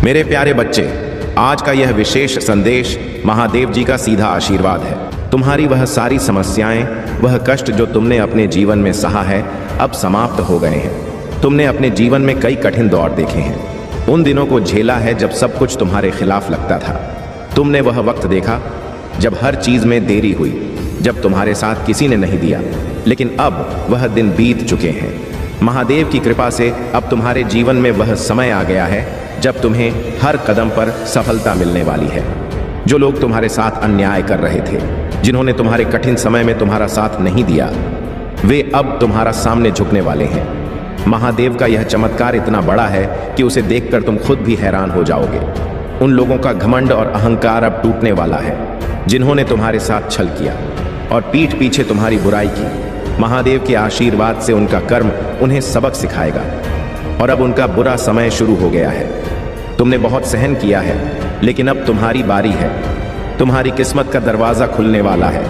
मेरे प्यारे बच्चे, आज का यह विशेष संदेश महादेव जी का सीधा आशीर्वाद है। तुम्हारी वह सारी समस्याएं, वह कष्ट जो तुमने अपने जीवन में सहा है, अब समाप्त हो गए हैं। तुमने अपने जीवन में कई कठिन दौर देखे हैं, उन दिनों को झेला है जब सब कुछ तुम्हारे खिलाफ लगता था। तुमने वह वक्त देखा जब हर चीज में देरी हुई, जब तुम्हारे साथ किसी ने नहीं दिया, लेकिन अब वह दिन बीत चुके हैं। महादेव की कृपा से अब तुम्हारे जीवन में वह समय आ गया है जब तुम्हें हर कदम पर सफलता मिलने वाली है। जो लोग तुम्हारे साथ अन्याय कर रहे थे, जिन्होंने तुम्हारे कठिन समय में तुम्हारा साथ नहीं दिया, वे अब तुम्हारा सामने झुकने वाले हैं। महादेव का यह चमत्कार इतना बड़ा है कि उसे देखकर तुम खुद भी हैरान हो जाओगे। उन लोगों का घमंड और अहंकार अब टूटने वाला है, जिन्होंने तुम्हारे साथ छल किया और पीठ पीछे तुम्हारी बुराई की। महादेव के आशीर्वाद से उनका कर्म उन्हें सबक सिखाएगा और अब उनका बुरा समय शुरू हो गया है। तुमने बहुत सहन किया है, लेकिन अब तुम्हारी बारी है। तुम्हारी किस्मत का दरवाजा खुलने वाला है।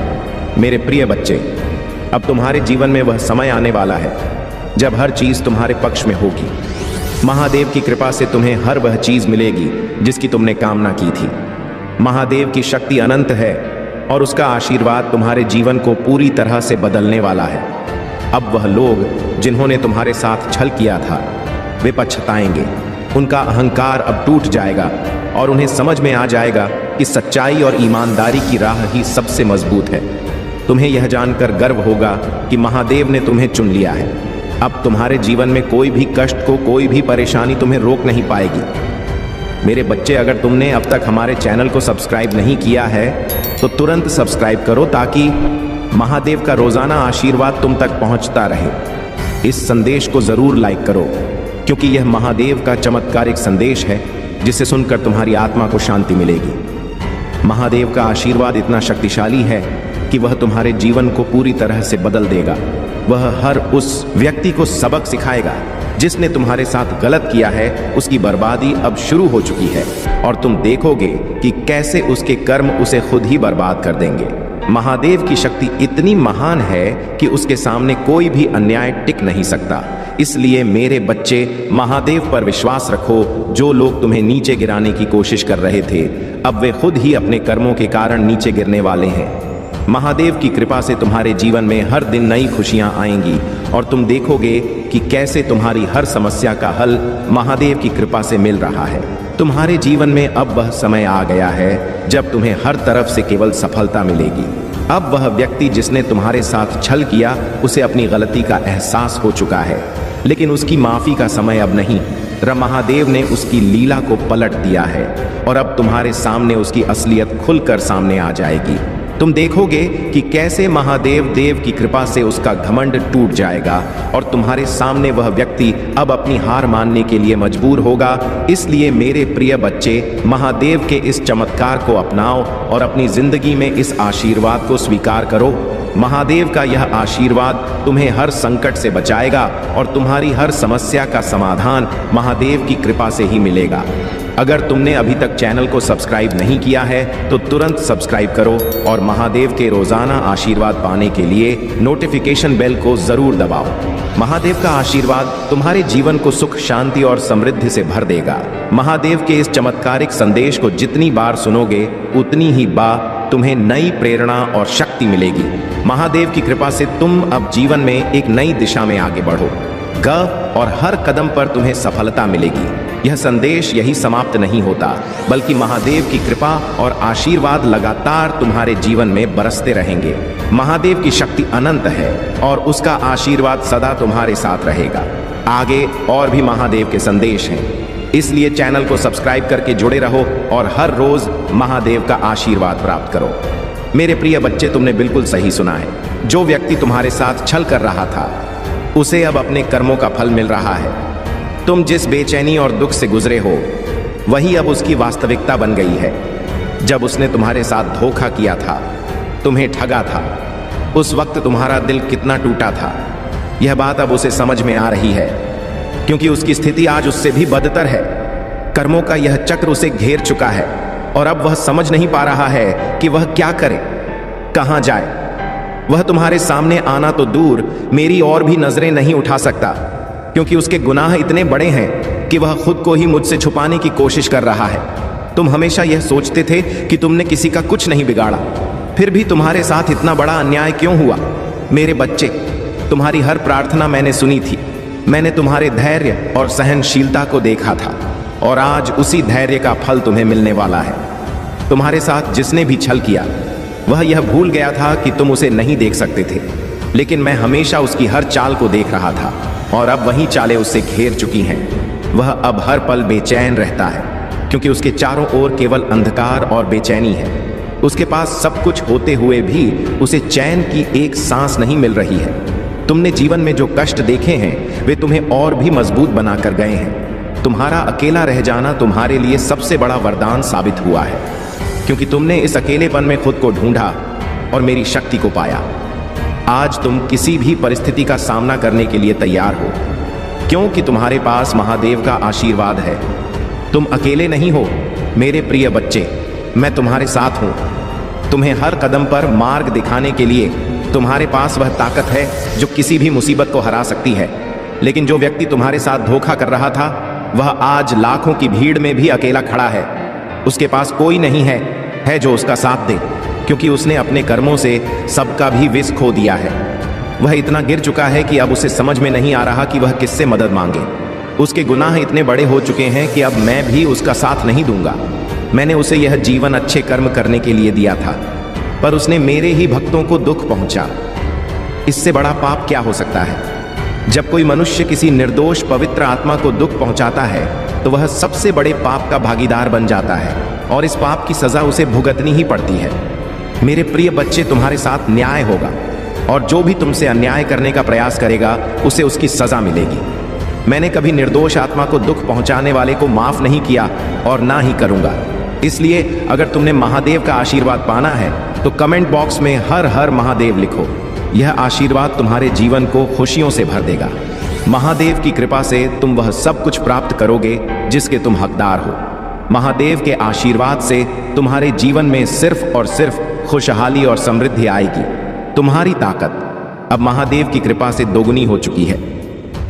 मेरे प्रिय बच्चे, अब तुम्हारे जीवन में वह समय आने वाला है जब हर चीज तुम्हारे पक्ष में होगी। महादेव की कृपा से तुम्हें हर वह चीज मिलेगी जिसकी तुमने कामना की थी। महादेव की शक्ति अनंत है और उसका आशीर्वाद तुम्हारे जीवन को पूरी तरह से बदलने वाला है। अब वह लोग जिन्होंने तुम्हारे साथ छल किया था, वे पछताएंगे। उनका अहंकार अब टूट जाएगा और उन्हें समझ में आ जाएगा कि सच्चाई और ईमानदारी की राह ही सबसे मजबूत है। तुम्हें यह जानकर गर्व होगा कि महादेव ने तुम्हें चुन लिया है। अब तुम्हारे जीवन में कोई भी कष्ट को, कोई भी परेशानी तुम्हें रोक नहीं पाएगी। मेरे बच्चे, अगर तुमने अब तक हमारे चैनल को सब्सक्राइब नहीं किया है तो तुरंत सब्सक्राइब करो, ताकि महादेव का रोजाना आशीर्वाद तुम तक पहुंचता रहे। इस संदेश को जरूर लाइक करो, क्योंकि यह महादेव का चमत्कारिक संदेश है जिसे सुनकर तुम्हारी आत्मा को शांति मिलेगी। महादेव का आशीर्वाद इतना शक्तिशाली है कि वह तुम्हारे जीवन को पूरी तरह से बदल देगा। वह हर उस व्यक्ति को सबक सिखाएगा जिसने तुम्हारे साथ गलत किया है। उसकी बर्बादी अब शुरू हो चुकी है और तुम देखोगे कि कैसे उसके कर्म उसे खुद ही बर्बाद कर देंगे। महादेव की शक्ति इतनी महान है कि उसके सामने कोई भी अन्याय टिक नहीं सकता। इसलिए मेरे बच्चे, महादेव पर विश्वास रखो। जो लोग तुम्हें नीचे गिराने की कोशिश कर रहे थे, अब वे खुद ही अपने कर्मों के कारण नीचे गिरने वाले हैं। महादेव की कृपा से तुम्हारे जीवन में हर दिन नई खुशियां आएंगी और तुम देखोगे कि कैसे तुम्हारी हर समस्या का हल महादेव की कृपा से मिल रहा है। तुम्हारे जीवन में अब वह समय आ गया है जब तुम्हें हर तरफ से केवल सफलता मिलेगी। अब वह व्यक्ति जिसने तुम्हारे साथ छल किया, उसे अपनी गलती का एहसास हो चुका है, लेकिन उसकी माफी का समय अब नहीं। महादेव ने उसकी लीला को पलट दिया है और अब तुम्हारे सामने उसकी असलियत खुलकर सामने आ जाएगी। तुम देखोगे कि कैसे महादेव देव की कृपा से उसका घमंड टूट जाएगा और तुम्हारे सामने वह व्यक्ति अब अपनी हार मानने के लिए मजबूर होगा। इसलिए मेरे प्रिय बच्चे, महादेव के इस चमत्कार को अपनाओ और अपनी जिंदगी में इस आशीर्वाद को स्वीकार करो। महादेव का यह आशीर्वाद तुम्हें हर संकट से बचाएगा और तुम्हारी हर समस्या का समाधान महादेव की कृपा से ही मिलेगा। अगर तुमने अभी तक चैनल को सब्सक्राइब नहीं किया है तो तुरंत सब्सक्राइब करो और महादेव के रोजाना आशीर्वाद पाने के लिए नोटिफिकेशन बेल को जरूर दबाओ। महादेव का आशीर्वाद तुम्हारे जीवन को सुख, शांति और समृद्धि से भर देगा। महादेव के इस चमत्कारिक संदेश को जितनी बार सुनोगे, उतनी ही बार तुम्हें नई प्रेरणा और शक्ति मिलेगी। महादेव की कृपा से तुम अब जीवन में एक नई दिशा में आगे बढ़ोगे और हर कदम पर तुम्हें सफलता मिलेगी। यह संदेश यही समाप्त नहीं होता, बल्कि महादेव की कृपा और आशीर्वाद लगातार तुम्हारे जीवन में बरसते रहेंगे। महादेव की शक्ति अनंत है और उसका आशीर्वाद सदा तुम्हारे साथ रहेगा। आगे और भी महादेव के संदेश हैं, इसलिए चैनल को सब्सक्राइब करके जुड़े रहो और हर रोज महादेव का आशीर्वाद प्राप्त करो। मेरे प्रिय बच्चे, तुमने बिल्कुल सही सुना है। जो व्यक्ति तुम्हारे साथ छल कर रहा था, उसे अब अपने कर्मों का फल मिल रहा है। तुम जिस बेचैनी और दुख से गुजरे हो, वही अब उसकी वास्तविकता बन गई है। जब उसने तुम्हारे साथ धोखा किया था, तुम्हें ठगा था, उस वक्त तुम्हारा दिल कितना टूटा था, यह बात अब उसे समझ में आ रही है, क्योंकि उसकी स्थिति आज उससे भी बदतर है। कर्मों का यह चक्र उसे घेर चुका है और अब वह समझ नहीं पा रहा है कि वह क्या करे, कहां जाए। वह तुम्हारे सामने आना तो दूर, मेरी और भी नजरें नहीं उठा सकता, क्योंकि उसके गुनाह इतने बड़े हैं कि वह खुद को ही मुझसे छुपाने की कोशिश कर रहा है। तुम हमेशा यह सोचते थे कि तुमने किसी का कुछ नहीं बिगाड़ा, फिर भी तुम्हारे साथ इतना बड़ा अन्याय क्यों हुआ? मेरे बच्चे, तुम्हारी हर प्रार्थना मैंने सुनी थी। मैंने तुम्हारे धैर्य और सहनशीलता को देखा था और आज उसी धैर्य का फल तुम्हें मिलने वाला है। तुम्हारे साथ जिसने भी छल किया वह यह भूल गया था कि तुम उसे नहीं देख सकते थे, लेकिन मैं हमेशा उसकी हर चाल को देख रहा था और अब वही चालें उससे घेर चुकी हैं। वह अब हर पल बेचैन रहता है क्योंकि उसके चारों ओर केवल अंधकार और बेचैनी है। उसके पास सब कुछ होते हुए भी उसे चैन की एक सांस नहीं मिल रही है। तुमने जीवन में जो कष्ट देखे हैं वे तुम्हें और भी मजबूत बनाकर गए हैं। तुम्हारा अकेला रह जाना तुम्हारे लिए सबसे बड़ा वरदान साबित हुआ है, क्योंकि तुमने इस अकेलेपन में खुद को ढूंढा और मेरी शक्ति को पाया। आज तुम किसी भी परिस्थिति का सामना करने के लिए तैयार हो, क्योंकि तुम्हारे पास महादेव का आशीर्वाद है। तुम अकेले नहीं हो मेरे प्रिय बच्चे, मैं तुम्हारे साथ हूं। तुम्हें हर कदम पर मार्ग दिखाने के लिए तुम्हारे पास वह ताकत है जो किसी भी मुसीबत को हरा सकती है। लेकिन जो व्यक्ति तुम्हारे साथ धोखा कर रहा था वह आज लाखों की भीड़ में भी अकेला खड़ा है। उसके पास कोई नहीं है जो उसका साथ दे, क्योंकि उसने अपने कर्मों से सबका भी विष खो दिया है। वह इतना गिर चुका है कि अब उसे समझ में नहीं आ रहा कि वह किससे मदद मांगे। उसके गुनाह इतने बड़े हो चुके हैं कि अब मैं भी उसका साथ नहीं दूंगा। मैंने उसे यह जीवन अच्छे कर्म करने के लिए दिया था, पर उसने मेरे ही भक्तों को दुख पहुंचा। इससे बड़ा पाप क्या हो सकता है? जब कोई मनुष्य किसी निर्दोष पवित्र आत्मा को दुख पहुंचाता है तो वह सबसे बड़े पाप का भागीदार बन जाता है और इस पाप की सजा उसे भुगतनी ही पड़ती है। मेरे प्रिय बच्चे, तुम्हारे साथ न्याय होगा और जो भी तुमसे अन्याय करने का प्रयास करेगा उसे उसकी सजा मिलेगी। मैंने कभी निर्दोष आत्मा को दुख पहुंचाने वाले को माफ नहीं किया और ना ही करूंगा। इसलिए अगर तुमने महादेव का आशीर्वाद पाना है तो कमेंट बॉक्स में हर हर महादेव लिखो। यह आशीर्वाद तुम्हारे जीवन को खुशियों से भर देगा। महादेव की कृपा से तुम वह सब कुछ प्राप्त करोगे जिसके तुम हकदार हो। महादेव के आशीर्वाद से तुम्हारे जीवन में सिर्फ और सिर्फ खुशहाली और समृद्धि आएगी। तुम्हारी ताकत अब महादेव की कृपा से दोगुनी हो चुकी है।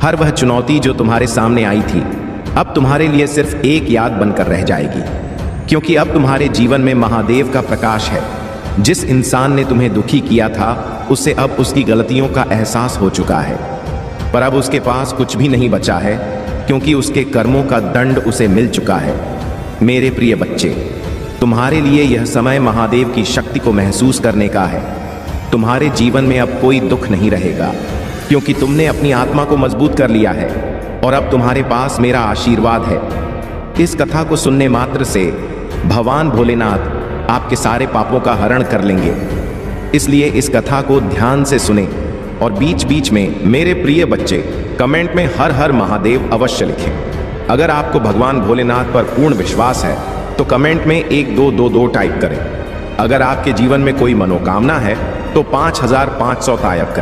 हर वह चुनौती जो तुम्हारे सामने आई थी अब तुम्हारे लिए सिर्फ एक याद बनकर रह जाएगी, क्योंकि अब तुम्हारे जीवन में महादेव का प्रकाश है। जिस इंसान ने तुम्हें दुखी किया था उससे अब उसकी गलतियों का एहसास हो चुका है, पर अब उसके पास कुछ भी नहीं बचा है, क्योंकि उसके कर्मों का दंड उसे मिल चुका है। मेरे प्रिय बच्चे, तुम्हारे लिए यह समय महादेव की शक्ति को महसूस करने का है। तुम्हारे जीवन में अब कोई दुख नहीं रहेगा, क्योंकि तुमने अपनी आत्मा को मजबूत कर लिया है और अब तुम्हारे पास मेरा आशीर्वाद है। इस कथा को सुनने मात्र से भगवान भोलेनाथ आपके सारे पापों का हरण कर लेंगे। इसलिए इस कथा को ध्यान से सुने और बीच बीच में मेरे प्रिय बच्चे कमेंट में हर हर महादेव अवश्य लिखें। अगर आपको भगवान भोलेनाथ पर पूर्ण विश्वास है तो कमेंट में 1222 टाइप करें। अगर आपके जीवन में कोई मनोकामना है तो 5500 टाइप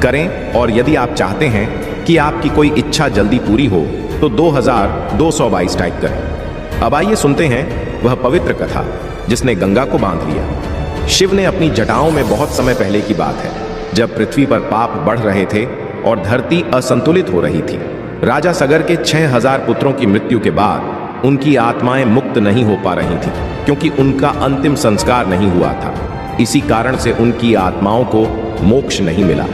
करें और यदि आप चाहते हैं कि आपकी कोई इच्छा जल्दी पूरी हो तो 2222 टाइप करें। अब आइए सुनते हैं वह पवित्र कथा जिसने गंगा को बांध लिया। शिव ने अपनी जटाओं में बहुत समय पहले की बात है, जब पृथ्वी पर पाप बढ़ रहे थे और धरती असंतुलित हो रही थी। राजा सगर के 6000 पुत्रों की मृत्यु के बाद उनकी आत्माएं मुक्त नहीं हो पा रही थी, क्योंकि उनका अंतिम संस्कार नहीं हुआ था। इसी कारण से उनकी आत्माओं को मोक्ष नहीं मिला।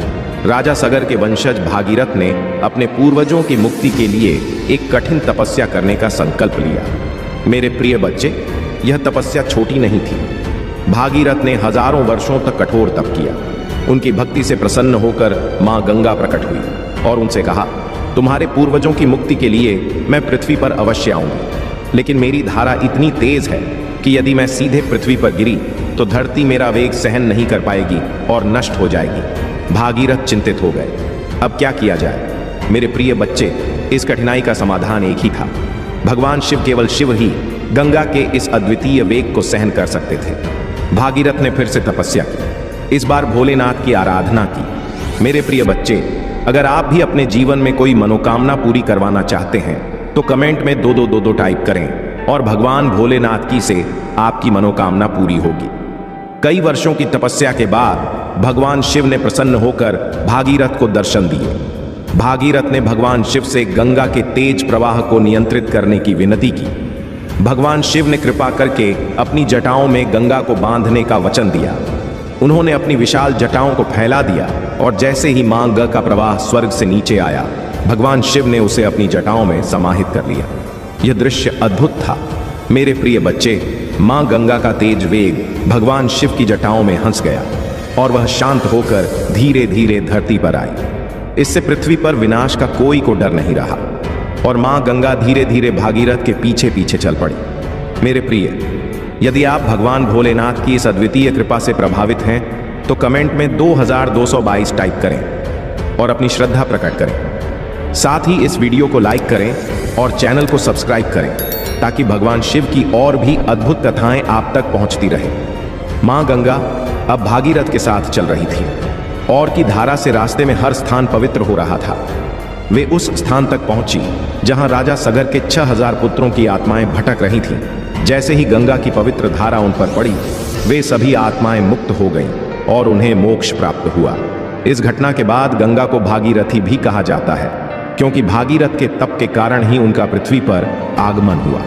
राजा सगर के वंशज भागीरथ ने अपने पूर्वजों की मुक्ति के लिए एक कठिन तपस्या करने का संकल्प लिया। मेरे प्रिय बच्चे, यह तपस्या छोटी नहीं थी। भागीरथ ने हजारों वर्षों तक कठोर तप किया। उनकी भक्ति से प्रसन्न होकर मां गंगा प्रकट हुई और उनसे कहा, तुम्हारे पूर्वजों की मुक्ति के लिए मैं पृथ्वी पर अवश्य आऊंगी, लेकिन मेरी धारा इतनी तेज है कि यदि मैं सीधे पृथ्वी पर गिरी तो धरती मेरा वेग सहन नहीं कर पाएगी और नष्ट हो जाएगी। भागीरथ चिंतित हो गए। अब क्या किया जाए? मेरे प्रिय बच्चे, इस कठिनाई का समाधान एक ही था। भगवान शिव, केवल शिव ही गंगा के इस अद्वितीय वेग को सहन कर सकते थे। भागीरथ ने फिर से तपस्या की, इस बार भोलेनाथ की आराधना की। मेरे प्रिय बच्चे, अगर आप भी अपने जीवन में कोई मनोकामना पूरी करवाना चाहते हैं तो कमेंट में 2222 टाइप करें और भगवान भोलेनाथ की से आपकी मनोकामना पूरी होगी। कई वर्षों की तपस्या के बाद भगवान शिव ने प्रसन्न होकर भागीरथ को दर्शन दिए। भागीरथ ने भगवान शिव से गंगा के तेज प्रवाह को नियंत्रित करने की विनती की। भगवान शिव ने कृपा करके अपनी जटाओं में गंगा को बांधने का वचन दिया। उन्होंने अपनी विशाल जटाओं को फैला दिया और जैसे ही मां गंगा का प्रवाह स्वर्ग से नीचे आया, भगवान शिव ने उसे अपनी जटाओं में समाहित कर लिया। यह दृश्य अद्भुत था। मेरे प्रिय बच्चे, मां गंगा का तेज वेग भगवान शिव की जटाओं में हंस गया और वह शांत होकर धीरे धीरे धरती पर आई। इससे पृथ्वी पर विनाश का कोई को डर नहीं रहा और मां गंगा धीरे धीरे भागीरथ के पीछे पीछे चल पड़ी। मेरे प्रिय, यदि आप भगवान भोलेनाथ की इस अद्वितीय कृपा से प्रभावित हैं तो कमेंट में 2222 टाइप करें और अपनी श्रद्धा प्रकट करें। साथ ही इस वीडियो को लाइक करें और चैनल को सब्सक्राइब करें ताकि भगवान शिव की और भी अद्भुत कथाएं आप तक पहुंचती रहें। मां गंगा अब भागीरथ के साथ चल रही थी और की धारा से रास्ते में हर स्थान पवित्र हो रहा था। वे उस स्थान तक पहुंची जहां राजा सगर के 6000 पुत्रों की आत्माएं भटक रही थीं। जैसे ही गंगा की पवित्र धारा उन पर पड़ी, वे सभी आत्माएं मुक्त हो गईं और उन्हें मोक्ष प्राप्त हुआ। इस घटना के बाद गंगा को भागीरथी भी कहा जाता है, क्योंकि भागीरथ के तप के कारण ही उनका पृथ्वी पर आगमन हुआ।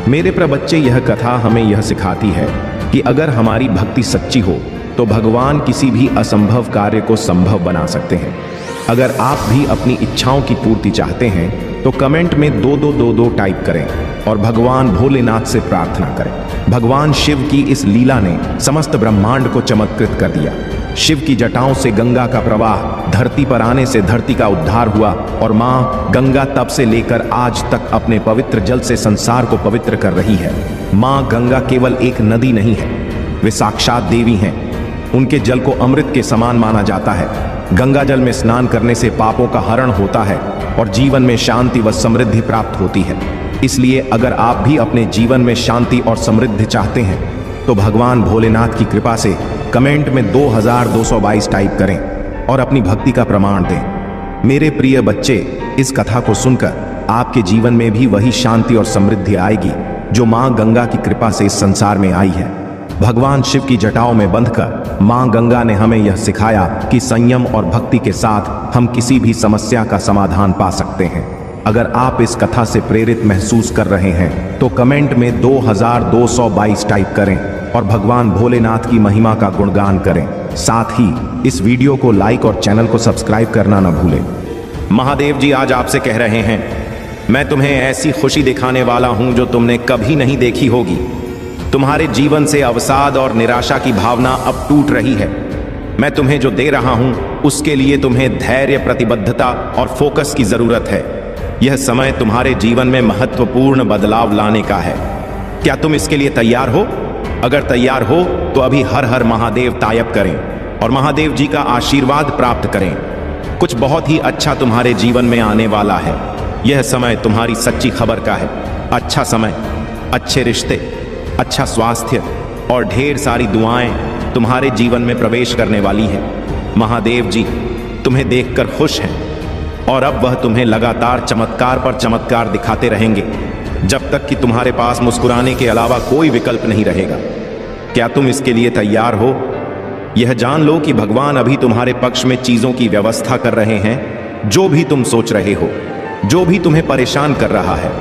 मेरे प्रिय बच्चे, यह कथा हमें यह सिखाती है कि अगर हमारी भक्ति सच्ची हो तो भगवान किसी भी असंभव कार्य को संभव बना सकते हैं। अगर आप भी अपनी इच्छाओं की पूर्ति चाहते हैं तो कमेंट में 2222 टाइप करें और भगवान भोलेनाथ से प्रार्थना करें। भगवान शिव की इस लीला ने समस्त ब्रह्मांड को चमत्कृत कर दिया। शिव की जटाओं से गंगा का प्रवाह धरती पर आने से धरती का उद्धार हुआ और मां गंगा तब से लेकर आज तक अपने पवित्र जल से संसार को पवित्र कर रही है। मां गंगा केवल एक नदी नहीं है, वे साक्षात देवी हैं। उनके जल को अमृत के समान माना जाता है। गंगा जल में स्नान करने से पापों का हरण होता है और जीवन में शांति व समृद्धि प्राप्त होती है। इसलिए अगर आप भी अपने जीवन में शांति और समृद्धि चाहते हैं तो भगवान भोलेनाथ की कृपा से कमेंट में 2222 टाइप करें और अपनी भक्ति का प्रमाण दें। मेरे प्रिय बच्चे, इस कथा को सुनकर आपके जीवन में भी वही शांति और समृद्धि आएगी जो मां गंगा की कृपा से इस संसार में आई है। भगवान शिव की जटाओं में बंधकर मां गंगा ने हमें यह सिखाया कि संयम और भक्ति के साथ हम किसी भी समस्या का समाधान पा सकते हैं। अगर आप इस कथा से प्रेरित महसूस कर रहे हैं तो कमेंट में 2222 टाइप करें और भगवान भोलेनाथ की महिमा का गुणगान करें। साथ ही इस वीडियो को लाइक और चैनल को सब्सक्राइब करना न भूलें। महादेव जी आज आपसे कह रहे हैं, मैं तुम्हें ऐसी खुशी दिखाने वाला हूं जो तुमने कभी नहीं देखी होगी। तुम्हारे जीवन से अवसाद और निराशा की भावना अब टूट रही है। मैं तुम्हें जो दे रहा हूं उसके लिए तुम्हें धैर्य, प्रतिबद्धता और फोकस की जरूरत है। यह समय तुम्हारे जीवन में महत्वपूर्ण बदलाव लाने का है। क्या तुम इसके लिए तैयार हो? अगर तैयार हो तो अभी हर हर महादेव टाइप करें और महादेव जी का आशीर्वाद प्राप्त करें। कुछ बहुत ही अच्छा तुम्हारे जीवन में आने वाला है। यह समय तुम्हारी सच्ची खबर का है। अच्छा समय, अच्छे रिश्ते, अच्छा स्वास्थ्य और ढेर सारी दुआएं तुम्हारे जीवन में प्रवेश करने वाली है। महादेव जी तुम्हें देखकर खुश हैं और अब वह तुम्हें लगातार चमत्कार पर चमत्कार दिखाते रहेंगे जब तक कि तुम्हारे पास मुस्कुराने के अलावा कोई विकल्प नहीं रहेगा। क्या तुम इसके लिए तैयार हो? यह जान लो कि भगवान अभी तुम्हारे पक्ष में चीजों की व्यवस्था कर रहे हैं। जो भी तुम सोच रहे हो, जो भी तुम्हें परेशान कर रहा है,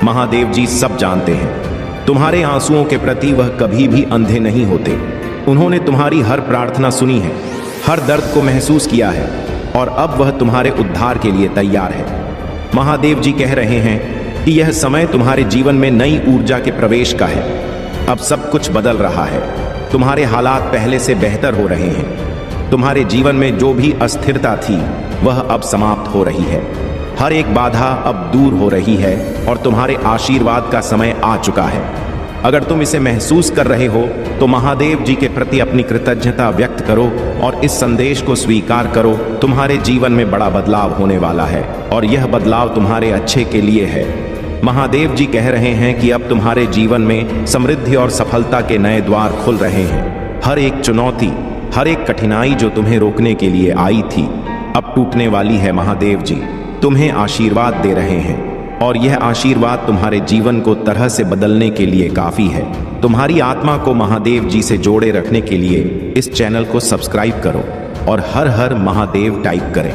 महादेव जी सब जानते हैं। तुम्हारे आंसुओं के प्रति वह कभी भी अंधे नहीं होते। उन्होंने तुम्हारी हर प्रार्थना सुनी है, हर दर्द को महसूस किया है और अब वह तुम्हारे उद्धार के लिए तैयार है। महादेव जी कह रहे हैं कि यह समय तुम्हारे जीवन में नई ऊर्जा के प्रवेश का है। अब सब कुछ बदल रहा है। तुम्हारे हालात पहले से बेहतर हो रहे हैं। तुम्हारे जीवन में जो भी अस्थिरता थी वह अब समाप्त हो रही है। हर एक बाधा अब दूर हो रही है और तुम्हारे आशीर्वाद का समय आ चुका है। अगर तुम इसे महसूस कर रहे हो तो महादेव जी के प्रति अपनी कृतज्ञता व्यक्त करो और इस संदेश को स्वीकार करो। तुम्हारे जीवन में बड़ा बदलाव होने वाला है और यह बदलाव तुम्हारे अच्छे के लिए है। महादेव जी कह रहे हैं कि अब तुम्हारे जीवन में समृद्धि और सफलता के नए द्वार खुल रहे हैं। हर एक चुनौती, हर एक कठिनाई जो तुम्हें रोकने के लिए आई थी अब टूटने वाली है। महादेव जी तुम्हें आशीर्वाद दे रहे हैं और यह आशीर्वाद तुम्हारे जीवन को तरह से बदलने के लिए काफी है। तुम्हारी आत्मा को महादेव जी से जोड़े रखने के लिए इस चैनल को सब्सक्राइब करो और हर हर महादेव टाइप करें।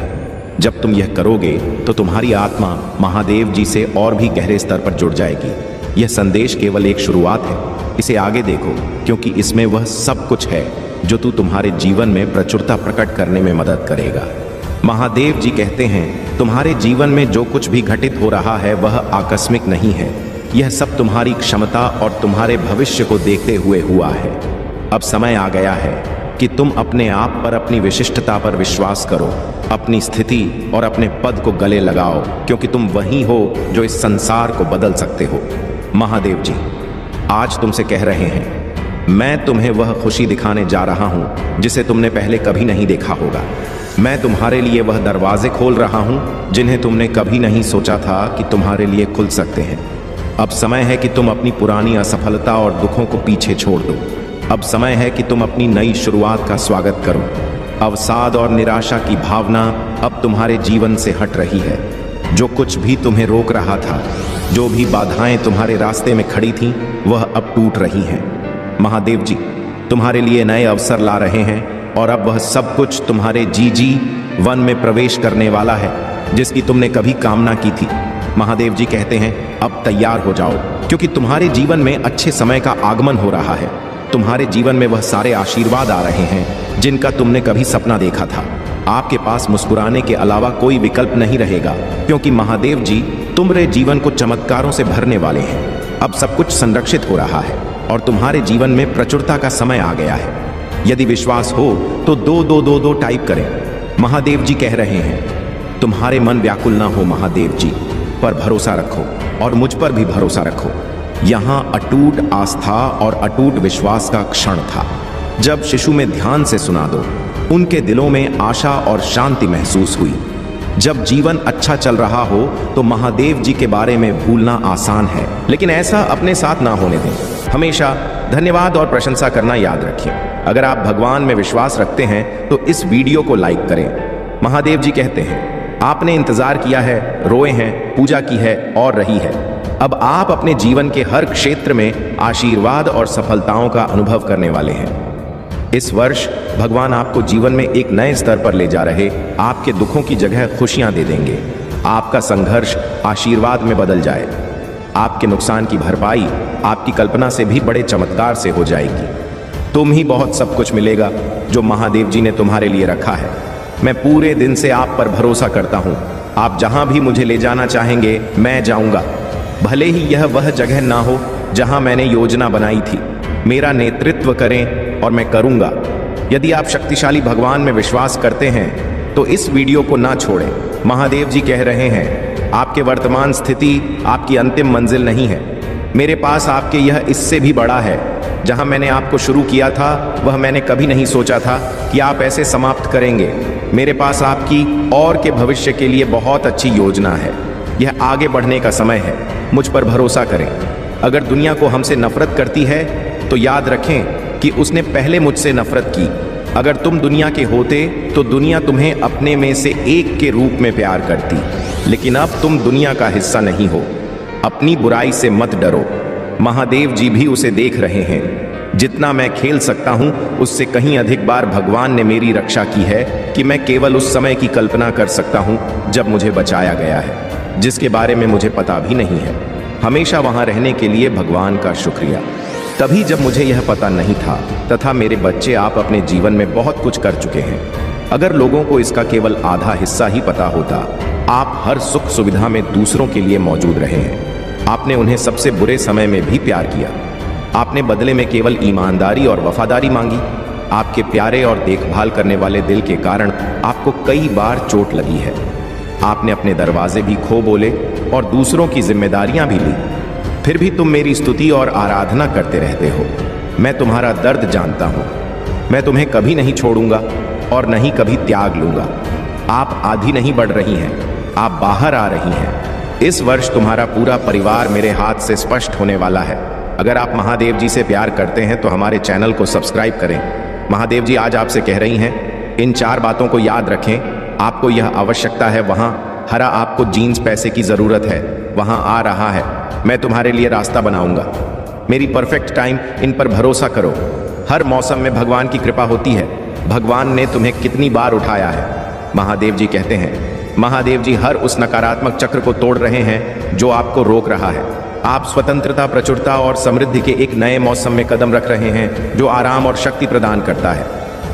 जब तुम यह करोगे तो तुम्हारी आत्मा महादेव जी से और भी गहरे स्तर पर जुड़ जाएगी। यह संदेश केवल एक शुरुआत है, इसे आगे देखो, क्योंकि इसमें वह सब कुछ है जो तुम्हारे जीवन में प्रचुरता प्रकट करने में मदद करेगा। महादेव जी कहते हैं, तुम्हारे जीवन में जो कुछ भी घटित हो रहा है वह आकस्मिक नहीं है। यह सब तुम्हारी क्षमता और तुम्हारे भविष्य को देखते हुए हुआ है। अब समय आ गया है कि तुम अपने आप पर, अपनी विशिष्टता पर विश्वास करो, अपनी स्थिति और अपने पद को गले लगाओ, क्योंकि तुम वही हो जो इस संसार को बदल सकते हो। महादेव जी आज तुमसे कह रहे हैं, मैं तुम्हें वह खुशी दिखाने जा रहा हूं जिसे तुमने पहले कभी नहीं देखा होगा। मैं तुम्हारे लिए वह दरवाजे खोल रहा हूं जिन्हें तुमने कभी नहीं सोचा था कि तुम्हारे लिए खुल सकते हैं। अब समय है कि तुम अपनी पुरानी असफलता और दुखों को पीछे छोड़ दो। अब समय है कि तुम अपनी नई शुरुआत का स्वागत करो। अवसाद और निराशा की भावना अब तुम्हारे जीवन से हट रही है। जो कुछ भी तुम्हें रोक रहा था, जो भी बाधाएं तुम्हारे रास्ते में खड़ी थीं, वह अब टूट रही हैं। महादेव जी तुम्हारे लिए नए अवसर ला रहे हैं और अब वह सब कुछ तुम्हारे जी वन में प्रवेश करने वाला है जिसकी तुमने कभी कामना की थी। महादेव जी कहते हैं, अब तैयार हो जाओ, क्योंकि तुम्हारे जीवन में अच्छे समय का आगमन हो रहा है। तुम्हारे जीवन में वह सारे आशीर्वाद आ रहे हैं जिनका तुमने कभी सपना देखा था। आपके पास मुस्कुराने के अलावा कोई विकल्प नहीं रहेगा, क्योंकि महादेव जी तुम्हारे जीवन को चमत्कारों से भरने वाले हैं। अब सब कुछ संरक्षित हो रहा है और तुम्हारे जीवन में प्रचुरता का समय आ गया है। यदि विश्वास हो तो 2222 टाइप करें। महादेव जी कह रहे हैं, तुम्हारे मन व्याकुल ना हो, महादेव जी पर भरोसा रखो और मुझ पर भी भरोसा रखो। यहाँ अटूट आस्था और अटूट विश्वास का क्षण था जब शिशु में ध्यान से सुना दो। उनके दिलों में आशा और शांति महसूस हुई। जब जीवन अच्छा चल रहा हो तो महादेव जी के बारे में भूलना आसान है, लेकिन ऐसा अपने साथ ना होने दें। हमेशा धन्यवाद और प्रशंसा करना याद रखिए। अगर आप भगवान में विश्वास रखते हैं तो इस वीडियो को लाइक करें। महादेव जी कहते हैं, आपने इंतजार किया है, रोए हैं, पूजा की है और रही है। अब आप अपने जीवन के हर क्षेत्र में आशीर्वाद और सफलताओं का अनुभव करने वाले हैं। इस वर्ष भगवान आपको जीवन में एक नए स्तर पर ले जा रहे, आपके दुखों की जगह खुशियां दे देंगे। आपका संघर्ष आशीर्वाद में बदल जाए। आपके नुकसान की भरपाई आपकी कल्पना से भी बड़े चमत्कार से हो जाएगी। तुम ही बहुत सब कुछ मिलेगा जो महादेव जी ने तुम्हारे लिए रखा है। मैं पूरे दिन से आप पर भरोसा करता हूँ। आप जहाँ भी मुझे ले जाना चाहेंगे मैं जाऊँगा, भले ही यह वह जगह ना हो जहाँ मैंने योजना बनाई थी। मेरा नेतृत्व करें और मैं करूँगा। यदि आप शक्तिशाली भगवान में विश्वास करते हैं तो इस वीडियो को ना छोड़ें। महादेव जी कह रहे हैं, आपके वर्तमान स्थिति आपकी अंतिम मंजिल नहीं है। मेरे पास आपके यह इससे भी बड़ा है। जहां मैंने आपको शुरू किया था वह मैंने कभी नहीं सोचा था कि आप ऐसे समाप्त करेंगे। मेरे पास आपकी और के भविष्य के लिए बहुत अच्छी योजना है। यह आगे बढ़ने का समय है। मुझ पर भरोसा करें। अगर दुनिया को हमसे नफरत करती है तो याद रखें कि उसने पहले मुझसे नफरत की। अगर तुम दुनिया के होते तो दुनिया तुम्हें अपने में से एक के रूप में प्यार करती, लेकिन अब तुम दुनिया का हिस्सा नहीं हो। अपनी बुराई से मत डरो। महादेव जी भी उसे देख रहे हैं। जितना मैं खेल सकता हूं उससे कहीं अधिक बार भगवान ने मेरी रक्षा की है कि मैं केवल उस समय की कल्पना कर सकता हूं जब मुझे बचाया गया है, जिसके बारे में मुझे पता भी नहीं है। हमेशा वहां रहने के लिए भगवान का शुक्रिया। तभी जब मुझे यह पता नहीं था, तथा मेरे बच्चे आप अपने जीवन में बहुत कुछ कर चुके हैं। अगर लोगों को इसका केवल आधा हिस्सा ही पता होता। आप हर सुख सुविधा में दूसरों के लिए मौजूद रहे हैं। आपने उन्हें सबसे बुरे समय में भी प्यार किया। आपने बदले में केवल ईमानदारी और वफादारी मांगी। आपके प्यारे और देखभाल करने वाले दिल के कारण आपको कई बार चोट लगी है। आपने अपने दरवाजे भी खो बोले और दूसरों की जिम्मेदारियां भी ली। फिर भी तुम मेरी स्तुति और आराधना करते रहते हो। मैं तुम्हारा दर्द जानता हूँ। मैं तुम्हें कभी नहीं छोड़ूंगा और न ही कभी त्याग लूंगा। आप आधी नहीं बढ़ रही हैं, आप बाहर आ रही हैं। इस वर्ष तुम्हारा पूरा परिवार मेरे हाथ से स्पष्ट होने वाला है। अगर आप महादेव जी से प्यार करते हैं तो हमारे चैनल को सब्सक्राइब करें। महादेव जी आज आपसे कह रही हैं, इन 4 बातों को याद रखें। आपको यह आवश्यकता है वहाँ, हरा आपको जीन्स पैसे की ज़रूरत है, वहाँ आ रहा है। मैं तुम्हारे लिए रास्ता बनाऊंगा। मेरी परफेक्ट टाइम, इन पर भरोसा करो। हर मौसम में भगवान की कृपा होती है। भगवान ने तुम्हें कितनी बार उठाया है। महादेव जी कहते हैं, महादेव जी हर उस नकारात्मक चक्र को तोड़ रहे हैं जो आपको रोक रहा है। आप स्वतंत्रता, प्रचुरता और समृद्धि के एक नए मौसम में कदम रख रहे हैं जो आराम और शक्ति प्रदान करता है।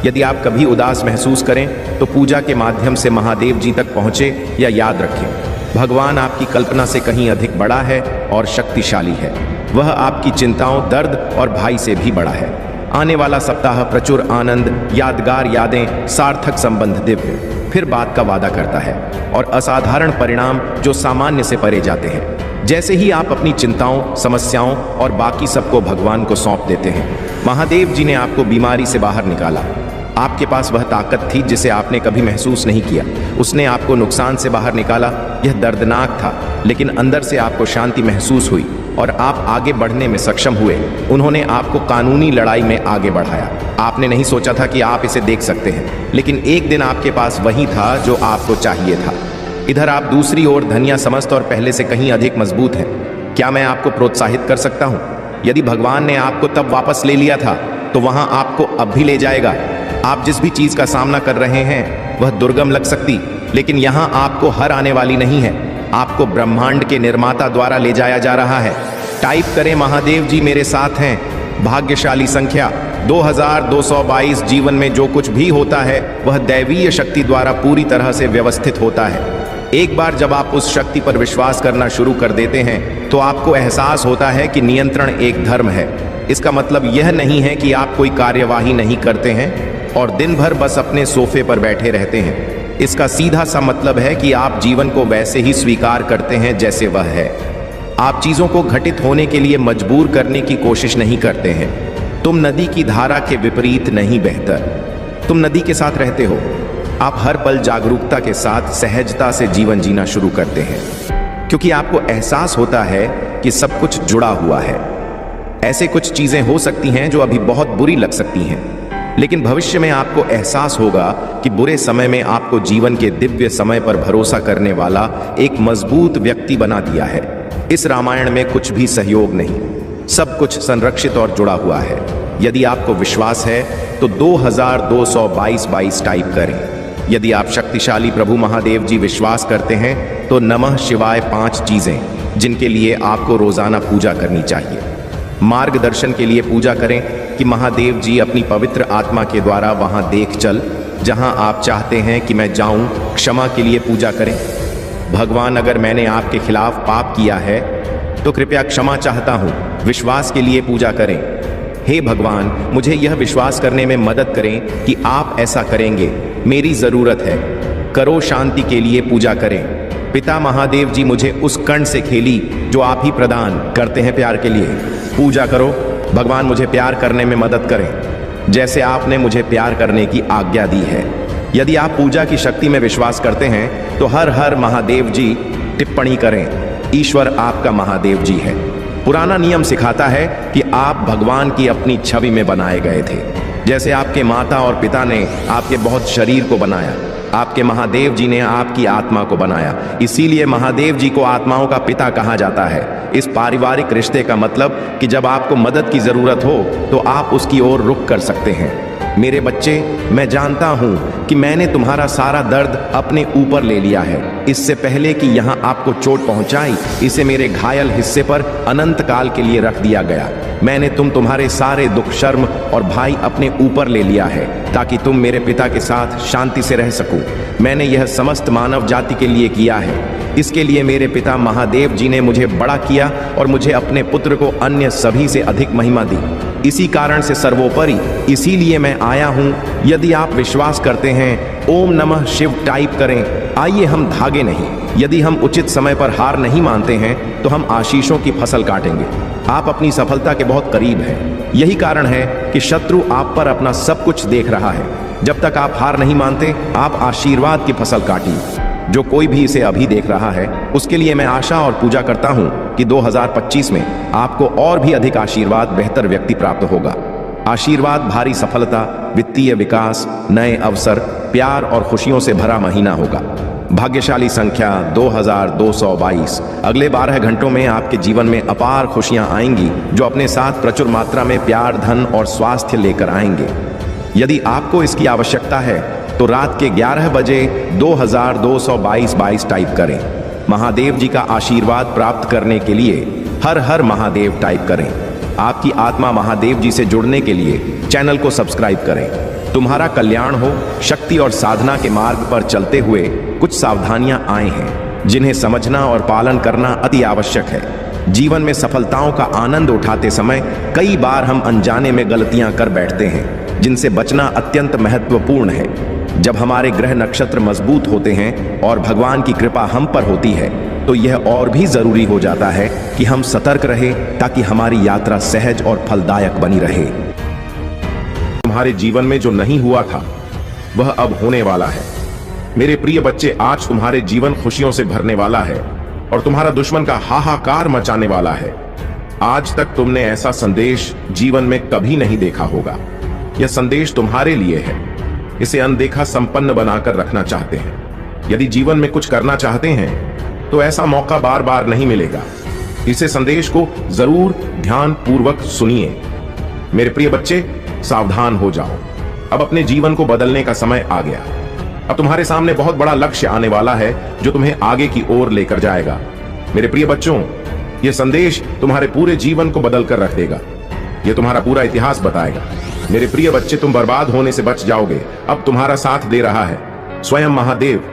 यदि आप कभी उदास महसूस करें तो पूजा के माध्यम से महादेव जी तक पहुंचे या याद रखें, भगवान आपकी कल्पना से कहीं अधिक बड़ा है और शक्तिशाली है। वह आपकी चिंताओं, दर्द और भय से भी बड़ा है। आने वाला सप्ताह प्रचुर आनंद, यादगार यादें, सार्थक संबंध, दिव्य फिर बात का वादा करता है और असाधारण परिणाम जो सामान्य से परे जाते हैं। जैसे ही आप अपनी चिंताओं, समस्याओं और बाकी सबको भगवान को सौंप देते हैं, महादेव जी ने आपको बीमारी से बाहर निकाला। आपके पास वह ताकत थी जिसे आपने कभी महसूस नहीं किया। उसने आपको नुकसान से बाहर निकाला। यह दर्दनाक था, लेकिन अंदर से आपको शांति महसूस हुई और आप आगे बढ़ने में सक्षम हुए। उन्होंने आपको कानूनी लड़ाई में आगे बढ़ाया। आपने नहीं सोचा था कि आप इसे देख सकते हैं, लेकिन एक दिन आपके पास वही था जो आपको चाहिए था। इधर आप दूसरी ओर धन्य, समस्त और पहले से कहीं अधिक मजबूत हैं। क्या मैं आपको प्रोत्साहित कर सकता हूँ? यदि भगवान ने आपको तब वापस ले लिया था तो वहां आपको अब भी ले जाएगा। आप जिस भी चीज का सामना कर रहे हैं वह दुर्गम लग सकती, लेकिन यहां आपको हर आने वाली नहीं है। आपको ब्रह्मांड के निर्माता द्वारा ले जाया जा रहा है। टाइप करें, महादेव जी मेरे साथ हैं। भाग्यशाली संख्या 2222। जीवन में जो कुछ भी होता है वह दैवीय शक्ति द्वारा पूरी तरह से व्यवस्थित होता है। एक बार जब आप उस शक्ति पर विश्वास करना शुरू कर देते हैं तो आपको एहसास होता है कि नियंत्रण एक धर्म है। इसका मतलब यह नहीं है कि आप कोई कार्यवाही नहीं करते हैं और दिन भर बस अपने सोफे पर बैठे रहते हैं। इसका सीधा सा मतलब है कि आप जीवन को वैसे ही स्वीकार करते हैं जैसे वह है। आप चीजों को घटित होने के लिए मजबूर करने की कोशिश नहीं करते हैं। तुम नदी की धारा के विपरीत नहीं बेहतर, तुम नदी के साथ रहते हो। आप हर पल जागरूकता के साथ सहजता से जीवन जीना शुरू करते हैं, क्योंकि आपको एहसास होता है कि सब कुछ जुड़ा हुआ है। ऐसे कुछ चीजें हो सकती हैं जो अभी बहुत बुरी लग सकती हैं, लेकिन भविष्य में आपको एहसास होगा कि बुरे समय में आपको जीवन के दिव्य समय पर भरोसा करने वाला एक मजबूत व्यक्ति बना दिया है। इस रामायण में कुछ भी सहयोग नहीं, सब कुछ संरक्षित और जुड़ा हुआ है। यदि आपको विश्वास है तो 2222 टाइप करें। यदि आप शक्तिशाली प्रभु महादेव जी विश्वास करते हैं तो नमः शिवाय 5 चीजें जिनके लिए आपको रोजाना पूजा करनी चाहिए। मार्गदर्शन के लिए पूजा करें कि महादेव जी अपनी पवित्र आत्मा के द्वारा वहां देख चल जहां आप चाहते हैं कि मैं जाऊं। क्षमा के लिए पूजा करें, भगवान अगर मैंने आपके खिलाफ पाप किया है तो कृपया क्षमा चाहता हूं। विश्वास के लिए पूजा करें, हे भगवान मुझे यह विश्वास करने में मदद करें कि आप ऐसा करेंगे, मेरी जरूरत है। करो शांति के लिए पूजा करें, पिता महादेव जी मुझे उस कण से खेली जो आप ही प्रदान करते हैं प्यार के लिए। पूजा करो, भगवान मुझे प्यार करने में मदद करें जैसे आपने मुझे प्यार करने की आज्ञा दी है। यदि आप पूजा की शक्ति में विश्वास करते हैं तो हर हर महादेव जी टिप्पणी करें, ईश्वर आपका महादेव जी है। पुराना नियम सिखाता है कि आप भगवान की अपनी छवि में बनाए गए थे। जैसे आपके माता और पिता ने आपके बहुत शरीर को बनाया, आपके महादेव जी ने आपकी आत्मा को बनाया। इसीलिए महादेव जी को आत्माओं का पिता कहा जाता है। इस पारिवारिक रिश्ते का मतलब कि जब आपको मदद की जरूरत हो तो आप उसकी ओर रुख कर सकते हैं। मेरे बच्चे, मैं जानता हूं कि मैंने तुम्हारा सारा दर्द अपने ऊपर ले लिया है। इससे पहले कि यहां आपको चोट पहुंचाई, इसे मेरे घायल हिस्से पर अनंत काल के लिए रख दिया गया। मैंने तुम्हारे सारे दुख, शर्म और भय अपने ऊपर ले लिया है ताकि तुम मेरे पिता के साथ शांति से रह सको। मैंने यह समस्त मानव जाति के लिए किया है। इसके लिए मेरे पिता महादेव जी ने मुझे बड़ा किया और मुझे अपने पुत्र को अन्य सभी से अधिक महिमा दी। इसी कारण से सर्वोपरि इसीलिए मैं आया हूं। यदि आप विश्वास करते हैं, ओम नमः शिव टाइप करें। आइए हम धागे नहीं, यदि हम उचित समय पर हार नहीं मानते हैं तो हम आशीषों की फसल काटेंगे। आप अपनी सफलता के बहुत करीब हैं। यही कारण है कि शत्रु आप पर अपना सब कुछ देख रहा है। जब तक आप हार नहीं मानते, आप आशीर्वाद की फसल काटिए। जो कोई भी इसे अभी देख रहा है उसके लिए मैं आशा और पूजा करता हूं कि 2025 में आपको और भी अधिक आशीर्वाद, बेहतर व्यक्ति प्राप्त होगा। आशीर्वाद, भारी सफलता, वित्तीय विकास, नए अवसर, प्यार और खुशियों से भरा महीना होगा। भाग्यशाली संख्या 2222। अगले 12 घंटों में आपके जीवन में अपार खुशियां आएंगी जो अपने साथ प्रचुर मात्रा में प्यार, धन और स्वास्थ्य लेकर आएंगे। यदि आपको इसकी आवश्यकता है तो रात के 11 बजे 2222 टाइप करें। महादेव जी का आशीर्वाद प्राप्त करने के लिए हर हर महादेव टाइप करें। आपकी आत्मा महादेव जी से जुड़ने के लिए चैनल को सब्सक्राइब करें। तुम्हारा कल्याण हो। शक्ति और साधना के मार्ग पर चलते हुए कुछ सावधानियां आए हैं जिन्हें समझना और पालन करना अति आवश्यक है। जीवन में सफलताओं का आनंद उठाते समय कई बार हम अनजाने में गलतियां कर बैठते हैं जिनसे बचना अत्यंत महत्वपूर्ण है। जब हमारे ग्रह नक्षत्र मजबूत होते हैं और भगवान की कृपा हम पर होती है तो यह और भी जरूरी हो जाता है कि हम सतर्क रहें ताकि हमारी यात्रा सहज और फलदायक बनी रहे। तुम्हारे जीवन में जो नहीं हुआ था वह अब होने वाला है। मेरे प्रिय बच्चे, आज तुम्हारे जीवन खुशियों से भरने वाला है और तुम्हारा दुश्मन का हाहाकार मचाने वाला है। आज तक तुमने ऐसा संदेश जीवन में कभी नहीं देखा होगा। यह संदेश तुम्हारे लिए है। इसे अनदेखा संपन्न बनाकर रखना चाहते हैं। यदि जीवन में कुछ करना चाहते हैं तो ऐसा मौका बार बार नहीं मिलेगा। इसे संदेश को जरूर ध्यान पूर्वक सुनिए। मेरे प्रिय बच्चे, सावधान हो जाओ। अब अपने जीवन को बदलने का समय आ गया। अब तुम्हारे सामने बहुत बड़ा लक्ष्य आने वाला है जो तुम्हें आगे की ओर लेकर जाएगा। मेरे प्रिय बच्चों, यह संदेश तुम्हारे पूरे जीवन को बदल कर रख देगा। यह तुम्हारा पूरा इतिहास बताएगा। मेरे प्रिय बच्चे, तुम बर्बाद होने से बच जाओगे। अब तुम्हारा साथ दे रहा है स्वयं महादेव।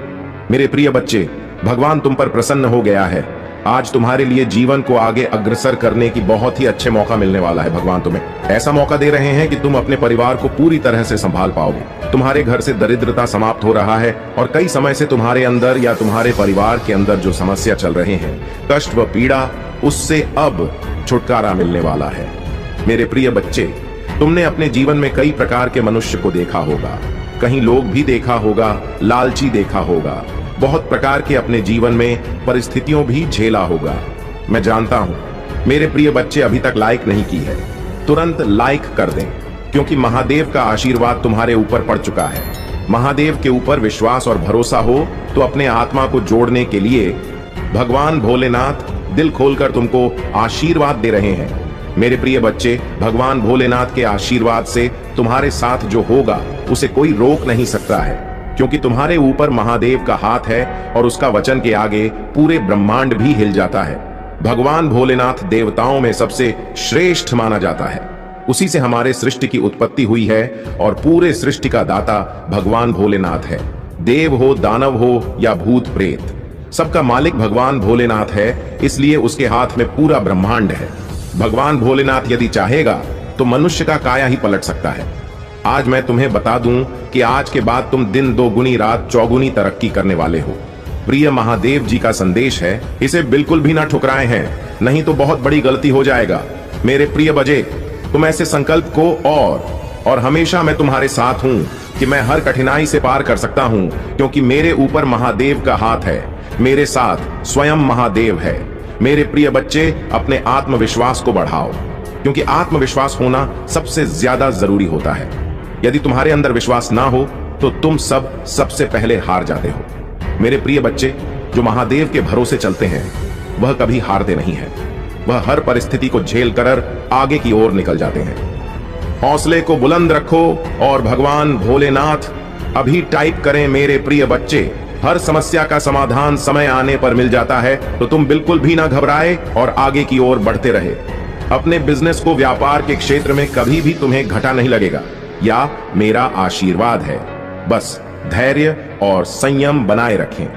मेरे प्रिय बच्चे, भगवान तुम पर प्रसन्न हो गया है। आज तुम्हारे लिए जीवन को आगे अग्रसर करने की बहुत ही अच्छे मौका मिलने वाला है। भगवान तुम्हें ऐसा मौका दे रहे हैं कि तुम अपने परिवार को पूरी तरह से संभाल पाओगे। तुम्हारे घर से दरिद्रता समाप्त हो रहा है और कई समय से तुम्हारे अंदर या तुम्हारे परिवार के अंदर जो समस्या चल रहे हैं, कष्ट व पीड़ा, उससे अब छुटकारा मिलने वाला है। मेरे प्रिय बच्चे, तुमने अपने जीवन में कई प्रकार के मनुष्य को देखा होगा। कहीं लोग भी देखा होगा, लालची देखा होगा, बहुत प्रकार के अपने जीवन में परिस्थितियों भी झेला होगा। मैं जानता हूं मेरे प्रिय बच्चे अभी तक लाइक नहीं की है। तुरंत लाइक कर दें क्योंकि महादेव का आशीर्वाद तुम्हारे ऊपर पड़ चुका है। महादेव के ऊपर विश्वास और भरोसा हो तो अपने आत्मा को जोड़ने के लिए भगवान भोलेनाथ दिल खोलकर तुमको आशीर्वाद दे रहे हैं। मेरे प्रिय बच्चे, भगवान भोलेनाथ के आशीर्वाद से तुम्हारे साथ जो होगा उसे कोई रोक नहीं सकता है क्योंकि तुम्हारे ऊपर महादेव का हाथ है और उसका वचन के आगे पूरे ब्रह्मांड भी हिल जाता है। भगवान भोलेनाथ देवताओं में सबसे श्रेष्ठ माना जाता है। उसी से हमारे सृष्टि की उत्पत्ति हुई है और पूरे सृष्टि का दाता भगवान भोलेनाथ है। देव हो, दानव हो या भूत प्रेत, सबका मालिक भगवान भोलेनाथ है। इसलिए उसके हाथ में पूरा ब्रह्मांड है। भगवान भोलेनाथ यदि चाहेगा तो मनुष्य का काया ही पलट सकता है। आज मैं तुम्हें बता दूं कि आज के बाद तुम दिन दोगुनी रात चौगुनी तरक्की करने वाले हो। प्रिय महादेव जी का संदेश है, इसे बिल्कुल भी ना ठुकराए हैं, नहीं तो बहुत बड़ी गलती हो जाएगा। मेरे प्रिय बजे, तुम ऐसे संकल्प को और हमेशा मैं तुम्हारे साथ हूं कि मैं हर कठिनाई से पार कर सकता हूं क्योंकि मेरे ऊपर महादेव का हाथ है। मेरे साथ स्वयं महादेव है। मेरे प्रिय बच्चे, अपने आत्मविश्वास को बढ़ाओ क्योंकि आत्मविश्वास होना सबसे ज्यादा जरूरी होता है। यदि तुम्हारे अंदर विश्वास ना हो तो तुम सबसे पहले हार जाते हो। मेरे प्रिय बच्चे, जो महादेव के भरोसे चलते हैं वह कभी हारते नहीं हैं। वह हर परिस्थिति को झेल कर आगे की ओर निकल जाते हैं। हौसले को बुलंद रखो और भगवान भोलेनाथ अभी टाइप करें। मेरे प्रिय बच्चे, हर समस्या का समाधान समय आने पर मिल जाता है, तो तुम बिल्कुल भी ना घबराए और आगे की ओर बढ़ते रहे। अपने बिजनेस को, व्यापार के क्षेत्र में कभी भी तुम्हें घाटा नहीं लगेगा, या मेरा आशीर्वाद है। बस धैर्य और संयम बनाए रखें।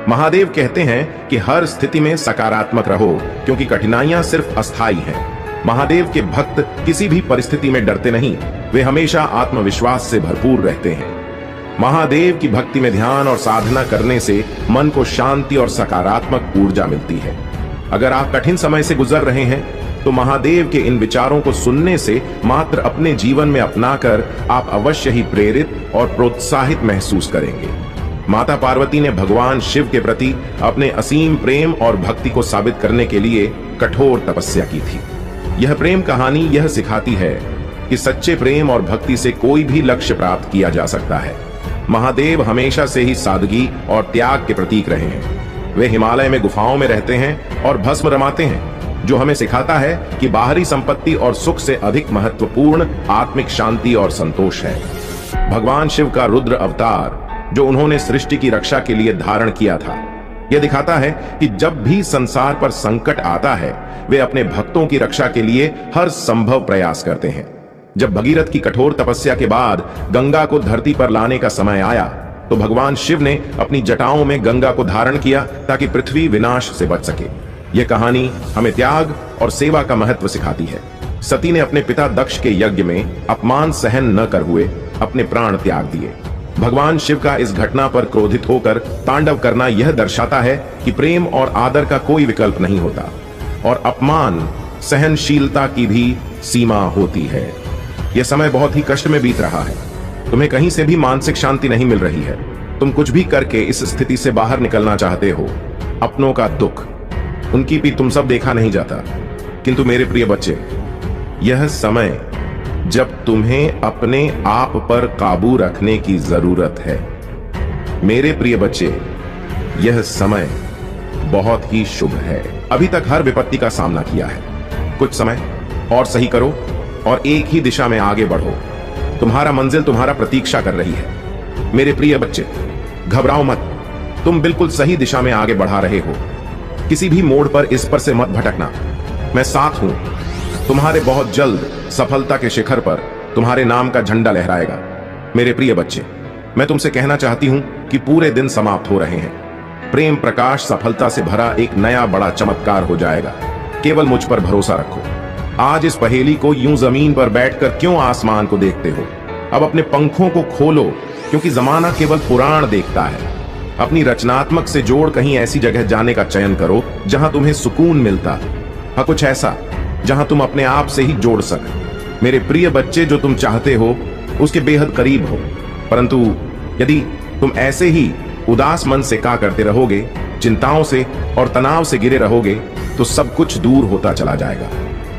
महादेव कहते हैं कि हर स्थिति में सकारात्मक रहो क्योंकि कठिनाइयां सिर्फ अस्थायी हैं। महादेव के भक्त किसी भी परिस्थिति में डरते नहीं, वे हमेशा आत्मविश्वास से भरपूर रहते हैं। महादेव की भक्ति में ध्यान और साधना करने से मन को शांति और सकारात्मक ऊर्जा मिलती है। अगर आप कठिन समय से गुजर रहे हैं तो महादेव के इन विचारों को सुनने से मात्र अपने जीवन में अपनाकर आप अवश्य ही प्रेरित और प्रोत्साहित महसूस करेंगे। माता पार्वती ने भगवान शिव के प्रति अपने असीम प्रेम और भक्ति को साबित करने के लिए कठोर तपस्या की थी। यह प्रेम कहानी यह सिखाती है कि सच्चे प्रेम और भक्ति से कोई भी लक्ष्य प्राप्त किया जा सकता है। महादेव हमेशा से ही सादगी और त्याग के प्रतीक रहे हैं। वे हिमालय में गुफाओं में रहते हैं और भस्म रमाते हैं, जो हमें सिखाता है कि बाहरी संपत्ति और सुख से अधिक महत्वपूर्ण आत्मिक शांति और संतोष है। भगवान शिव का रुद्र अवतार जो उन्होंने सृष्टि की रक्षा के लिए धारण किया था, यह दिखाता है कि जब भी संसार पर संकट आता है वे अपने भक्तों की रक्षा के लिए हर संभव प्रयास करते हैं। जब भगीरथ की कठोर तपस्या के बाद गंगा को धरती पर लाने का समय आया तो भगवान शिव ने अपनी जटाओं में गंगा को धारण किया ताकि पृथ्वी विनाश से बच सके। यह कहानी हमें त्याग और सेवा का महत्व सिखाती है। सती ने अपने पिता दक्ष के यज्ञ में अपमान सहन न कर हुए अपने प्राण त्याग दिए। भगवान शिव का इस घटना पर क्रोधित होकर तांडव करना यह दर्शाता है कि प्रेम और आदर का कोई विकल्प नहीं होता और अपमान सहनशीलता की भी सीमा होती है। यह समय बहुत ही कष्ट में बीत रहा है। तुम्हें कहीं से भी मानसिक शांति नहीं मिल रही है। तुम कुछ भी करके इस स्थिति से बाहर निकलना चाहते हो। अपनों का दुख, उनकी भी तुम सब देखा नहीं जाता। किंतु मेरे प्रिय बच्चे, यह समय जब तुम्हें अपने आप पर काबू रखने की जरूरत है। मेरे प्रिय बच्चे, यह समय बहुत ही शुभ है। अभी तक हर विपत्ति का सामना किया है। कुछ समय और सही करो और एक ही दिशा में आगे बढ़ो। तुम्हारा मंजिल तुम्हारा प्रतीक्षा कर रही है। मेरे प्रिय बच्चे, घबराओ मत। तुम बिल्कुल सही दिशा में आगे बढ़ा रहे हो। किसी भी मोड़ पर इस पर से मत भटकना। मैं साथ हूं। तुम्हारे बहुत जल्द सफलता के शिखर पर तुम्हारे नाम का झंडा लहराएगा। मेरे प्रिय बच्चे, मैं तुमसे कहना चाहती हूं कि पूरे दिन समाप्त हो रहे हैं। प्रेम प्रकाश सफलता से भरा एक नया बड़ा चमत्कार हो जाएगा। केवल मुझ पर भरोसा रखो। आज इस पहेली को यूं जमीन पर बैठकर क्यों आसमान को देखते हो? अब अपने पंखों को खोलो, क्योंकि जमाना केवल पुराण देखता है। अपनी रचनात्मक से जोड़ कहीं ऐसी जगह जाने का चयन करो जहां तुम्हें सुकून मिलता। हाँ, कुछ ऐसा जहां तुम अपने आप से ही जोड़ सको। मेरे प्रिय बच्चे, जो तुम चाहते हो उसके बेहद करीब हो। परंतु यदि तुम ऐसे ही उदास मन से का करते रहोगे, चिंताओं से और तनाव से घिरे रहोगे, तो सब कुछ दूर होता चला जाएगा।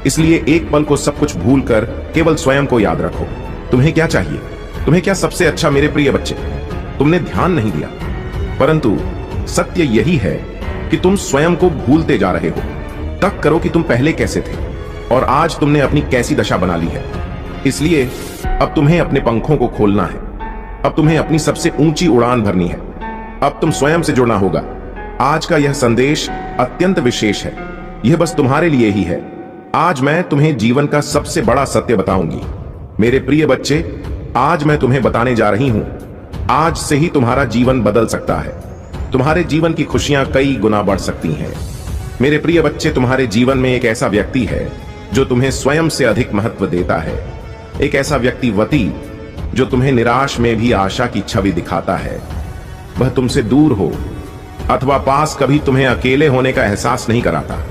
इसलिए एक पल को सब कुछ भूलकर केवल स्वयं को याद रखो। तुम्हें क्या चाहिए? तुम्हें क्या सबसे अच्छा? मेरे प्रिय बच्चे, तुमने ध्यान नहीं दिया, परंतु सत्य यही है कि तुम स्वयं को भूलते जा रहे हो। तक करो कि तुम पहले कैसे थे और आज तुमने अपनी कैसी दशा बना ली है। इसलिए अब तुम्हें अपने पंखों को खोलना है। अब तुम्हें अपनी सबसे ऊंची उड़ान भरनी है। अब तुम स्वयं से जुड़ना होगा। आज का यह संदेश अत्यंत विशेष है। यह बस तुम्हारे लिए ही है। आज मैं तुम्हें जीवन का सबसे बड़ा सत्य बताऊंगी। मेरे प्रिय बच्चे, आज मैं तुम्हें बताने जा रही हूं, आज से ही तुम्हारा जीवन बदल सकता है। तुम्हारे जीवन की खुशियां कई गुना बढ़ सकती हैं। मेरे प्रिय बच्चे, तुम्हारे जीवन में एक ऐसा व्यक्ति है जो तुम्हें स्वयं से अधिक महत्व देता है। एक ऐसा व्यक्तिवती जो तुम्हें निराश में भी आशा की छवि दिखाता है। वह तुमसे दूर हो अथवा पास कभी तुम्हें अकेले होने का एहसास नहीं कराता।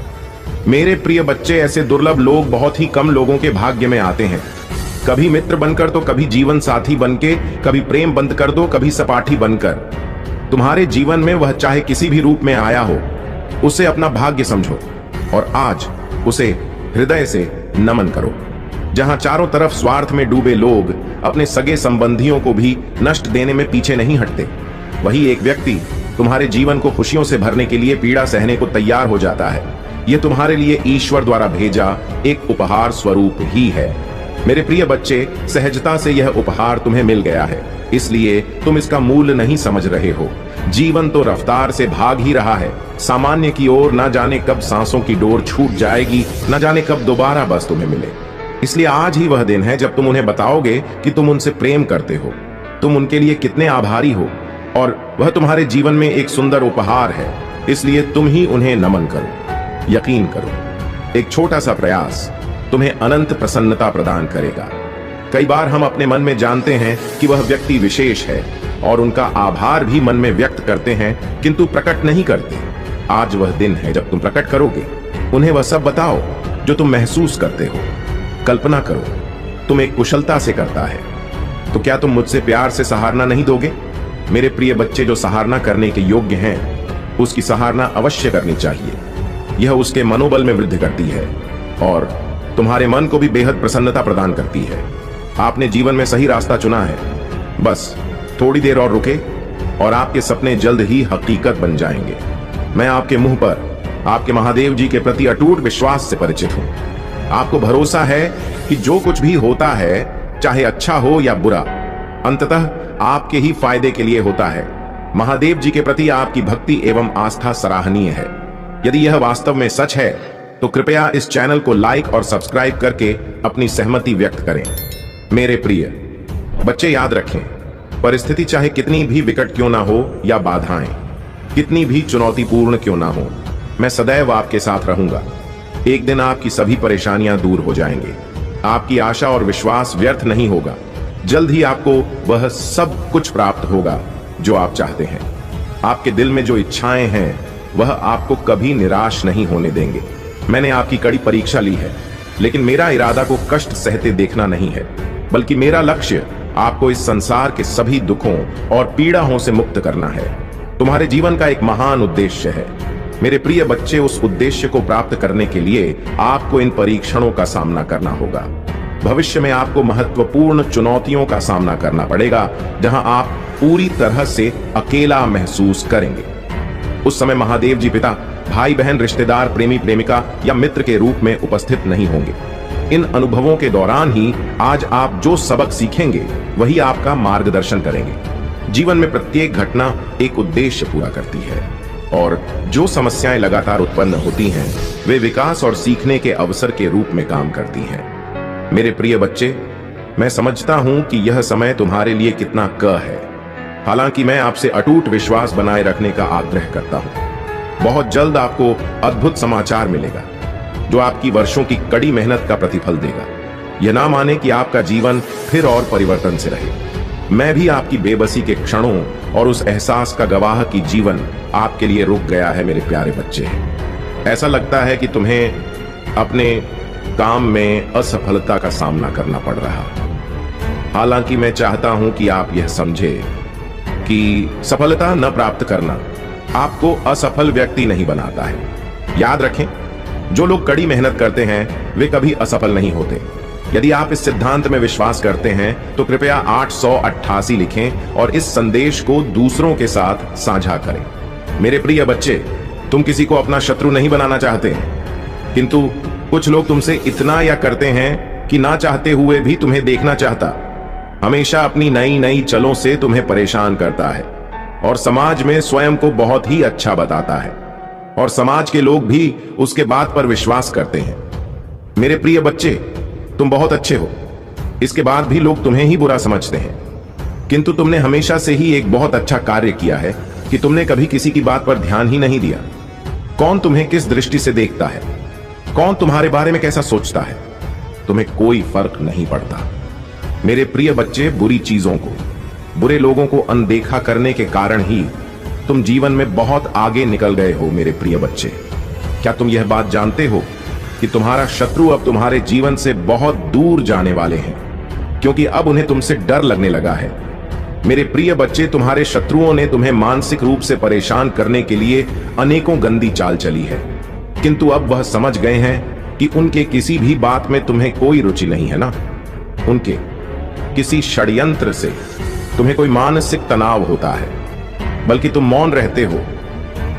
मेरे प्रिय बच्चे, ऐसे दुर्लभ लोग बहुत ही कम लोगों के भाग्य में आते हैं। कभी मित्र बनकर तो कभी जीवन साथी बनके, कभी प्रेम बंद कर दो, कभी सपाठी बनकर। तुम्हारे जीवन में वह चाहे किसी भी रूप में आया हो, उसे अपना भाग्य समझो और आज उसे हृदय से नमन करो। जहां चारों तरफ स्वार्थ में डूबे लोग अपने सगे संबंधियों को भी नष्ट देने में पीछे नहीं हटते, वही एक व्यक्ति तुम्हारे जीवन को खुशियों से भरने के लिए पीड़ा सहने को तैयार हो जाता है। यह तुम्हारे लिए ईश्वर द्वारा भेजा एक उपहार स्वरूप ही है। मेरे प्रिय बच्चे, सहजता से यह उपहार तुम्हें मिल गया है, इसलिए तुम इसका मूल्य नहीं समझ रहे हो। जीवन तो रफ्तार से भाग ही रहा है सामान्य की ओर। न जाने कब सांसों की डोर छूट जाएगी, न जाने कब दोबारा बस तुम्हें मिले। इसलिए आज ही वह दिन है जब तुम उन्हें बताओगे कि तुम उनसे प्रेम करते हो, तुम उनके लिए कितने आभारी हो, और वह तुम्हारे जीवन में एक सुंदर उपहार है। इसलिए तुम ही उन्हें नमन करो। यकीन करो, एक छोटा सा प्रयास तुम्हें अनंत प्रसन्नता प्रदान करेगा। कई बार हम अपने मन में जानते हैं कि वह व्यक्ति विशेष है और उनका आभार भी मन में व्यक्त करते हैं, किंतु प्रकट नहीं करते। आज वह दिन है जब तुम प्रकट करोगे। उन्हें वह सब बताओ जो तुम महसूस करते हो। कल्पना करो, तुम एक कुशलता से करता है, तो क्या तुम मुझसे प्यार से सहारना नहीं दोगे? मेरे प्रिय बच्चे, जो सहारना करने के योग्य हैं, उसकी सहारना अवश्य करनी चाहिए। यह उसके मनोबल में वृद्धि करती है और तुम्हारे मन को भी बेहद प्रसन्नता प्रदान करती है। आपने जीवन में सही रास्ता चुना है। बस थोड़ी देर और रुके और आपके सपने जल्द ही हकीकत बन जाएंगे। मैं आपके मुंह पर आपके महादेव जी के प्रति अटूट विश्वास से परिचित हूं। आपको भरोसा है कि जो कुछ भी होता है, चाहे अच्छा हो या बुरा, अंततः आपके ही फायदे के लिए होता है। महादेव जी के प्रति आपकी भक्ति एवं आस्था सराहनीय है। यदि यह वास्तव में सच है तो कृपया इस चैनल को लाइक और सब्सक्राइब करके अपनी सहमति व्यक्त करें। मेरे प्रिय बच्चे, याद रखें, परिस्थिति चाहे कितनी भी विकट क्यों ना हो या बाधाएं कितनी भी चुनौतीपूर्ण क्यों ना हो, मैं सदैव आपके साथ रहूंगा। एक दिन आपकी सभी परेशानियां दूर हो जाएंगी। आपकी आशा और विश्वास व्यर्थ नहीं होगा। जल्द ही आपको वह सब कुछ प्राप्त होगा जो आप चाहते हैं। आपके दिल में जो इच्छाएं हैं वह आपको कभी निराश नहीं होने देंगे। मैंने आपकी कड़ी परीक्षा ली है, लेकिन मेरा इरादा को कष्ट सहते देखना नहीं है, बल्कि मेरा लक्ष्य आपको इस संसार के सभी दुखों और पीड़ाओं से मुक्त करना है। तुम्हारे जीवन का एक महान उद्देश्य है। मेरे प्रिय बच्चे, उस उद्देश्य को प्राप्त करने के लिए आपको इन परीक्षणों का सामना करना होगा। भविष्य में आपको महत्वपूर्ण चुनौतियों का सामना करना पड़ेगा, जहां आप पूरी तरह से अकेला महसूस करेंगे। उस समय महादेव जी पिता, भाई बहन, रिश्तेदार, प्रेमी प्रेमिका या मित्र के रूप में उपस्थित नहीं होंगे। इन अनुभवों के दौरान ही आज आप जो सबक सीखेंगे वही आपका मार्गदर्शन करेंगे। जीवन में प्रत्येक घटना एक उद्देश्य पूरा करती है, और जो समस्याएं लगातार उत्पन्न होती हैं वे विकास और सीखने के अवसर के रूप में काम करती हैं। मेरे प्रिय बच्चे, मैं समझता हूं कि यह समय तुम्हारे लिए कितना क है। हालांकि मैं आपसे अटूट विश्वास बनाए रखने का आग्रह करता हूं। बहुत जल्द आपको अद्भुत समाचार मिलेगा जो आपकी वर्षों की कड़ी मेहनत का प्रतिफल देगा। यह ना माने कि आपका जीवन फिर और परिवर्तन से रहे। मैं भी आपकी बेबसी के क्षणों और उस एहसास का गवाह कि जीवन आपके लिए रुक गया है। मेरे प्यारे बच्चे, ऐसा लगता है कि तुम्हें अपने काम में असफलता का सामना करना पड़ रहा। हालांकि मैं चाहता हूं कि आप यह समझे कि सफलता न प्राप्त करना आपको असफल व्यक्ति नहीं बनाता है। याद रखें, जो लोग कड़ी मेहनत करते हैं वे कभी असफल नहीं होते। यदि आप इस सिद्धांत में विश्वास करते हैं तो कृपया 888 लिखें और इस संदेश को दूसरों के साथ साझा करें। मेरे प्रिय बच्चे, तुम किसी को अपना शत्रु नहीं बनाना चाहते, किंतु कुछ लोग तुमसे इतना या करते हैं कि ना चाहते हुए भी तुम्हें देखना चाहता। हमेशा अपनी नई नई चलों से तुम्हें परेशान करता है और समाज में स्वयं को बहुत ही अच्छा बताता है, और समाज के लोग भी उसके बात पर विश्वास करते हैं। मेरे प्रिय बच्चे, तुम बहुत अच्छे हो, इसके बाद भी लोग तुम्हें ही बुरा समझते हैं, किंतु तुमने हमेशा से ही एक बहुत अच्छा कार्य किया है कि तुमने कभी किसी की बात पर ध्यान ही नहीं दिया। कौन तुम्हें किस दृष्टि से देखता है, कौन तुम्हारे बारे में कैसा सोचता है, तुम्हें कोई फर्क नहीं पड़ता। मेरे प्रिय बच्चे, बुरी चीजों को, बुरे लोगों को अनदेखा करने के कारण ही तुम जीवन में बहुत आगे निकल गए हो। मेरे प्रिय बच्चे, क्या तुम यह बात जानते हो कि तुम्हारा शत्रु अब तुम्हारे जीवन से बहुत दूर जाने वाले हैं, क्योंकि अब उन्हें तुमसे डर लगने लगा है। मेरे प्रिय बच्चे, तुम्हारे शत्रुओं ने तुम्हें मानसिक रूप से परेशान करने के लिए अनेकों गंदी चाल चली है, किंतु अब वह समझ गए हैं कि उनके किसी भी बात में तुम्हें कोई रुचि नहीं है ना। उनके किसी षड्यंत्र से तुम्हें कोई मानसिक तनाव होता है, बल्कि तुम मौन रहते हो,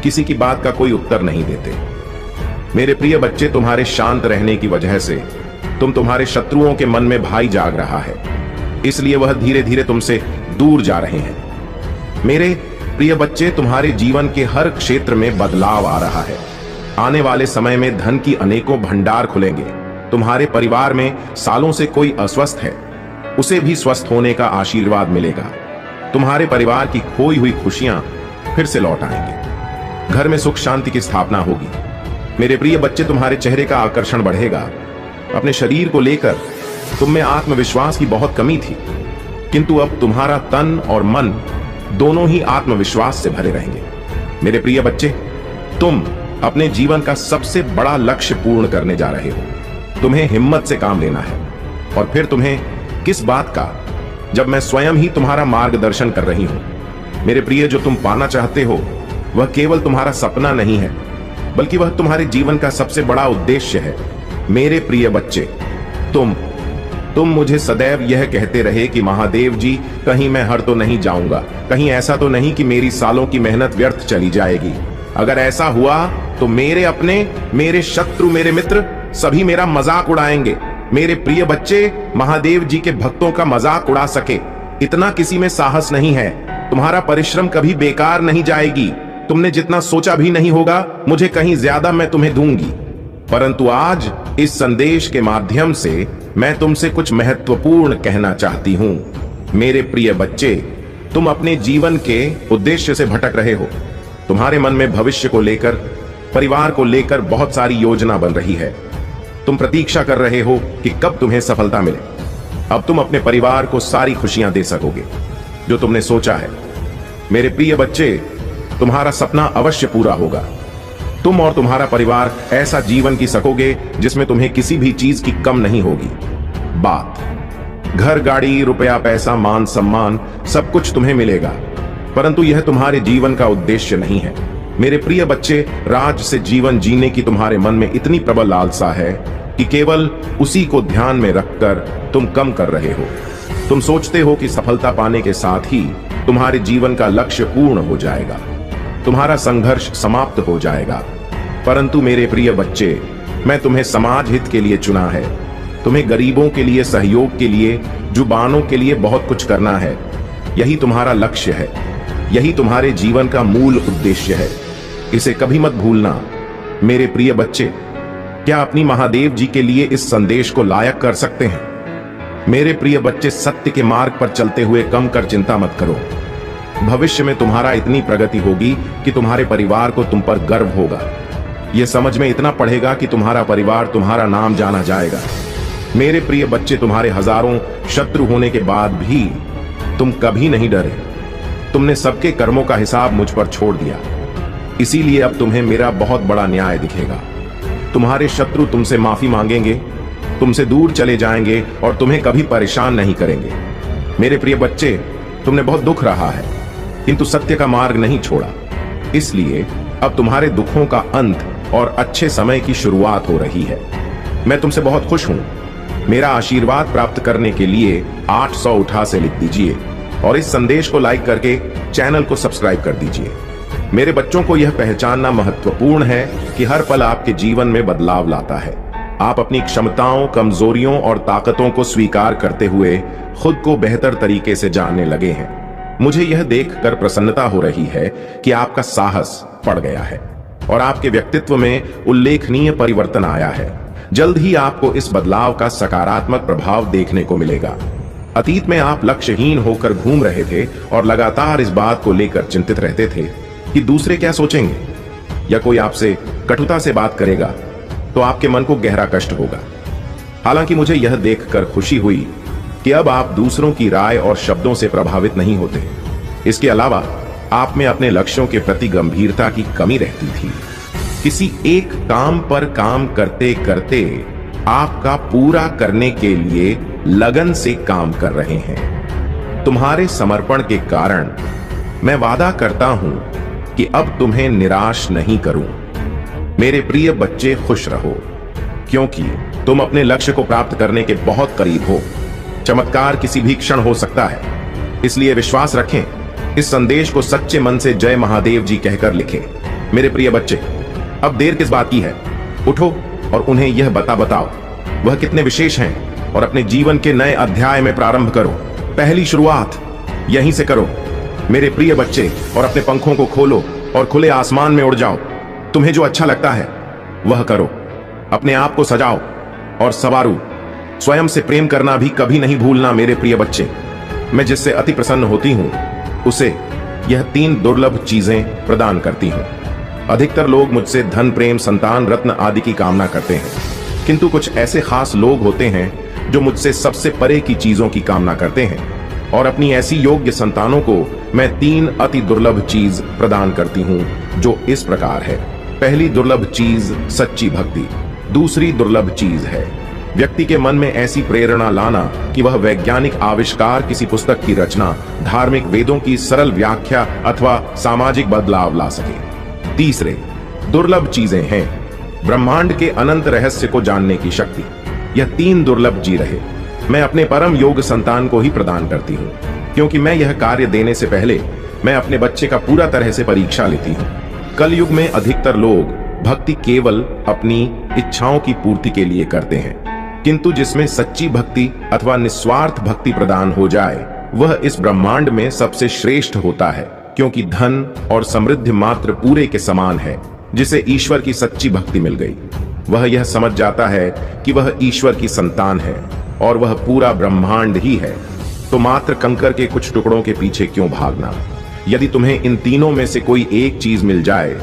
किसी की बात का कोई उत्तर नहीं देते। मेरे प्रिय बच्चे, तुम्हारे शांत रहने की वजह से तुम्हारे शत्रुओं के मन में भय जाग रहा है, इसलिए वह धीरे धीरे तुमसे दूर जा रहे हैं। मेरे प्रिय बच्चे, तुम्हारे जीवन के हर क्षेत्र में बदलाव आ रहा है। आने वाले समय में धन की अनेकों भंडार खुलेंगे। तुम्हारे परिवार में सालों से कोई अस्वस्थ है, उसे भी स्वस्थ होने का आशीर्वाद मिलेगा। तुम्हारे परिवार की खोई हुई खुशियां फिर से लौट आएंगे। घर में सुख शांति की स्थापना होगी। मेरे प्रिय बच्चे, तुम्हारे चेहरे का आकर्षण बढ़ेगा। अपने शरीर को लेकर तुम में आत्मविश्वास की बहुत कमी थी, किंतु अब तुम्हारा तन और मन दोनों ही आत्मविश्वास से भरे रहेंगे। मेरे प्रिय बच्चे, तुम अपने जीवन का सबसे बड़ा लक्ष्य पूर्ण करने जा रहे हो। तुम्हें हिम्मत से काम लेना है, और फिर तुम्हें किस बात का, जब मैं स्वयं ही तुम्हारा मार्गदर्शन कर रही हूं। मेरे प्रिय, जो तुम पाना चाहते हो वह केवल तुम्हारा सपना नहीं है, बल्कि वह तुम्हारे जीवन का सबसे बड़ा उद्देश्य है। मेरे प्रिय बच्चे, तुम मुझे सदैव यह कहते रहे कि महादेव जी, कहीं मैं हर तो नहीं जाऊंगा, कहीं ऐसा तो नहीं कि मेरी सालों की मेहनत व्यर्थ चली जाएगी। अगर ऐसा हुआ तो मेरे अपने, मेरे शत्रु, मेरे मित्र सभी मेरा मजाक उड़ाएंगे। मेरे प्रिय बच्चे, महादेव जी के भक्तों का मजाक उड़ा सके इतना किसी में साहस नहीं है। तुम्हारा परिश्रम कभी बेकार नहीं जाएगी। तुमने जितना सोचा भी नहीं होगा, मुझे कहीं ज्यादा मैं तुम्हें दूंगी। परंतु आज इस संदेश के माध्यम से मैं तुमसे कुछ महत्वपूर्ण कहना चाहती हूं। मेरे प्रिय बच्चे, तुम अपने जीवन के उद्देश्य से भटक रहे हो। तुम्हारे मन में भविष्य को लेकर, परिवार को लेकर बहुत सारी योजना बन रही है। तुम प्रतीक्षा कर रहे हो कि कब तुम्हें सफलता मिले। अब तुम अपने परिवार को सारी खुशियां दे सकोगे जो तुमने सोचा है। मेरे प्रिय बच्चे, तुम्हारा सपना अवश्य पूरा होगा। तुम और तुम्हारा परिवार ऐसा जीवन जी सकोगे जिसमें तुम्हें किसी भी चीज की कम नहीं होगी। बात घर, गाड़ी, रुपया, पैसा, मान सम्मान सब कुछ तुम्हें मिलेगा, परंतु यह तुम्हारे जीवन का उद्देश्य नहीं है। मेरे प्रिय बच्चे, राज से जीवन जीने की तुम्हारे मन में इतनी प्रबल लालसा है कि केवल उसी को ध्यान में रखकर तुम कम कर रहे हो। तुम सोचते हो कि सफलता पाने के साथ ही तुम्हारे जीवन का लक्ष्य पूर्ण हो जाएगा, तुम्हारा संघर्ष समाप्त हो जाएगा। परंतु मेरे प्रिय बच्चे, मैं तुम्हें समाज हित के लिए चुना है। तुम्हें गरीबों के लिए, सहयोग के लिए, जुबानों के लिए बहुत कुछ करना है। यही तुम्हारा लक्ष्य है, यही तुम्हारे जीवन का मूल उद्देश्य है। इसे कभी मत भूलना। मेरे प्रिय बच्चे, क्या अपनी महादेव जी के लिए इस संदेश को लायक कर सकते हैं? मेरे प्रिय बच्चे, सत्य के मार्ग पर चलते हुए कम कर चिंता मत करो। भविष्य में तुम्हारा इतनी प्रगति होगी कि तुम्हारे परिवार को तुम पर गर्व होगा। यह समझ में इतना पड़ेगा कि तुम्हारा परिवार, तुम्हारा नाम जाना जाएगा। मेरे प्रिय बच्चे, तुम्हारे हजारों शत्रु होने के बाद भी तुम कभी नहीं डरे। तुमने सबके कर्मों का हिसाब मुझ पर छोड़ दिया, इसीलिए अब तुम्हें मेरा बहुत बड़ा न्याय दिखेगा। तुम्हारे शत्रु तुमसे माफी मांगेंगे, तुमसे दूर चले जाएंगे और तुम्हें कभी परेशान नहीं करेंगे। मेरे प्रिय बच्चे, तुमने बहुत दुख रहा है, किंतु सत्य का मार्ग नहीं छोड़ा। इसलिए अब तुम्हारे दुखों का अंत और अच्छे समय की शुरुआत हो रही है। मैं तुमसे बहुत खुश हूं। मेरा आशीर्वाद प्राप्त करने के लिए 800 उठा से लिख दीजिए और इस संदेश को लाइक करके चैनल को सब्सक्राइब कर दीजिए। मेरे बच्चों को यह पहचानना महत्वपूर्ण है कि हर पल आपके जीवन में बदलाव लाता है। आप अपनी क्षमताओं, कमजोरियों और ताकतों को स्वीकार करते हुए खुद को बेहतर तरीके से जानने लगे हैं। मुझे यह देखकर प्रसन्नता हो रही है कि आपका साहस बढ़ गया है और आपके व्यक्तित्व में उल्लेखनीय परिवर्तन आया है। जल्द ही आपको इस बदलाव का सकारात्मक प्रभाव देखने को मिलेगा। अतीत में आप लक्ष्यहीन होकर घूम रहे थे और लगातार इस बात को लेकर चिंतित रहते थे कि दूसरे क्या सोचेंगे या कोई आपसे कटुता से बात करेगा तो आपके मन को गहरा कष्ट होगा। हालांकि मुझे यह देखकर खुशी हुई कि अब आप दूसरों की राय और शब्दों से प्रभावित नहीं होते। इसके अलावा आप में अपने लक्ष्यों के प्रति गंभीरता की कमी रहती थी। किसी एक काम पर काम करते करते आपका पूरा करने के लिए लगन से काम कर रहे हैं। तुम्हारे समर्पण के कारण मैं वादा करता हूं कि अब तुम्हें निराश नहीं करूं। मेरे प्रिय बच्चे, खुश रहो, क्योंकि तुम अपने लक्ष्य को प्राप्त करने के बहुत करीब हो। चमत्कार किसी भी क्षण हो सकता है, इसलिए विश्वास रखें। इस संदेश को सच्चे मन से जय महादेव जी कहकर लिखें। मेरे प्रिय बच्चे, अब देर किस बात की है? उठो और उन्हें यह बताओ वह कितने विशेष हैं और अपने जीवन के नए अध्याय में प्रारंभ करो। पहली शुरुआत यहीं से करो मेरे प्रिय बच्चे, और अपने पंखों को खोलो और खुले आसमान में उड़ जाओ। तुम्हें जो अच्छा लगता है वह करो। अपने आप को सजाओ और सवारो। स्वयं से प्रेम करना भी कभी नहीं भूलना मेरे प्रिय बच्चे। मैं जिससे अति प्रसन्न होती हूं उसे यह 3 दुर्लभ चीजें प्रदान करती हूं। अधिकतर लोग मुझसे धन, प्रेम, संतान, रत्न आदि की कामना करते हैं, किंतु कुछ ऐसे खास लोग होते हैं जो मुझसे सबसे परे की चीजों की कामना करते हैं, और अपनी ऐसी योग्य संतानों को मैं 3 अति दुर्लभ चीज प्रदान करती हूं, जो इस प्रकार है। पहली दुर्लभ चीज सच्ची भक्ति। दूसरी दुर्लभ चीज है व्यक्ति के मन में ऐसी प्रेरणा लाना कि वह वैज्ञानिक आविष्कार, किसी पुस्तक की रचना, धार्मिक वेदों की सरल व्याख्या अथवा सामाजिक बदलाव ला सके। तीसरे दुर्लभ चीजें हैं ब्रह्मांड के अनंत रहस्य को जानने की शक्ति। यह 3 दुर्लभ जी रहे मैं अपने परम योग संतान को ही प्रदान करती हूँ, क्योंकि मैं यह कार्य देने से पहले मैं अपने बच्चे का पूरा तरह से परीक्षा लेती हूँ। कलयुग में अधिकतर लोग भक्ति केवल अपनी इच्छाओं की पूर्ति के लिए करते हैं, किंतु जिसमें सच्ची भक्ति अथवा निस्वार्थ भक्ति प्रदान हो जाए वह इस ब्रह्मांड में सबसे श्रेष्ठ होता है, क्योंकि धन और समृद्धि मात्र पूरे के समान है। जिसे ईश्वर की सच्ची भक्ति मिल गई, वह यह समझ जाता है कि वह ईश्वर की संतान है और वह पूरा ब्रह्मांड ही है। तो मात्र कंकर के कुछ टुकड़ों के पीछे क्यों भागना? यदि तुम्हें इन तीनों में से कोई एक चीज मिल जाए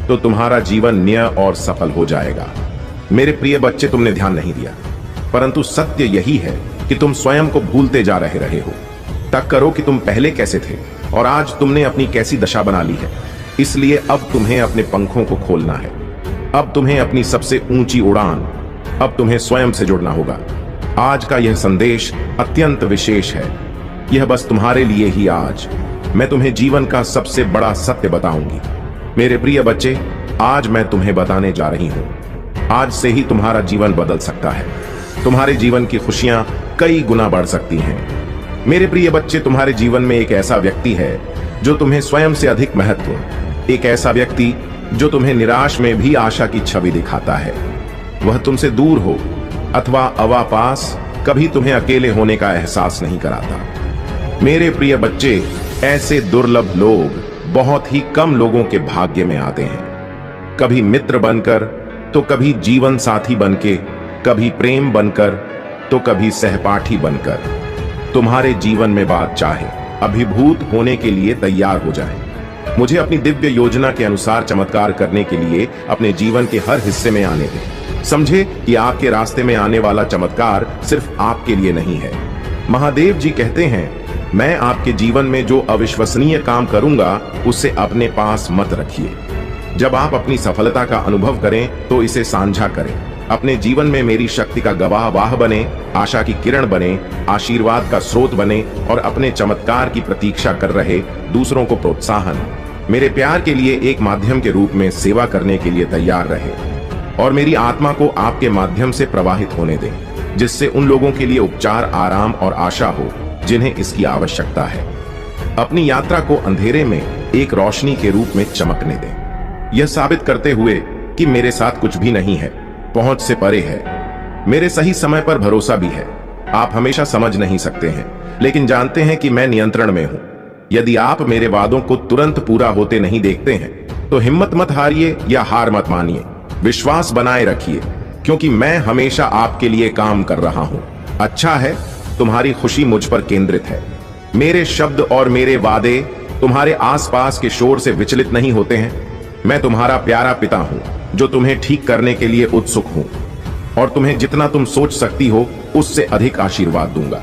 तो तुम्हारा जीवन न्याय और सफल हो जाएगा। मेरे प्रिय बच्चे, तुमने ध्यान नहीं दिया, परंतु सत्य यही है कि तुम स्वयं को भूलते जा रहे हो। तक करो कि तुम पहले कैसे थे और आज तुमने अपनी कैसी दशा बना ली है। इसलिए अब तुम्हें अपने पंखों को खोलना है। अब तुम्हें अपनी सबसे ऊंची उड़ान, अब तुम्हें स्वयं से जुड़ना होगा। आज का यह संदेश अत्यंत विशेष है। यह बस तुम्हारे लिए ही आज मैं तुम्हें जीवन का सबसे बड़ा सत्य बताऊंगी। मेरे प्रिय बच्चे, आज मैं तुम्हें बताने जा रही हूं। आज से ही तुम्हारा जीवन बदल सकता है। तुम्हारे जीवन की खुशियां कई गुना बढ़ सकती हैं। मेरे प्रिय बच्चे, तुम्हारे जीवन में एक ऐसा व्यक्ति है जो तुम्हें स्वयं से अधिक महत्व, एक ऐसा व्यक्ति जो तुम्हें निराश में भी आशा की छवि दिखाता है। वह तुमसे दूर हो अथवा अवापास कभी तुम्हें अकेले होने का एहसास नहीं कराता। मेरे प्रिय बच्चे, ऐसे दुर्लभ लोग बहुत ही कम लोगों के भाग्य में आते हैं। कभी मित्र बनकर, तो कभी जीवन साथी बनके, कभी प्रेम बनकर, तो कभी सहपाठी बनकर। तुम्हारे जीवन में बात चाहे अभिभूत होने के लिए तैयार हो जाए। मुझे अपनी दिव्य योजना के अनुसार चमत्कार करने के लिए अपने जीवन के हर हिस्से में आने दें। समझे कि आपके रास्ते में आने वाला चमत्कार सिर्फ आपके लिए नहीं है। महादेव जी कहते हैं, मैं आपके जीवन में जो अविश्वसनीय काम करूंगा उसे अपने पास मत रखिए। जब आप अपनी सफलता का अनुभव करें तो इसे साझा करें। अपने जीवन में मेरी शक्ति का गवाह बने, आशा की किरण बने, आशीर्वाद का स्रोत बने और अपने चमत्कार की प्रतीक्षा कर रहे दूसरों को प्रोत्साहन, मेरे प्यार के लिए एक माध्यम के रूप में सेवा करने के लिए तैयार रहे और मेरी आत्मा को आपके माध्यम से प्रवाहित होने दें, जिससे उन लोगों के लिए उपचार, आराम और आशा हो जिन्हें इसकी आवश्यकता है। अपनी यात्रा को अंधेरे में एक रोशनी के रूप में चमकने दें, यह साबित करते हुए कि मेरे साथ कुछ भी नहीं है, पहुंच से परे है। मेरे सही समय पर भरोसा भी है। आप हमेशा समझ नहीं सकते हैं, लेकिन जानते हैं कि मैं नियंत्रण में हूं। यदि आप मेरे वादों को तुरंत पूरा होते नहीं देखते हैं तो हिम्मत मत हारिए या हार मत मानिए। विश्वास बनाए रखिए, क्योंकि मैं हमेशा आपके लिए काम कर रहा हूं। अच्छा है, तुम्हारी खुशी मुझ पर केंद्रित है। मेरे शब्द और मेरे वादे तुम्हारे आसपास के शोर से विचलित नहीं होते हैं। मैं तुम्हारा प्यारा पिता हूं जो तुम्हें ठीक करने के लिए उत्सुक हूं और तुम्हें जितना तुम सोच सकती हो उससे अधिक आशीर्वाद दूंगा।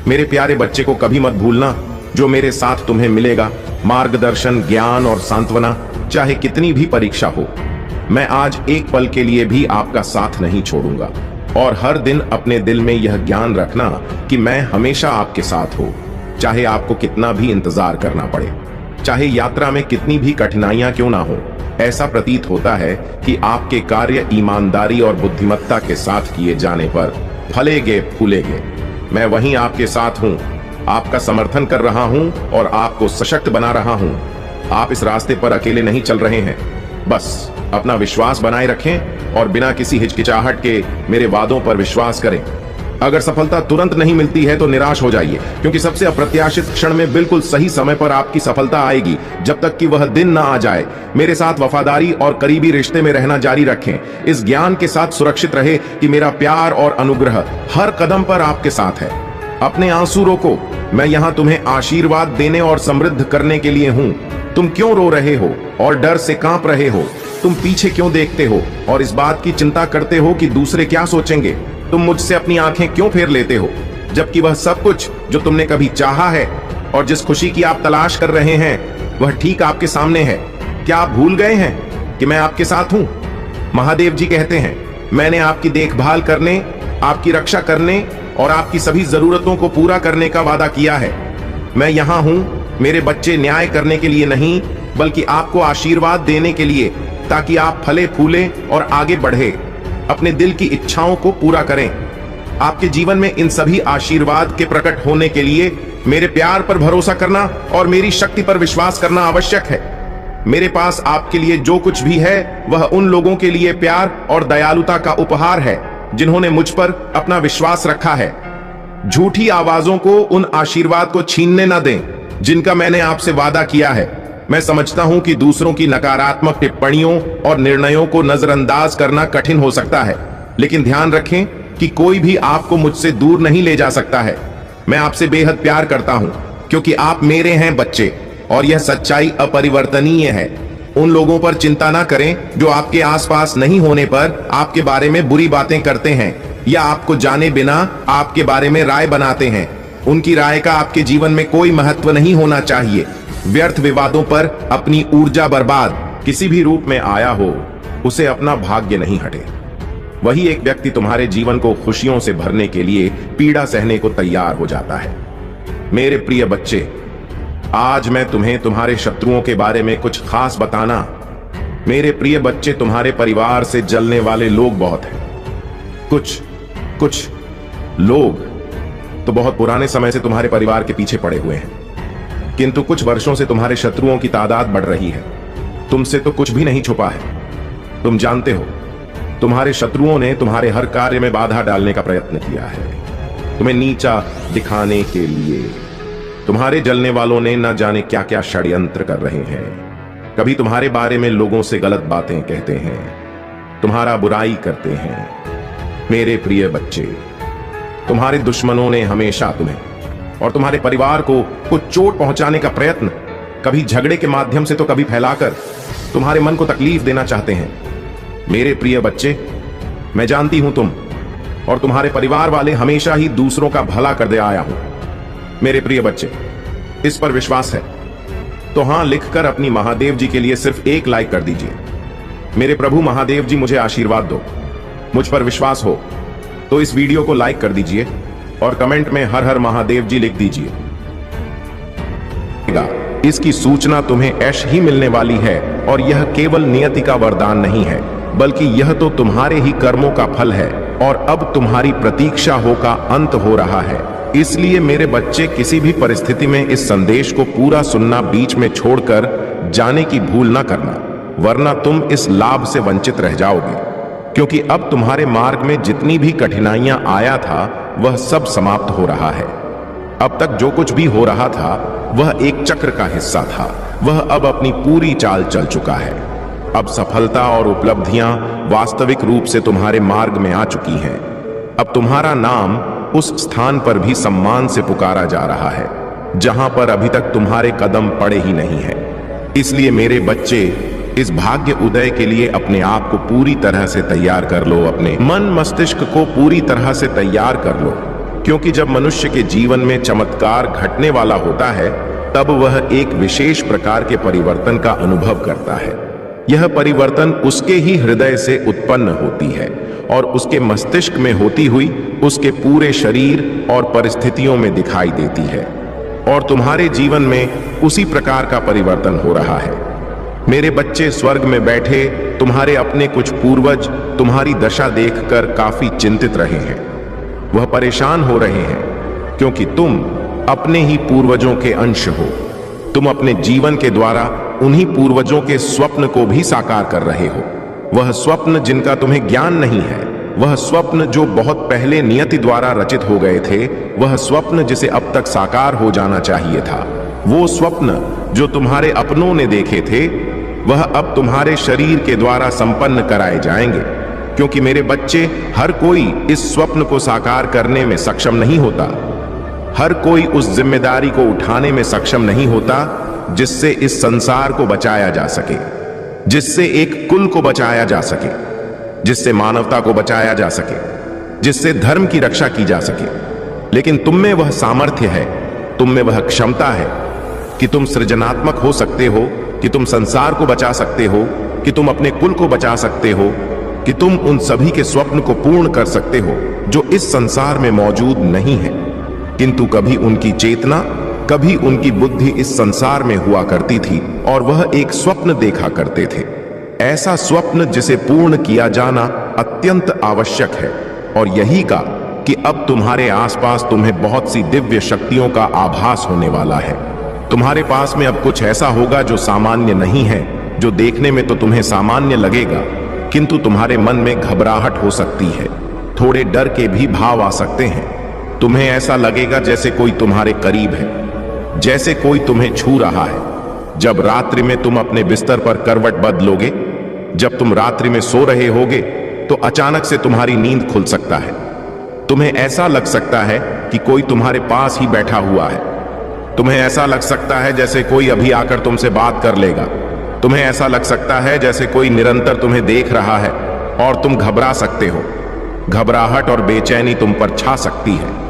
मेरे प्यारे बच्चे को कभी मत भूलना, जो मेरे साथ तुम्हें मिलेगा, मार्गदर्शन, ज्ञान और सांत्वना, चाहे कितनी भी परीक्षा हो। मैं आज एक पल के लिए भी आपका साथ नहीं छोड़ूंगा और हर दिन अपने दिल में यह ज्ञान रखना कि मैं हमेशा आपके साथ हूं, चाहे आपको कितना भी इंतजार करना पड़े, चाहे यात्रा में कितनी भी कठिनाइयां क्यों ना हो। ऐसा प्रतीत होता है कि आपके कार्य ईमानदारी और बुद्धिमत्ता के साथ किए जाने पर फलेगे फूलेगे। मैं वहीं आपके साथ हूं, आपका समर्थन कर रहा हूं और आपको सशक्त बना रहा हूं। आप इस रास्ते पर अकेले नहीं चल रहे हैं। बस अपना विश्वास बनाए रखें और बिना किसी हिचकिचाहट के मेरे वादों पर विश्वास करें। अगर सफलता तुरंत नहीं मिलती है तो निराश हो जाइए, क्योंकि सबसे अप्रत्याशित क्षण में बिल्कुल सही समय पर आपकी सफलता आएगी। जब तक कि वह दिन ना आ जाए, मेरे साथ वफादारी और करीबी रिश्ते में रहना जारी रखें। इस ज्ञान के साथ सुरक्षित रहे कि मेरा प्यार और अनुग्रह हर कदम पर आपके साथ है। अपने आंसू रोको, मैं यहाँ तुम्हें आशीर्वाद देने और समृद्ध करने के लिए हूँ। तुम क्यों रो रहे हो और डर से कांप रहे हो? तुम पीछे क्यों देखते हो और इस बात की चिंता करते हो कि दूसरे क्या सोचेंगे? तुम मुझसे अपनी आंखें क्यों फेर लेते हो, जबकि वह सब कुछ जो तुमने कभी चाहा है और जिस खुशी की आप तलाश कर रहे हैं वह ठीक आपके सामने है? क्या आप भूल गए हैं कि मैं आपके साथ हूं? महादेव जी कहते हैं, मैंने आपकी देखभाल करने, आपकी रक्षा करने और आपकी सभी जरूरतों को पूरा करने का वादा किया है। मैं यहां हूं मेरे बच्चे, न्याय करने के लिए नहीं बल्कि आपको आशीर्वाद देने के लिए, ताकि आप फले फूले और आगे बढ़े, अपने दिल की इच्छाओं को पूरा करें। आपके जीवन में इन सभी आशीर्वाद के प्रकट होने के लिए मेरे प्यार पर भरोसा करना और मेरी शक्ति पर विश्वास करना आवश्यक है। मेरे पास आपके लिए जो कुछ भी है वह उन लोगों के लिए प्यार और दयालुता का उपहार है जिन्होंने मुझ पर अपना विश्वास रखा है। झूठी आवाजों को उन आशीर्वाद को छीनने न दें जिनका मैंने आपसे वादा किया है। मैं समझता हूं कि दूसरों की नकारात्मक टिप्पणियों और निर्णयों को नजरअंदाज करना कठिन हो सकता है, लेकिन ध्यान रखें कि कोई भी आपको मुझसे दूर नहीं ले जा सकता है। मैं आपसे बेहद प्यार करता हूं क्योंकि आप मेरे हैं बच्चे, और यह सच्चाई अपरिवर्तनीय है। उन लोगों पर चिंता ना करें जो आपके आसपास नहीं होने पर आपके बारे में बुरी बातें करते हैं या आपको जाने बिना आपके बारे में राय बनाते हैं। उनकी राय का आपके जीवन में कोई महत्व नहीं होना चाहिए। व्यर्थ विवादों पर अपनी ऊर्जा बर्बाद किसी भी रूप में आया हो, उसे अपना भाग्य नहीं हटे। वही एक व्यक्ति तुम्हारे जीवन को खुशियों से भरने के लिए पीड़ा सहने को तैयार हो जाता है। मेरे प्रिय बच्चे, आज मैं तुम्हें तुम्हारे शत्रुओं के बारे में कुछ खास बताना। मेरे प्रिय बच्चे, तुम्हारे परिवार से जलने वाले लोग बहुत हैं। कुछ लोग तो बहुत पुराने समय से तुम्हारे परिवार के पीछे पड़े हुए हैं, किंतु कुछ वर्षों से तुम्हारे शत्रुओं की तादाद बढ़ रही है। तुमसे तो कुछ भी नहीं छुपा है। तुम जानते हो, तुम्हारे शत्रुओं ने तुम्हारे हर कार्य में बाधा डालने का प्रयत्न किया है, तुम्हें नीचा दिखाने के लिए। तुम्हारे जलने वालों ने न जाने क्या क्या षड्यंत्र कर रहे हैं। कभी तुम्हारे बारे में लोगों से गलत बातें कहते हैं, तुम्हारा बुराई करते हैं। मेरे प्रिय बच्चे, तुम्हारे दुश्मनों ने हमेशा तुम्हें और तुम्हारे परिवार को कुछ चोट पहुंचाने का प्रयत्न, कभी झगड़े के माध्यम से तो कभी फैलाकर, तुम्हारे मन को तकलीफ देना चाहते हैं। मेरे प्रिय बच्चे, मैं जानती हूं तुम और तुम्हारे परिवार वाले हमेशा ही दूसरों का भला कर दे आया हूं। मेरे प्रिय बच्चे, इस पर विश्वास है तो हां लिखकर अपनी महादेव जी के लिए सिर्फ एक लाइक कर दीजिए। मेरे प्रभु महादेव जी मुझे आशीर्वाद दो। मुझ पर विश्वास हो तो इस वीडियो को लाइक कर दीजिए और कमेंट में हर हर महादेव जी लिख दीजिए। इसकी सूचना तुम्हें ऐश ही मिलने वाली है, और यह केवल नियति का वरदान नहीं है, बल्कि यह तो तुम्हारे ही कर्मों का फल है, और अब तुम्हारी प्रतीक्षा हो का अंत हो रहा है। इसलिए मेरे बच्चे, किसी भी परिस्थिति में इस संदेश को पूरा सुनना बीच में छोड़कर जाने की भूल ना करना, वरना तुम इस लाभ से वंचित रह जाओगे। क्योंकि अब तुम्हारे मार्ग में जितनी भी कठिनाइयां आया था, वह सब समाप्त हो रहा है। अब तक जो कुछ भी हो रहा था वह एक चक्र का हिस्सा था। वह अब अपनी पूरी चाल चल चुका है। अब सफलता और उपलब्धियां वास्तविक रूप से तुम्हारे मार्ग में आ चुकी हैं। अब तुम्हारा नाम उस स्थान पर भी सम्मान से पुकारा जा रहा है जहां पर अभी तक तुम्हारे कदम पड़े ही नहीं है। इसलिए मेरे बच्चे, इस भाग्य उदय के लिए अपने आप को पूरी तरह से तैयार कर लो। अपने मन मस्तिष्क को पूरी तरह से तैयार कर लो, क्योंकि जब मनुष्य के जीवन में चमत्कार घटने वाला होता है, तब वह एक विशेष प्रकार के परिवर्तन का अनुभव करता है। यह परिवर्तन उसके ही हृदय से उत्पन्न होती है और उसके मस्तिष्क में होती हुई उसके पूरे शरीर और परिस्थितियों में दिखाई देती है, और तुम्हारे जीवन में उसी प्रकार का परिवर्तन हो रहा है। मेरे बच्चे, स्वर्ग में बैठे तुम्हारे अपने कुछ पूर्वज तुम्हारी दशा देखकर काफी चिंतित रहे हैं। वह परेशान हो रहे हैं क्योंकि तुम अपने ही पूर्वजों के अंश हो। तुम अपने जीवन के द्वारा उन्हीं पूर्वजों के स्वप्न को भी साकार कर रहे हो। वह स्वप्न जिनका तुम्हें ज्ञान नहीं है, वह स्वप्न जो बहुत पहले नियति द्वारा रचित हो गए थे, वह स्वप्न जिसे अब तक साकार हो जाना चाहिए था, वो स्वप्न जो तुम्हारे अपनों ने देखे थे, वह अब तुम्हारे शरीर के द्वारा संपन्न कराए जाएंगे। क्योंकि मेरे बच्चे, हर कोई इस स्वप्न को साकार करने में सक्षम नहीं होता। हर कोई उस जिम्मेदारी को उठाने में सक्षम नहीं होता जिससे इस संसार को बचाया जा सके, जिससे एक कुल को बचाया जा सके, जिससे मानवता को बचाया जा सके, जिससे धर्म की रक्षा की जा सके। लेकिन तुम में वह सामर्थ्य है, तुम में वह क्षमता है कि तुम सृजनात्मक हो सकते हो, कि तुम संसार को बचा सकते हो, कि तुम अपने कुल को बचा सकते हो, कि तुम उन सभी के स्वप्न को पूर्ण कर सकते हो जो इस संसार में मौजूद नहीं है, किंतु कभी उनकी चेतना, कभी उनकी बुद्धि इस संसार में हुआ करती थी और वह एक स्वप्न देखा करते थे। ऐसा स्वप्न जिसे पूर्ण किया जाना अत्यंत आवश्यक है। और यही का कि अब तुम्हारे आसपास तुम्हें बहुत सी दिव्य शक्तियों का आभास होने वाला है। तुम्हारे पास में अब कुछ ऐसा होगा जो सामान्य नहीं है, जो देखने में तो तुम्हें सामान्य लगेगा, किंतु तुम्हारे मन में घबराहट हो सकती है, थोड़े डर के भी भाव आ सकते हैं। तुम्हें ऐसा लगेगा जैसे कोई तुम्हारे करीब है, जैसे कोई तुम्हें छू रहा है। जब रात्रि में तुम अपने बिस्तर पर करवट बदलोगे, जब तुम रात्रि में सो रहे होगे, तो अचानक से तुम्हारी नींद खुल सकता है। तुम्हें ऐसा लग सकता है कि कोई तुम्हारे पास ही बैठा हुआ है। तुम्हें ऐसा लग सकता है जैसे कोई अभी आकर तुमसे बात कर लेगा। तुम्हें ऐसा लग सकता है जैसे कोई निरंतर तुम्हें देख रहा है और तुम घबरा सकते हो। घबराहट और बेचैनी तुम पर छा सकती है।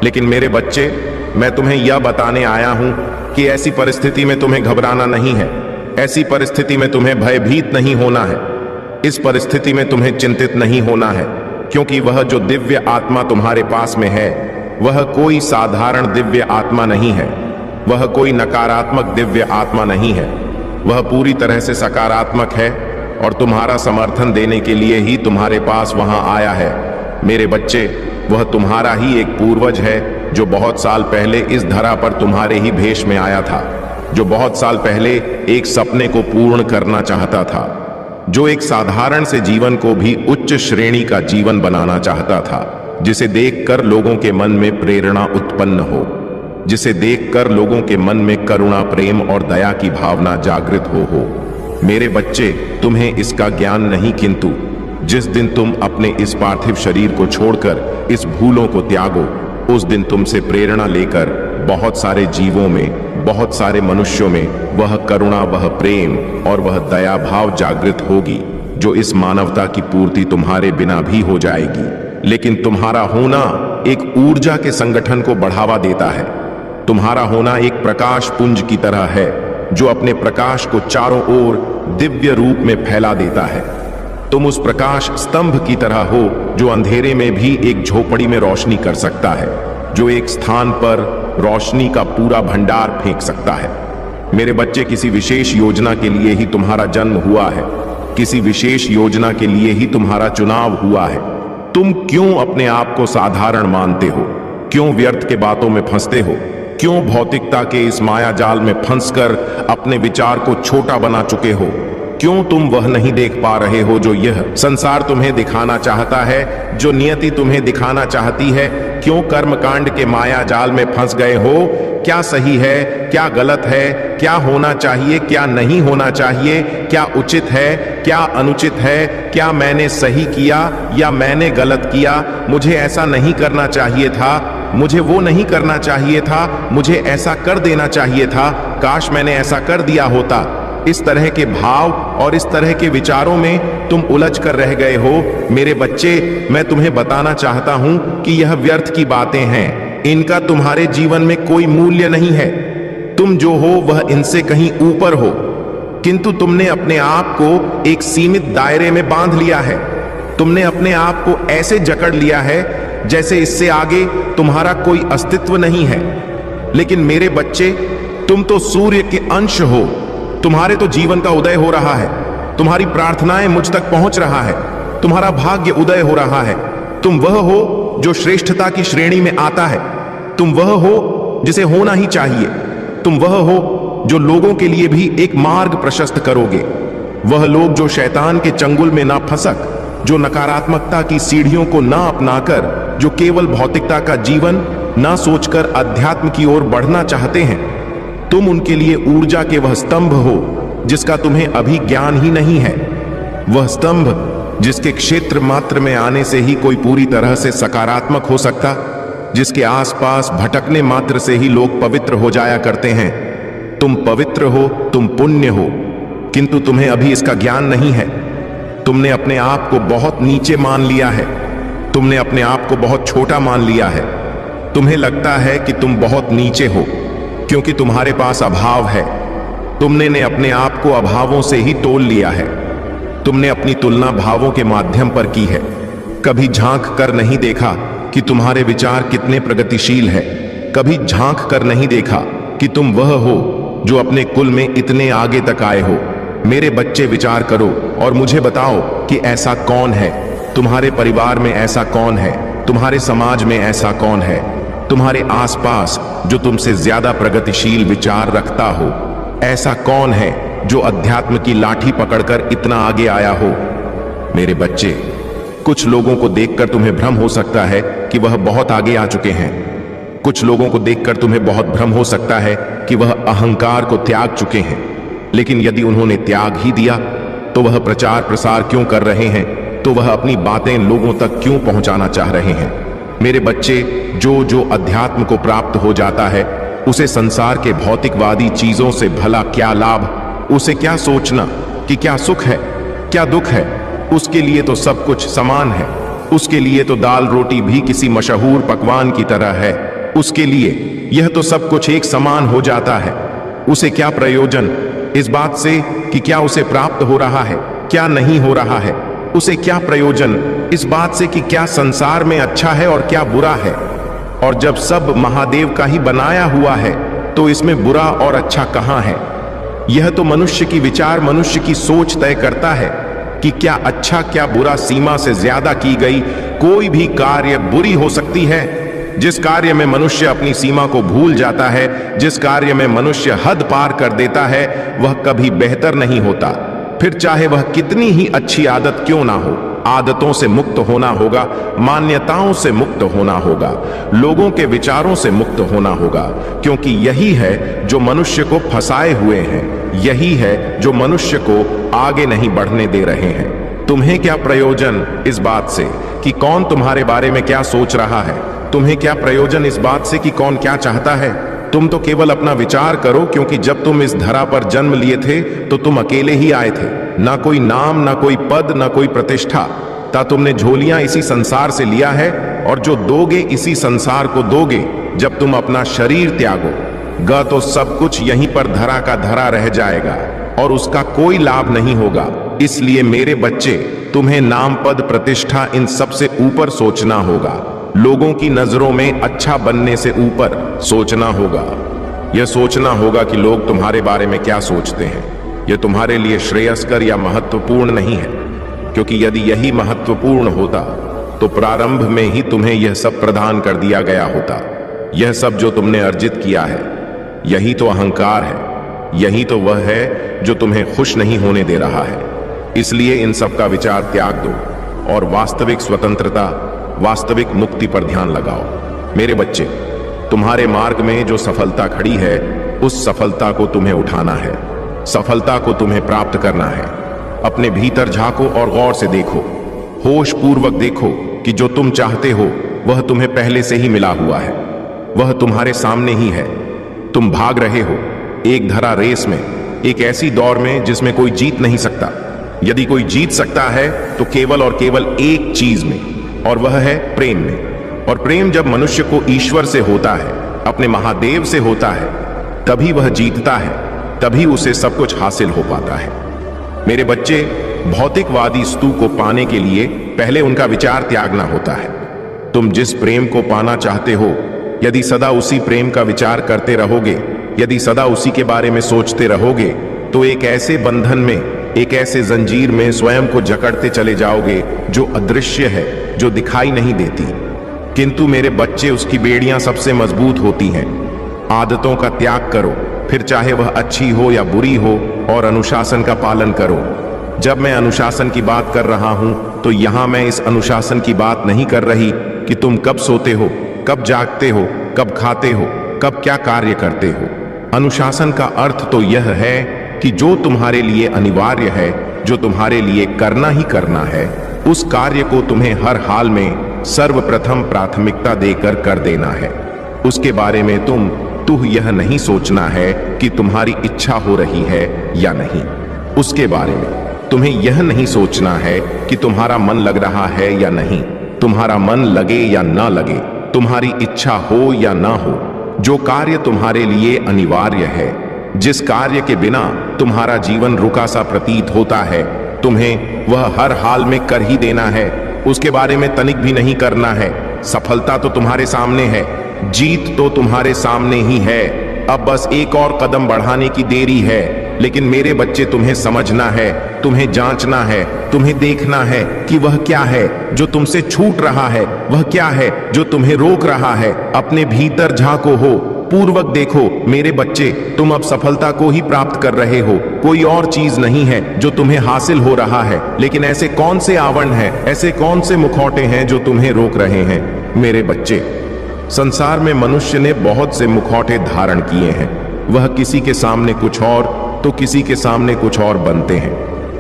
लेकिन मेरे बच्चे, मैं तुम्हें यह बताने आया हूं कि ऐसी परिस्थिति में तुम्हें घबराना नहीं है। ऐसी परिस्थिति में तुम्हें भयभीत नहीं होना है। इस परिस्थिति में तुम्हें चिंतित नहीं होना है, क्योंकि वह जो दिव्य आत्मा तुम्हारे पास में है, वह कोई साधारण दिव्य आत्मा नहीं है। वह कोई नकारात्मक दिव्य आत्मा नहीं है। वह पूरी तरह से सकारात्मक है और तुम्हारा समर्थन देने के लिए ही तुम्हारे पास वहां आया है। मेरे बच्चे, वह तुम्हारा ही एक पूर्वज है जो बहुत साल पहले इस धरा पर तुम्हारे ही भेष में आया था, जो बहुत साल पहले एक सपने को पूर्ण करना चाहता था, जो एक साधारण से जीवन को भी उच्च श्रेणी का जीवन बनाना चाहता था, जिसे देखकर लोगों के मन में प्रेरणा उत्पन्न हो, जिसे देखकर लोगों के मन में करुणा, प्रेम और दया की भावना जागृत हो। मेरे बच्चे, तुम्हें इसका ज्ञान नहीं, किंतु जिस दिन तुम अपने इस पार्थिव शरीर को छोड़कर इस भूलों को त्यागो, उस दिन तुमसे प्रेरणा लेकर बहुत सारे जीवों में, बहुत सारे मनुष्यों में वह करुणा, वह प्रेम और वह दया भाव जागृत होगी, जो इस मानवता की पूर्ति तुम्हारे बिना भी हो जाएगी। लेकिन तुम्हारा होना एक ऊर्जा के संगठन को बढ़ावा देता है। तुम्हारा होना एक प्रकाश पुंज की तरह है, जो अपने प्रकाश को चारों ओर दिव्य रूप में फैला देता है। तुम उस प्रकाश स्तंभ की तरह हो जो अंधेरे में भी एक झोपड़ी में रोशनी कर सकता है, जो एक स्थान पर रोशनी का पूरा भंडार फेंक सकता है। मेरे बच्चे, किसी विशेष योजना के लिए ही तुम्हारा जन्म हुआ है। किसी विशेष योजना के लिए ही तुम्हारा चुनाव हुआ है। तुम क्यों अपने आप को साधारण मानते हो? क्यों व्यर्थ के बातों में फंसते हो? क्यों भौतिकता के इस माया जाल में फंसकर अपने विचार को छोटा बना चुके हो? क्यों तुम वह नहीं देख पा रहे हो जो यह संसार तुम्हें दिखाना चाहता है, जो नियति तुम्हें दिखाना चाहती है? क्यों कर्मकांड के माया जाल में फंस गए हो? क्या सही है, क्या गलत है, क्या होना चाहिए, क्या नहीं होना चाहिए, क्या उचित है, क्या अनुचित है, क्या मैंने सही किया या मैंने गलत किया? मुझे ऐसा नहीं करना चाहिए था, मुझे वो नहीं करना चाहिए था, मुझे ऐसा कर देना चाहिए था, काश मैंने ऐसा कर दिया होता। इस तरह के भाव और इस तरह के विचारों में तुम उलझ कर रह गए हो। मेरे बच्चे, मैं तुम्हें बताना चाहता हूं कि यह व्यर्थ की बातें हैं। इनका तुम्हारे जीवन में कोई मूल्य नहीं है। तुम जो हो वह इनसे कहीं ऊपर हो, किंतु तुमने अपने आप को एक सीमित दायरे में बांध लिया है। तुमने अपने आप को ऐसे जकड़ लिया है जैसे इससे आगे तुम्हारा कोई अस्तित्व नहीं है। लेकिन मेरे बच्चे, तुम तो सूर्य के अंश हो। तुम्हारे तो जीवन का उदय हो रहा है। तुम्हारी प्रार्थनाएं मुझ तक पहुंच रहा है। तुम्हारा भाग्य उदय हो रहा है। तुम वह हो जो श्रेष्ठता की श्रेणी में आता है। तुम वह हो जिसे होना ही चाहिए। तुम वह हो जो लोगों के लिए भी एक मार्ग प्रशस्त करोगे। वह लोग जो शैतान के चंगुल में ना फंसक, जो नकारात्मकता की सीढ़ियों को ना अपनाकर, जो केवल भौतिकता का जीवन ना सोचकर अध्यात्म की ओर बढ़ना चाहते हैं, तुम उनके लिए ऊर्जा के वह स्तंभ हो जिसका तुम्हें अभी ज्ञान ही नहीं है। वह स्तंभ जिसके क्षेत्र मात्र में आने से ही कोई पूरी तरह से सकारात्मक हो सकता, जिसके आसपास भटकने मात्र से ही लोग पवित्र हो जाया करते हैं। तुम पवित्र हो, तुम पुण्य हो, किंतु तुम्हें अभी इसका ज्ञान नहीं है। तुमने अपने आप को बहुत नीचे मान लिया है। तुमने अपने आप को बहुत छोटा मान लिया है। तुम्हें लगता है कि तुम बहुत नीचे हो क्योंकि तुम्हारे पास अभाव है। तुमने ने अपने आप को अभावों से ही तोल लिया है। तुमने अपनी तुलना भावों के माध्यम पर की है। कभी झांक कर नहीं देखा कि तुम्हारे विचार कितने प्रगतिशील है। कभी झांक कर नहीं देखा कि तुम वह हो जो अपने कुल में इतने आगे तक आए हो। मेरे बच्चे, विचार करो और मुझे बताओ कि ऐसा कौन है। तुम्हारे परिवार में ऐसा कौन है? तुम्हारे समाज में ऐसा कौन है? तुम्हारे आसपास जो तुमसे ज्यादा प्रगतिशील विचार रखता हो, ऐसा कौन है जो अध्यात्म की लाठी पकड़कर इतना आगे आया हो? मेरे बच्चे, कुछ लोगों को देखकर तुम्हें भ्रम हो सकता है कि वह बहुत आगे आ चुके हैं। कुछ लोगों को देखकर तुम्हें बहुत भ्रम हो सकता है कि वह अहंकार को त्याग चुके हैं। लेकिन यदि उन्होंने त्याग ही दिया तो वह प्रचार प्रसार क्यों कर रहे हैं? तो वह अपनी बातें लोगों तक क्यों पहुंचाना चाह रहे हैं? मेरे बच्चे, जो अध्यात्म को प्राप्त हो जाता है उसे संसार के भौतिकवादी चीजों से भला क्या लाभ? उसे क्या सोचना कि क्या सुख है, क्या दुख है? उसके लिए तो सब कुछ समान है। उसके लिए तो दाल रोटी भी किसी मशहूर पकवान की तरह है। उसके लिए यह तो सब कुछ एक समान हो जाता है। उसे क्या प्रयोजन इस बात से कि क्या उसे प्राप्त हो रहा है, क्या नहीं हो रहा है? उसे क्या प्रयोजन इस बात से कि क्या संसार में अच्छा है और क्या बुरा है? और जब सब महादेव का ही बनाया हुआ है तो इसमें बुरा और अच्छा कहां है? यह तो मनुष्य की विचार, मनुष्य की सोच तय करता है कि क्या अच्छा क्या बुरा। सीमा से ज्यादा की गई कोई भी कार्य बुरी हो सकती है। जिस कार्य में मनुष्य अपनी सीमा को भूल जाता है, जिस कार्य में मनुष्य हद पार कर देता है, वह कभी बेहतर नहीं होता। फिर चाहे वह कितनी ही अच्छी आदत क्यों ना हो। आदतों से मुक्त होना होगा, मान्यताओं से मुक्त होना होगा, लोगों के विचारों से मुक्त होना होगा, क्योंकि यही है जो मनुष्य को फंसाए हुए हैं। यही है जो मनुष्य को आगे नहीं बढ़ने दे रहे हैं। तुम्हें क्या प्रयोजन इस बात से कि कौन तुम्हारे बारे में क्या सोच रहा है? तुम्हें क्या प्रयोजन इस बात से कि कौन क्या चाहता है? तुम तो केवल अपना विचार करो, क्योंकि जब तुम इस धरा पर जन्म लिए थे तो तुम अकेले ही आए थे। ना कोई नाम, ना कोई पद, ना कोई प्रतिष्ठा। ता तुमने झोलियां इसी संसार से लिया है और जो दोगे इसी संसार को दोगे जब तुम अपना शरीर त्यागो। तो सब कुछ यहीं पर धरा का धरा रह जाएगा और उसका कोई लाभ नहीं होगा। इसलिए मेरे बच्चे, तुम्हें नाम, पद, प्रतिष्ठा इन सब से ऊपर सोचना होगा। लोगों की नजरों में अच्छा बनने से ऊपर सोचना होगा। यह सोचना होगा कि लोग तुम्हारे बारे में क्या सोचते हैं। यह तुम्हारे लिए श्रेयस्कर या महत्वपूर्ण नहीं है, क्योंकि यदि यही महत्वपूर्ण होता तो प्रारंभ में ही तुम्हें यह सब प्रदान कर दिया गया होता। यह सब जो तुमने अर्जित किया है, यही तो अहंकार है। यही तो वह है जो तुम्हें खुश नहीं होने दे रहा है। इसलिए इन सब का विचार त्याग दो और वास्तविक स्वतंत्रता, वास्तविक मुक्ति पर ध्यान लगाओ। मेरे बच्चे, तुम्हारे मार्ग में जो सफलता खड़ी है, उस सफलता को तुम्हें उठाना है। सफलता को तुम्हें प्राप्त करना है। अपने भीतर झांको और गौर से देखो, होश पूर्वक देखो कि जो तुम चाहते हो वह तुम्हें पहले से ही मिला हुआ है। वह तुम्हारे सामने ही है। तुम भाग रहे हो एक धरा रेस में, एक ऐसी दौड़ में जिसमें कोई जीत नहीं सकता। यदि कोई जीत सकता है तो केवल और केवल एक चीज में, और वह है प्रेम में। और प्रेम जब मनुष्य को ईश्वर से होता है, अपने महादेव से होता है, तभी वह जीतता है, तभी उसे सब कुछ हासिल हो पाता है। मेरे बच्चे, भौतिकवादी वस्तु को पाने के लिए पहले उनका विचार त्यागना होता है। तुम जिस प्रेम को पाना चाहते हो, यदि सदा उसी प्रेम का विचार करते रहोगे, यदि सदा उसी के बारे में सोचते रहोगे, तो एक ऐसे बंधन में, एक ऐसे जंजीर में स्वयं को जकड़ते चले जाओगे जो अदृश्य है, जो दिखाई नहीं देती। किंतु मेरे बच्चे, उसकी बेड़ियां सबसे मजबूत होती हैं। आदतों का त्याग करो, फिर चाहे वह अच्छी हो या बुरी हो, और अनुशासन का पालन करो। जब मैं अनुशासन की बात कर रहा हूं तो यहां मैं इस अनुशासन की बात नहीं कर रही कि तुम कब सोते हो, कब जागते हो, कब खाते हो, कब क्या कार्य करते हो। अनुशासन का अर्थ तो यह है कि जो तुम्हारे लिए अनिवार्य है, जो तुम्हारे लिए करना ही करना है, उस कार्य को तुम्हें हर हाल में सर्वप्रथम प्राथमिकता देकर कर देना है। उसके बारे में तुम यह नहीं सोचना है कि तुम्हारी इच्छा हो रही है या नहीं। उसके बारे में तुम्हें यह नहीं सोचना है कि तुम्हारा मन लग रहा है या नहीं। तुम्हारा मन लगे या ना लगे, तुम्हारी इच्छा हो या ना हो, जो कार्य तुम्हारे लिए अनिवार्य है, जिस कार्य के बिना तुम्हारा जीवन रुका सा प्रतीत होता है, तुम्हें वह हर हाल में कर ही देना है। उसके बारे में तनिक भी नहीं करना है। सफलता तो तुम्हारे सामने है, जीत तो तुम्हारे सामने ही है। अब बस एक और कदम बढ़ाने की देरी है। लेकिन मेरे बच्चे, तुम्हें समझना है, तुम्हें जांचना है, तुम्हें देखना है कि वह क्या है जो तुमसे छूट रहा है, वह क्या है जो तुम्हें रोक रहा है। अपने भीतर झांको हो, पूर्वक देखो मेरे बच्चे, तुम अब सफलता को ही प्राप्त कर रहे हो, कोई और चीज नहीं है जो तुम्हें हासिल हो रहा है। लेकिन ऐसे कौन से आवरण हैं, ऐसे कौन से मुखौटे हैं जो तुम्हें रोक रहे हैं? मेरे बच्चे, संसार में मनुष्य ने बहुत से मुखौटे धारण किए हैं। वह किसी के सामने कुछ और तो किसी के सामने कुछ और बनते हैं,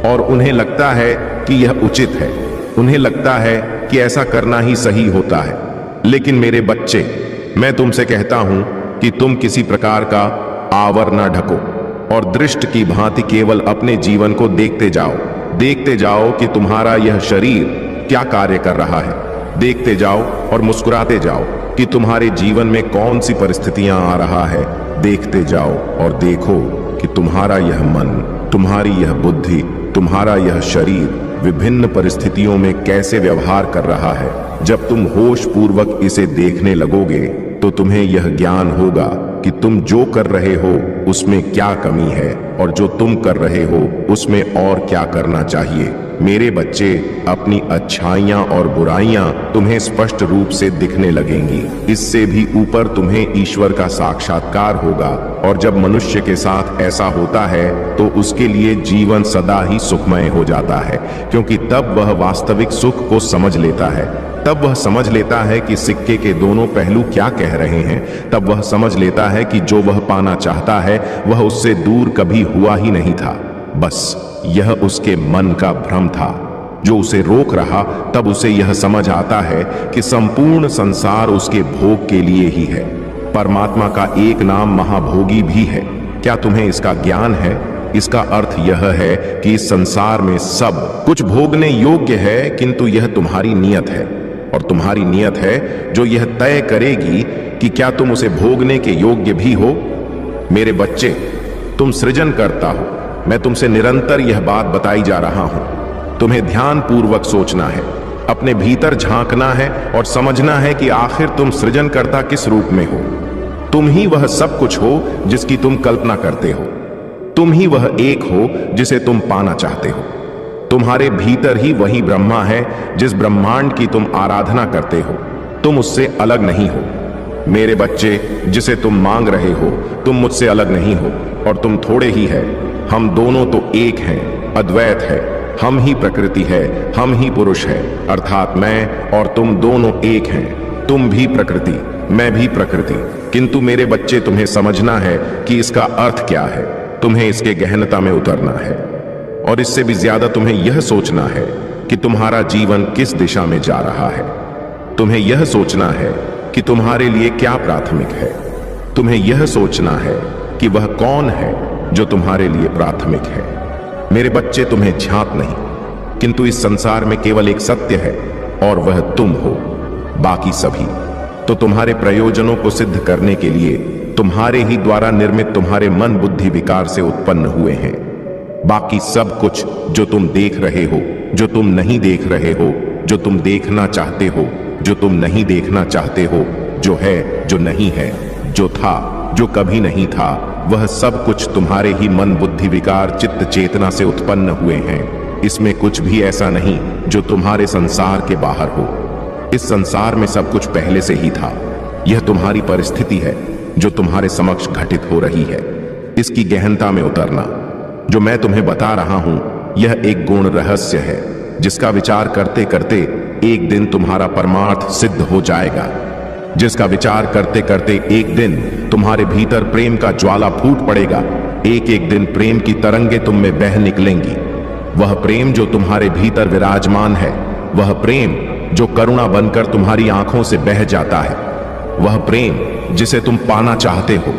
और उन्हें लगता है कि यह उचित है, उन्हें लगता है कि ऐसा करना ही सही होता है। लेकिन मेरे बच्चे, मैं तुमसे कहता हूं कि तुम किसी प्रकार का आवर न ढको और दृष्ट की भांति केवल अपने जीवन को देखते जाओ कि तुम्हारा यह शरीर क्या कार्य कर रहा है। देखते जाओ और मुस्कुराते जाओ कि तुम्हारे जीवन में कौन सी परिस्थितियां आ रहा है। देखते जाओ और देखो कि तुम्हारा यह मन, तुम्हारी यह बुद्धि, तुम्हारा यह शरीर विभिन्न परिस्थितियों में कैसे व्यवहार कर रहा है। जब तुम होश पूर्वक इसे देखने लगोगे तो तुम्हें यह ज्ञान होगा कि तुम जो कर रहे हो उसमें क्या कमी है और जो तुम कर रहे हो उसमें और क्या करना चाहिए। मेरे बच्चे, अपनी अच्छाइयां और बुराइयां तुम्हें स्पष्ट रूप से दिखने लगेंगी। इससे भी ऊपर तुम्हें ईश्वर का साक्षात्कार होगा, और जब मनुष्य के साथ ऐसा होता है तो उसके लिए जीवन सदा ही सुखमय हो जाता है, क्योंकि तब वह वास्तविक सुख को समझ लेता है। तब वह समझ लेता है कि सिक्के के दोनों पहलू क्या कह रहे हैं। तब वह समझ लेता है कि जो वह पाना चाहता है वह उससे दूर कभी हुआ ही नहीं था, बस यह उसके मन का भ्रम था जो उसे रोक रहा। तब उसे यह समझ आता है कि संपूर्ण संसार उसके भोग के लिए ही है। परमात्मा का एक नाम महाभोगी भी है। क्या तुम्हें इसका ज्ञान है? इसका अर्थ यह है कि इस संसार में सब कुछ भोगने योग्य है, किंतु यह तुम्हारी नियत है, और तुम्हारी नियत है जो यह तय करेगी कि क्या तुम उसे भोगने के योग्य भी हो। मेरे बच्चे, तुम सृजन करता हो। मैं तुमसे निरंतर यह बात बताई जा रहा हूं। तुम्हें ध्यान पूर्वक सोचना है, अपने भीतर झांकना है और समझना है कि आखिर तुम सृजनकर्ता किस रूप में हो। तुम ही वह सब कुछ हो जिसकी तुम कल्पना करते हो। तुम ही वह एक हो जिसे तुम पाना चाहते हो। तुम्हारे भीतर ही वही ब्रह्मा है जिस ब्रह्मांड की तुम आराधना करते हो। तुम उससे अलग नहीं हो। मेरे बच्चे, जिसे तुम मांग रहे हो तुम मुझसे अलग नहीं हो, और तुम थोड़े ही है। हम दोनों तो एक हैं, अद्वैत है। हम ही प्रकृति है, हम ही पुरुष है, अर्थात मैं और तुम दोनों एक हैं। तुम भी प्रकृति, मैं भी प्रकृति। किंतु मेरे बच्चे, तुम्हें समझना है कि इसका अर्थ क्या है। तुम्हें इसके गहनता में उतरना है, और इससे भी ज्यादा तुम्हें यह सोचना है कि तुम्हारा जीवन किस दिशा में जा रहा है। तुम्हें यह सोचना है कि तुम्हारे लिए क्या प्राथमिक है। तुम्हें यह सोचना है कि वह कौन है जो तुम्हारे लिए प्राथमिक है। मेरे बच्चे, तुम्हें झांक नहीं, किंतु इस संसार में केवल एक सत्य है, और वह तुम हो। बाकी सभी तो तुम्हारे प्रयोजनों को सिद्ध करने के लिए तुम्हारे ही द्वारा निर्मित तुम्हारे मन बुद्धि विकार से उत्पन्न हुए हैं। बाकी सब कुछ जो तुम देख रहे हो, जो तुम नहीं देख रहे हो, जो तुम देखना चाहते हो, जो तुम नहीं देखना चाहते हो, जो है, जो नहीं है, जो था, जो कभी नहीं था, वह सब कुछ तुम्हारे ही मन बुद्धि विकार चित्त चेतना से उत्पन्न हुए हैं। इसमें कुछ भी ऐसा नहीं जो तुम्हारे संसार के बाहर हो। इस संसार में सब कुछ पहले से ही था। यह तुम्हारी परिस्थिति है जो तुम्हारे समक्ष घटित हो रही है। इसकी गहनता में उतरना। जो मैं तुम्हें बता रहा हूं यह एक गूढ़ रहस्य है, जिसका विचार करते करते एक दिन तुम्हारा परमार्थ सिद्ध हो जाएगा। जिसका विचार करते करते एक दिन तुम्हारे भीतर प्रेम का ज्वाला फूट पड़ेगा। एक एक दिन प्रेम की तरंगे तुम में बह निकलेंगी। वह प्रेम जो तुम्हारे भीतर विराजमान है, वह प्रेम जो करुणा बनकर तुम्हारी आंखों से बह जाता है, वह प्रेम जिसे तुम पाना चाहते हो,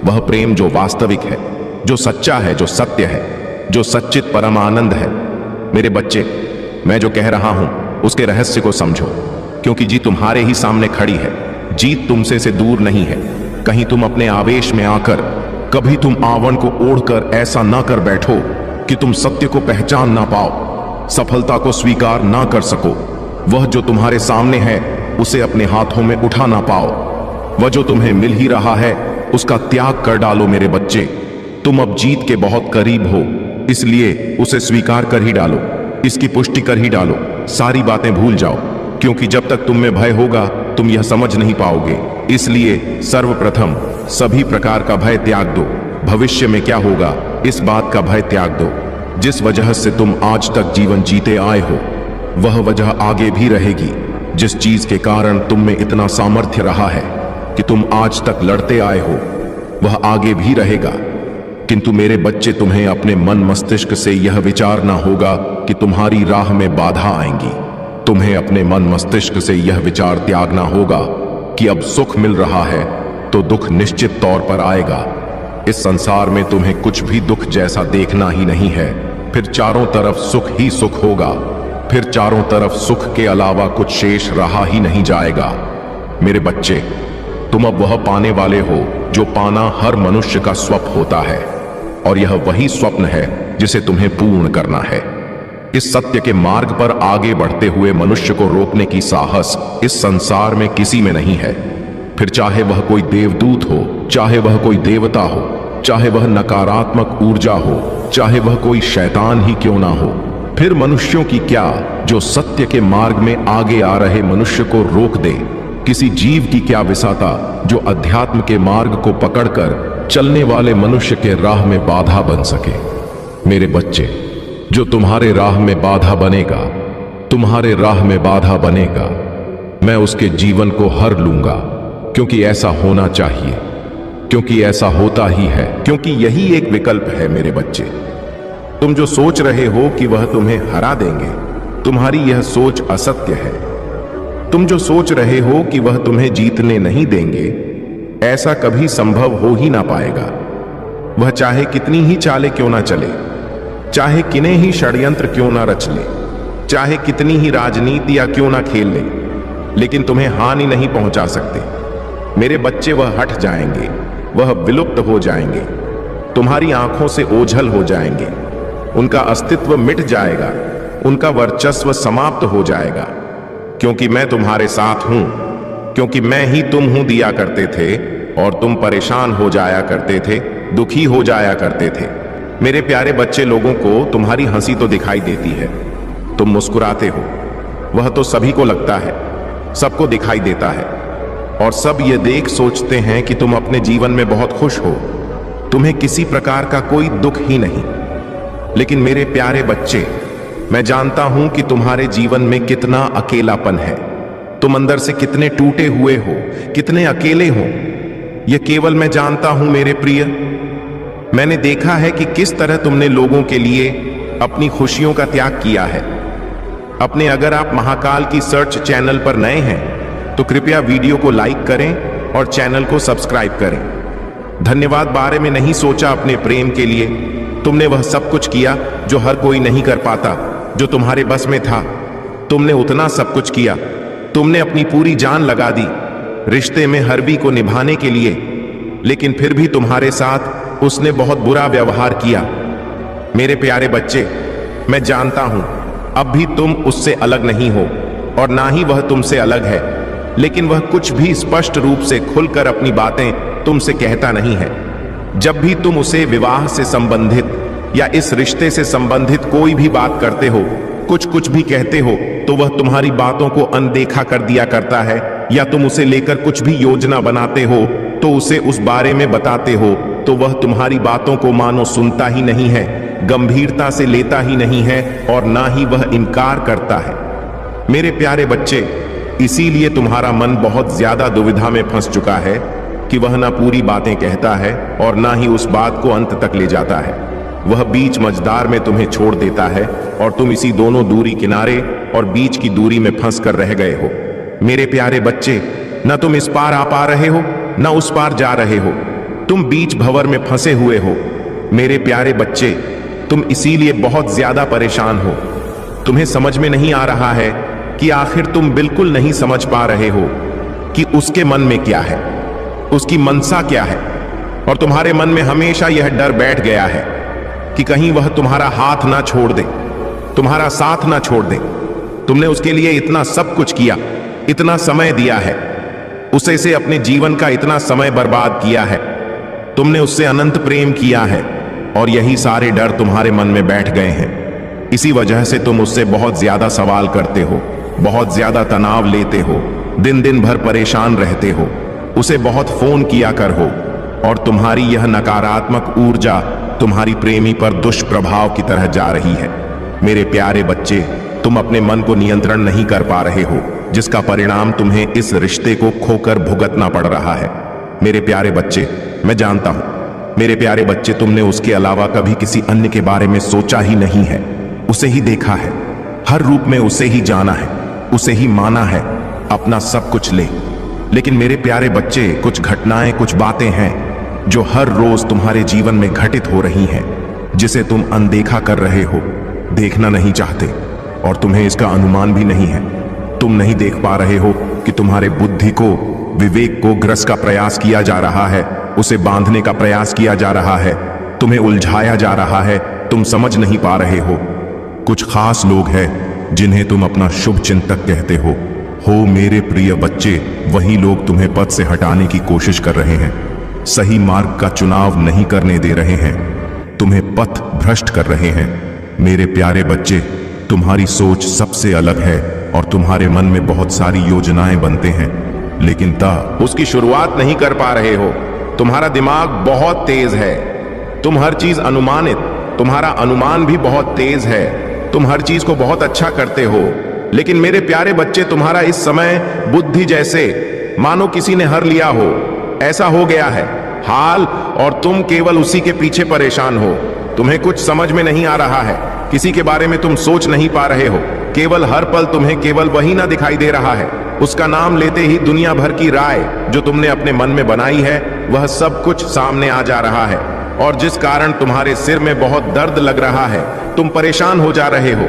वह प्रेम जो वास्तविक है, जो सच्चा है, जो सत्य है, जो सच्चित परम आनंद है। मेरे बच्चे, मैं जो कह रहा हूं उसके रहस्य को समझो, क्योंकि जीत तुम्हारे ही सामने खड़ी है। जीत तुमसे से दूर नहीं है। कहीं तुम अपने आवेश में आकर कभी तुम आवरण को ओढ़कर ऐसा ना कर बैठो कि तुम सत्य को पहचान ना पाओ, सफलता को स्वीकार ना कर सको। वह जो तुम्हारे सामने है उसे अपने हाथों में उठा ना पाओ। वह जो तुम्हें मिल ही रहा है उसका त्याग कर डालो। मेरे बच्चे, तुम अब जीत के बहुत करीब हो, इसलिए उसे स्वीकार कर ही डालो, इसकी पुष्टि कर ही डालो। सारी बातें भूल जाओ, क्योंकि जब तक तुम में भय होगा तुम यह समझ नहीं पाओगे इसलिए सर्वप्रथम सभी प्रकार का भय त्याग दो। भविष्य में क्या होगा इस बात का भय त्याग दो। जिस वजह से तुम आज तक जीवन जीते आए हो वह वजह आगे भी रहेगी। जिस चीज के कारण तुम में इतना सामर्थ्य रहा है कि तुम आज तक लड़ते आए हो वह आगे भी रहेगा। किंतु मेरे बच्चे, तुम्हें अपने मन मस्तिष्क से यह विचारना होगा कि तुम्हारी राह में बाधा आएंगी। तुम्हें अपने मन मस्तिष्क से यह विचार त्यागना होगा कि अब सुख मिल रहा है तो दुख निश्चित तौर पर आएगा। इस संसार में तुम्हें कुछ भी दुख जैसा देखना ही नहीं है। फिर चारों तरफ सुख ही सुख होगा। फिर चारों तरफ सुख के अलावा कुछ शेष रहा ही नहीं जाएगा। मेरे बच्चे, तुम अब वह पाने वाले हो जो पाना हर मनुष्य का स्वप्न होता है, और यह वही स्वप्न है जिसे तुम्हें पूर्ण करना है। इस सत्य के मार्ग पर आगे बढ़ते हुए मनुष्य को रोकने की साहस इस संसार में किसी में नहीं है। फिर चाहे वह कोई देवदूत हो, चाहे वह कोई देवता हो, चाहे वह नकारात्मक ऊर्जा हो, चाहे वह कोई शैतान ही क्यों ना हो। फिर मनुष्यों की क्या जो सत्य के मार्ग में आगे आ रहे मनुष्य को रोक दे। किसी जीव की क्या विसाता जो अध्यात्म के मार्ग को पकड़कर चलने वाले मनुष्य के राह में बाधा बन सके। मेरे बच्चे, जो तुम्हारे राह में बाधा बनेगा, तुम्हारे राह में बाधा बनेगा, मैं उसके जीवन को हर लूंगा। क्योंकि ऐसा होना चाहिए, क्योंकि ऐसा होता ही है, क्योंकि यही एक विकल्प है। मेरे बच्चे, तुम जो सोच रहे हो कि वह तुम्हें हरा देंगे, तुम्हारी यह सोच असत्य है। तुम जो सोच रहे हो कि वह तुम्हें जीतने नहीं देंगे, ऐसा कभी संभव हो ही ना पाएगा। वह चाहे कितनी ही चालें क्यों ना चले, चाहे कितने ही षड्यंत्र क्यों ना रच ले, चाहे कितनी ही राजनीतियां क्यों ना खेल ले, लेकिन तुम्हें हानि नहीं पहुंचा सकते। मेरे बच्चे, वह हट जाएंगे, वह विलुप्त हो जाएंगे, तुम्हारी आंखों से ओझल हो जाएंगे, उनका अस्तित्व मिट जाएगा, उनका वर्चस्व समाप्त हो जाएगा। क्योंकि मैं तुम्हारे साथ हूं, क्योंकि मैं ही तुम हूं दिया करते थे, और तुम परेशान हो जाया करते थे, दुखी हो जाया करते थे। मेरे प्यारे बच्चे, लोगों को तुम्हारी हंसी तो दिखाई देती है, तुम मुस्कुराते हो, वह तो सभी को लगता है, सबको दिखाई देता है, और सब ये देख सोचते हैं कि तुम अपने जीवन में बहुत खुश हो, तुम्हें किसी प्रकार का कोई दुख ही नहीं। लेकिन मेरे प्यारे बच्चे, मैं जानता हूं कि तुम्हारे जीवन में कितना अकेलापन है, तुम अंदर से कितने टूटे हुए हो, कितने अकेले हो। यह केवल मैं जानता हूं मेरे प्रिय। मैंने देखा है कि किस तरह तुमने लोगों के लिए अपनी खुशियों का त्याग किया है। अगर आप महाकाल की सर्च चैनल पर नए हैं तो कृपया वीडियो को लाइक करें और चैनल को सब्सक्राइब करें। धन्यवाद बारे में नहीं सोचा अपने प्रेम के लिए। तुमने वह सब कुछ किया जो हर कोई नहीं कर पाता, जो तुम्हारे बस में था। तुमने उतना सब कुछ किया, तुमने अपनी पूरी जान लगा दी रिश्ते में हरबी को निभाने के लिए, लेकिन फिर भी तुम्हारे साथ उसने बहुत बुरा व्यवहार किया। मेरे प्यारे बच्चे, मैं जानता हूं अब भी तुम उससे अलग नहीं हो और ना ही वह तुमसे अलग है, लेकिन वह कुछ भी स्पष्ट रूप से खुलकर अपनी बातें तुमसे कहता नहीं है। जब भी तुम उसे विवाह से संबंधित या इस रिश्ते से संबंधित कोई भी बात करते हो, कुछ भी कहते हो, तो वह तुम्हारी बातों को अनदेखा कर दिया करता है, या तुम उसे लेकर कुछ भी योजना बनाते हो तो उसे उस बारे में बताते हो तो वह तुम्हारी बातों को मानो सुनता ही नहीं है, गंभीरता से लेता ही नहीं है, और ना ही वह इनकार करता है। मेरे प्यारे बच्चे, इसीलिए तुम्हारा मन बहुत ज्यादा दुविधा में फंस चुका है कि वह ना पूरी बातें कहता है और ना ही उस बात को अंत तक ले जाता है। वह बीच मझदार में तुम्हें छोड़ देता है और तुम इसी दोनों दूरी किनारे और बीच की दूरी में फंस कर रह गए हो। मेरे प्यारे बच्चे, न तुम इस पार आ पा रहे हो न उस पार जा रहे हो, तुम बीच भंवर में फंसे हुए हो। मेरे प्यारे बच्चे, तुम इसीलिए बहुत ज्यादा परेशान हो। तुम्हें समझ में नहीं आ रहा है कि आखिर तुम बिल्कुल नहीं समझ पा रहे हो कि उसके मन में क्या है, उसकी मनसा क्या है, और तुम्हारे मन में हमेशा यह डर बैठ गया है कि कहीं वह तुम्हारा हाथ ना छोड़ दे, तुम्हारा साथ ना छोड़ दे। तुमने उसके लिए इतना सब कुछ किया, इतना समय दिया है, उसे से अपने जीवन का इतना समय बर्बाद किया है, तुमने उससे अनंत प्रेम किया है, और यही सारे डर तुम्हारे मन में बैठ गए हैं। इसी वजह से तुम उससे बहुत ज्यादा सवाल करते हो, बहुत ज्यादा तनाव लेते हो, दिन दिन भर परेशान रहते हो। उसे बहुत फोन किया कर हो, और तुम्हारी यह नकारात्मक ऊर्जा तुम्हारी प्रेमी पर दुष्प्रभाव की तरह जा रही है। मेरे प्यारे बच्चे, तुम अपने मन को नियंत्रण नहीं कर पा रहे हो, जिसका परिणाम तुम्हें इस रिश्ते को खोकर भुगतना पड़ रहा है। मेरे प्यारे बच्चे, मैं जानता हूं, मेरे प्यारे बच्चे, तुमने उसके अलावा कभी किसी अन्य के बारे में सोचा ही नहीं है। उसे ही देखा है, हर रूप में उसे ही जाना है, उसे ही माना है अपना सब कुछ लेकिन मेरे प्यारे बच्चे, कुछ घटनाएं, कुछ बातें हैं जो हर रोज तुम्हारे जीवन में घटित हो रही हैं, जिसे तुम अनदेखा कर रहे हो, देखना नहीं चाहते, और तुम्हें इसका अनुमान भी नहीं है। तुम नहीं देख पा रहे हो कि तुम्हारे बुद्धि को, विवेक को ग्रस का प्रयास किया जा रहा है, उसे बांधने का प्रयास किया जा रहा है, तुम्हें उलझाया जा रहा है, तुम समझ नहीं पा रहे हो। कुछ खास लोग हैं जिन्हें तुम अपना शुभ चिंतक कहते हो मेरे प्रिय बच्चे, वही लोग तुम्हें पथ से हटाने की कोशिश कर रहे हैं, सही मार्ग का चुनाव नहीं करने दे रहे हैं, तुम्हें पथ भ्रष्ट कर रहे हैं। मेरे प्यारे बच्चे, तुम्हारी सोच सबसे अलग है और तुम्हारे मन में बहुत सारी योजनाएं बनते हैं, लेकिन उसकी शुरुआत नहीं कर पा रहे हो। तुम्हारा दिमाग बहुत तेज है, तुम हर चीज अनुमानित, तुम्हारा अनुमान भी बहुत तेज है, तुम हर चीज को बहुत अच्छा करते हो। लेकिन मेरे प्यारे बच्चे, तुम्हारा इस समय बुद्धि जैसे मानो किसी ने हर लिया हो, ऐसा हो गया है हाल, और तुम केवल उसी के पीछे परेशान हो। तुम्हें कुछ समझ में नहीं आ रहा है, किसी के बारे में तुम सोच नहीं पा रहे हो, केवल हर पल तुम्हें केवल वही ना दिखाई दे रहा है। उसका नाम लेते ही दुनिया भर की राय जो तुमने अपने मन में बनाई है, वह सब कुछ सामने आ जा रहा है, और जिस कारण तुम्हारे सिर में बहुत दर्द लग रहा है, तुम परेशान हो जा रहे हो।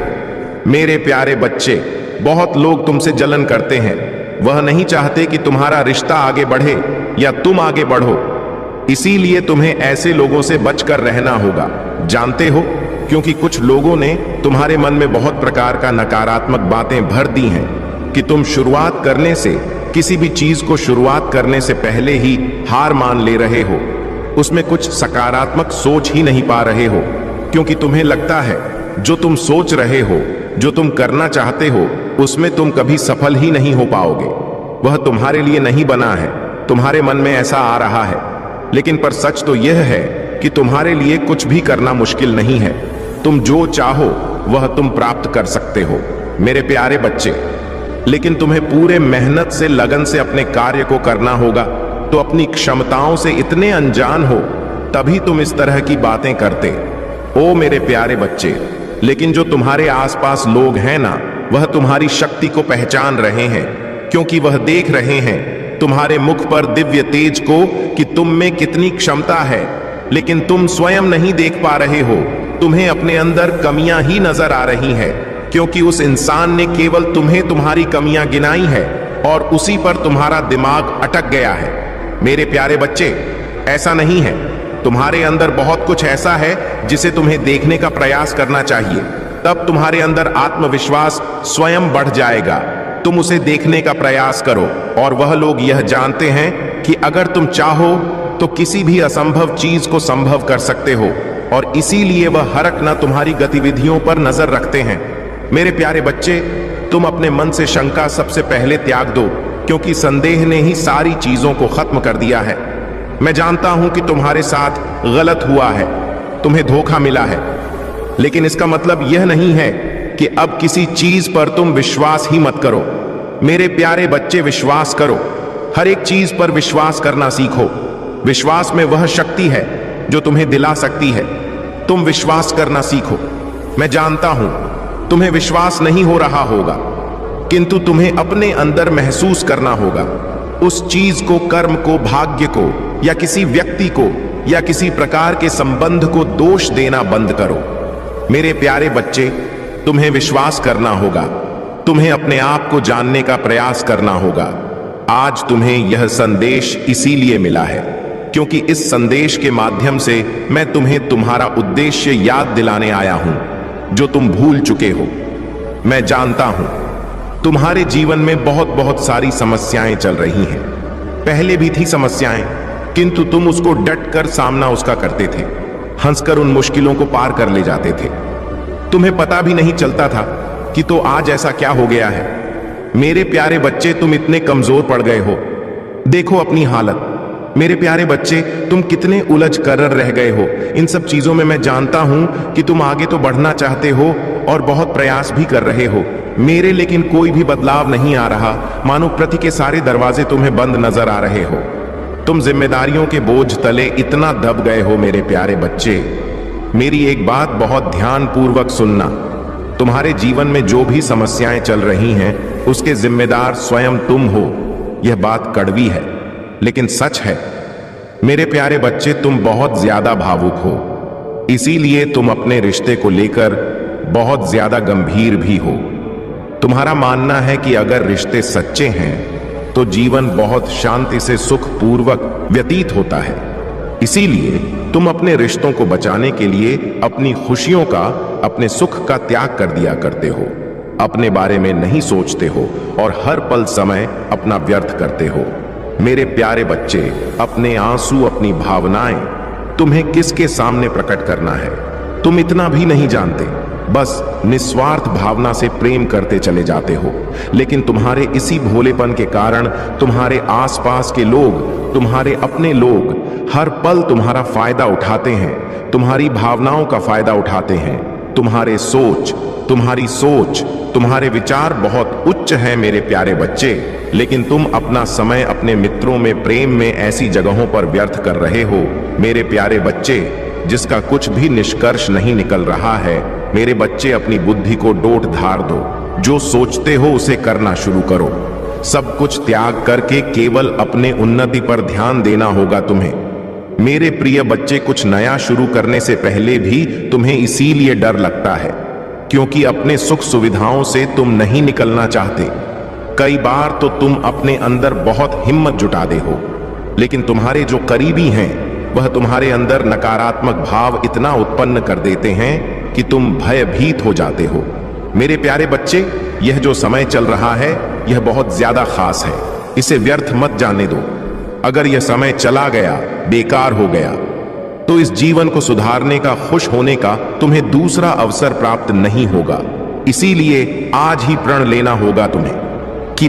मेरे प्यारे बच्चे, बहुत लोग तुमसे जलन करते हैं, वह नहीं चाहते कि तुम्हारा रिश्ता आगे बढ़े या तुम आगे बढ़ो, इसीलिए तुम्हें ऐसे लोगों से बचकर रहना होगा। जानते हो, क्योंकि कुछ लोगों ने तुम्हारे मन में बहुत प्रकार का नकारात्मक बातें भर दी हैं कि तुम शुरुआत करने से, किसी भी चीज को शुरुआत करने से पहले ही हार मान ले रहे हो, उसमें कुछ सकारात्मक सोच ही नहीं पा रहे हो, क्योंकि तुम्हें लगता है जो तुम सोच रहे हो, जो तुम करना चाहते हो, उसमें तुम कभी सफल ही नहीं हो पाओगे। वह तुम्हारे लिए नहीं बना है, तुम्हारे मन में ऐसा आ रहा है। लेकिन पर सच तो यह है कि तुम्हारे लिए कुछ भी करना मुश्किल नहीं है। तुम जो चाहो वह तुम प्राप्त कर सकते हो मेरे प्यारे बच्चे। लेकिन तुम्हें पूरे मेहनत से, लगन से अपने कार्य को करना होगा। तो अपनी क्षमताओं से इतने अनजान हो, तभी तुम इस तरह की बातें करते। ओ मेरे प्यारे बच्चे, लेकिन जो तुम्हारे आसपास लोग हैं ना, वह तुम्हारी शक्ति को पहचान रहे हैं, क्योंकि वह देख रहे हैं तुम्हारे मुख पर दिव्य तेज को कि तुम में कितनी क्षमता है। लेकिन तुम स्वयं नहीं देख पा रहे हो, तुम्हें अपने अंदर कमियां ही नजर आ रही हैं, क्योंकि उस इंसान ने केवल तुम्हें तुम्हारी कमियां गिनाई है और उसी पर तुम्हारा दिमाग अटक गया है। मेरे प्यारे बच्चे, ऐसा नहीं है। तुम्हारे अंदर बहुत कुछ ऐसा है जिसे तुम्हें देखने का प्रयास करना चाहिए, तब तुम्हारे अंदर आत्मविश्वास स्वयं बढ़ जाएगा। तुम उसे देखने का प्रयास करो, और वह लोग यह जानते हैं कि अगर तुम चाहो तो किसी भी असंभव चीज को संभव कर सकते हो, और इसीलिए वह हर एक न तुम्हारी गतिविधियों पर नजर रखते हैं। मेरे प्यारे बच्चे, तुम अपने मन से शंका सबसे पहले त्याग दो, क्योंकि संदेह ने ही सारी चीजों को खत्म कर दिया है। मैं जानता हूं कि तुम्हारे साथ गलत हुआ है, तुम्हें धोखा मिला है, लेकिन इसका मतलब यह नहीं है कि अब किसी चीज पर तुम विश्वास ही मत करो। मेरे प्यारे बच्चे, विश्वास करो, हर एक चीज पर विश्वास करना सीखो। विश्वास में वह शक्ति है जो तुम्हें दिला सकती है। तुम विश्वास करना सीखो। मैं जानता हूं तुम्हें विश्वास नहीं हो रहा होगा, किंतु तुम्हें अपने अंदर महसूस करना होगा। उस चीज को, कर्म को, भाग्य को, या किसी व्यक्ति को, या किसी प्रकार के संबंध को दोष देना बंद करो। मेरे प्यारे बच्चे, तुम्हें विश्वास करना होगा, तुम्हें अपने आप को जानने का प्रयास करना होगा। आज तुम्हें यह संदेश इसीलिए मिला है क्योंकि इस संदेश के माध्यम से मैं तुम्हें तुम्हारा उद्देश्य याद दिलाने आया हूं, जो तुम भूल चुके हो। मैं जानता हूं तुम्हारे जीवन में बहुत बहुत सारी समस्याएं चल रही हैं। पहले भी थी समस्याएं, किंतु तुम उसको डट कर सामना उसका करते थे, हंसकर उन मुश्किलों को पार कर ले जाते थे। तुम्हें पता भी नहीं चलता था कि तो आज ऐसा क्या हो गया है। मेरे प्यारे बच्चे, तुम इतने कमजोर पड़ गए हो। देखो अपनी हालत। मेरे प्यारे बच्चे, तुम कितने उलझ कर रह गए हो। इन सब चीजों में मैं जानता हूं कि तुम आगे तो बढ़ना चाहते हो और बहुत प्रयास भी कर रहे हो मेरे, लेकिन कोई भी बदलाव नहीं आ रहा। मानो प्रति के सारे दरवाजे तुम्हें बंद नजर आ रहे हो। तुम जिम्मेदारियों के बोझ तले इतना दब गए हो मेरे प्यारे बच्चे। मेरी एक बात बहुत ध्यान पूर्वक सुनना। तुम्हारे जीवन में जो भी समस्याएं चल रही हैं, उसके जिम्मेदार स्वयं तुम हो। यह बात कड़वी है लेकिन सच है। मेरे प्यारे बच्चे, तुम बहुत ज्यादा भावुक हो, इसीलिए तुम अपने रिश्ते को लेकर बहुत ज्यादा गंभीर भी हो। तुम्हारा मानना है कि अगर रिश्ते सच्चे हैं तो जीवन बहुत शांति से सुखपूर्वक व्यतीत होता है। इसीलिए तुम अपने रिश्तों को बचाने के लिए अपनी खुशियों का, अपने सुख का त्याग कर दिया करते हो। अपने बारे में नहीं सोचते हो और हर पल समय अपना व्यर्थ करते हो। मेरे प्यारे बच्चे, अपने आंसू, अपनी भावनाएं तुम्हें किसके सामने प्रकट करना है तुम इतना भी नहीं जानते। बस निस्वार्थ भावना से प्रेम करते चले जाते हो, लेकिन तुम्हारे इसी भोलेपन के कारण तुम्हारे आसपास के लोग, तुम्हारे अपने लोग हर पल तुम्हारा फायदा उठाते हैं, तुम्हारी भावनाओं का फायदा उठाते हैं। तुम्हारी सोच, तुम्हारे विचार बहुत उच्च हैं मेरे प्यारे बच्चे, लेकिन तुम अपना समय अपने मित्रों में, प्रेम में ऐसी जगहों पर व्यर्थ कर रहे हो मेरे प्यारे बच्चे, जिसका कुछ भी निष्कर्ष नहीं निकल रहा है। मेरे बच्चे, अपनी बुद्धि को डोट धार दो। जो सोचते हो उसे करना शुरू करो। सब कुछ त्याग करके केवल अपने उन्नति पर ध्यान देना होगा तुम्हें। मेरे प्रिय बच्चे, कुछ नया शुरू करने से पहले भी तुम्हें इसीलिए डर लगता है क्योंकि अपने सुख सुविधाओं से तुम नहीं निकलना चाहते। कई बार तो तुम अपने अंदर बहुत हिम्मत जुटाते हो, लेकिन तुम्हारे जो करीबी हैं वह तुम्हारे अंदर नकारात्मक भाव इतना उत्पन्न कर देते हैं कि तुम भयभीत हो जाते हो। मेरे प्यारे बच्चे, यह जो समय चल रहा है यह बहुत ज्यादा खास है। इसे व्यर्थ मत जाने दो। अगर यह समय चला गया, बेकार हो गया, तो इस जीवन को सुधारने का, खुश होने का तुम्हें दूसरा अवसर प्राप्त नहीं होगा। इसीलिए आज ही प्रण लेना होगा तुम्हें कि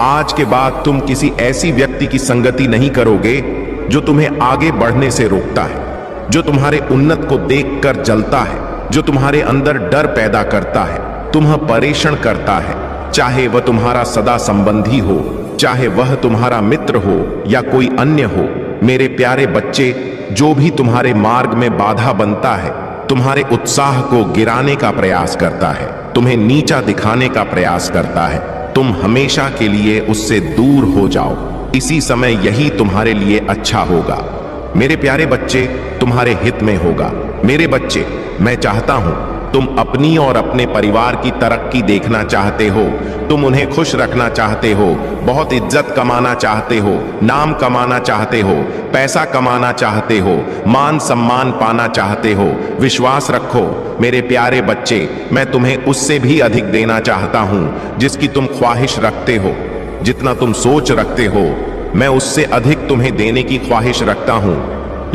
आज के बाद तुम किसी ऐसी व्यक्ति की संगति नहीं करोगे जो तुम्हें आगे बढ़ने से रोकता है, जो तुम्हारे उन्नत को देखकर जलता है, जो तुम्हारे अंदर डर पैदा करता है, तुम्हें परेशान करता है। चाहे वह तुम्हारा सदा संबंधी हो, चाहे वह तुम्हारा मित्र हो या कोई अन्य हो। मेरे प्यारे बच्चे, जो भी तुम्हारे मार्ग में बाधा बनता है, तुम्हारे उत्साह को गिराने का प्रयास करता है, तुम्हें नीचा दिखाने का प्रयास करता है, तुम हमेशा के लिए उससे दूर हो जाओ। इसी समय यही तुम्हारे लिए अच्छा होगा। मेरे प्यारे बच्चे, तुम्हारे हित में होगा। मेरे बच्चे, मैं चाहता हूं तुम अपनी और अपने परिवार की तरक्की देखना चाहते हो, तुम उन्हें खुश रखना चाहते हो, बहुत इज्जत कमाना चाहते हो, नाम कमाना चाहते हो, पैसा कमाना चाहते हो, मान सम्मान पाना चाहते हो। विश्वास रखो मेरे प्यारे बच्चे, मैं तुम्हें उससे भी अधिक देना चाहता हूं जिसकी तुम ख्वाहिश रखते हो। जितना तुम सोच रखते हो, मैं उससे अधिक तुम्हें देने की ख्वाहिश रखता हूं,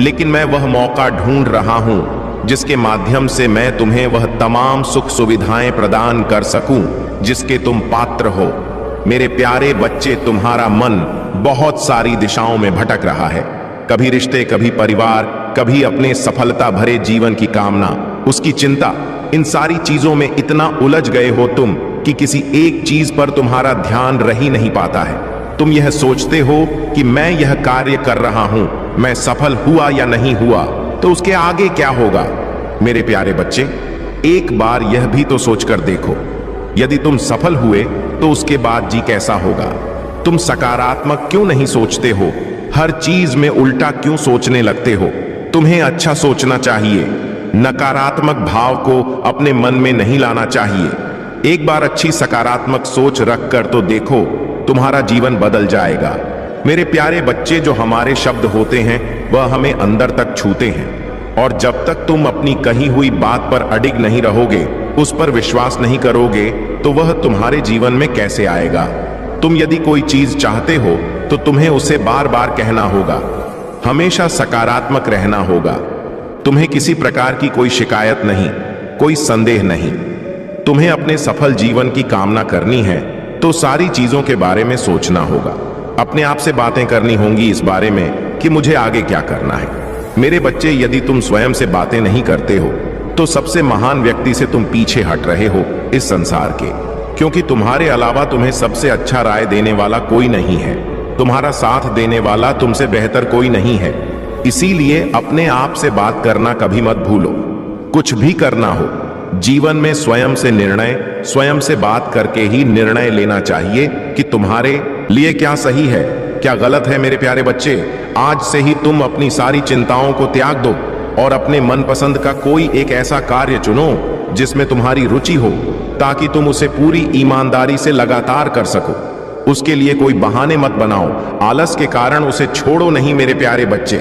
लेकिन मैं वह मौका ढूंढ रहा हूं जिसके माध्यम से मैं तुम्हें वह तमाम सुख सुविधाएं प्रदान कर सकूं जिसके तुम पात्र हो। मेरे प्यारे बच्चे, तुम्हारा मन बहुत सारी दिशाओं में भटक रहा है। कभी रिश्ते, कभी परिवार, कभी अपने सफलता भरे जीवन की कामना, उसकी चिंता। इन सारी चीजों में इतना उलझ गए हो तुम कि किसी एक चीज पर तुम्हारा ध्यान रह ही नहीं पाता है। तुम यह सोचते हो कि मैं यह कार्य कर रहा हूं, मैं सफल हुआ या नहीं हुआ तो उसके आगे क्या होगा। मेरे प्यारे बच्चे, एक बार यह भी तो सोचकर देखो, यदि तुम सफल हुए तो उसके बाद जी कैसा होगा। तुम सकारात्मक क्यों नहीं सोचते हो? हर चीज में उल्टा क्यों सोचने लगते हो? तुम्हें अच्छा सोचना चाहिए, नकारात्मक भाव को अपने मन में नहीं लाना चाहिए। एक बार अच्छी सकारात्मक सोच रखकर तो देखो, तुम्हारा जीवन बदल जाएगा। मेरे प्यारे बच्चे, जो हमारे शब्द होते हैं वह हमें अंदर तक छूते हैं, और जब तक तुम अपनी कही हुई बात पर अडिग नहीं रहोगे, उस पर विश्वास नहीं करोगे, तो वह तुम्हारे जीवन में कैसे आएगा। तुम यदि कोई चीज चाहते हो तो तुम्हें उसे बार बार कहना होगा, हमेशा सकारात्मक रहना होगा। तुम्हें किसी प्रकार की कोई शिकायत नहीं, कोई संदेह नहीं। तुम्हें अपने सफल जीवन की कामना करनी है तो सारी चीजों के बारे में सोचना होगा। अपने आप से बातें करनी होंगी इस बारे में कि मुझे आगे क्या करना है। मेरे बच्चे, यदि तुम स्वयं से बातें नहीं करते हो तो सबसे महान व्यक्ति से तुम पीछे हट रहे हो इस संसार के, क्योंकि तुम्हारे अलावा तुम्हें सबसे अच्छा राय देने वाला कोई नहीं है, तुम्हारा साथ देने वाला तुमसे बेहतर कोई नहीं है। इसीलिए अपने आप से बात करना कभी मत भूलो। कुछ भी करना हो जीवन में स्वयं से निर्णय, स्वयं से बात करके ही निर्णय लेना चाहिए कि तुम्हारे लिए क्या सही है, क्या गलत है। मेरे प्यारे बच्चे, आज से ही तुम अपनी सारी चिंताओं को त्याग दो और अपने मनपसंद का कोई एक ऐसा कार्य चुनो जिसमें तुम्हारी रुचि हो, ताकि तुम उसे पूरी ईमानदारी से लगातार कर सको। उसके लिए कोई बहाने मत बनाओ, आलस के कारण उसे छोड़ो नहीं। मेरे प्यारे बच्चे,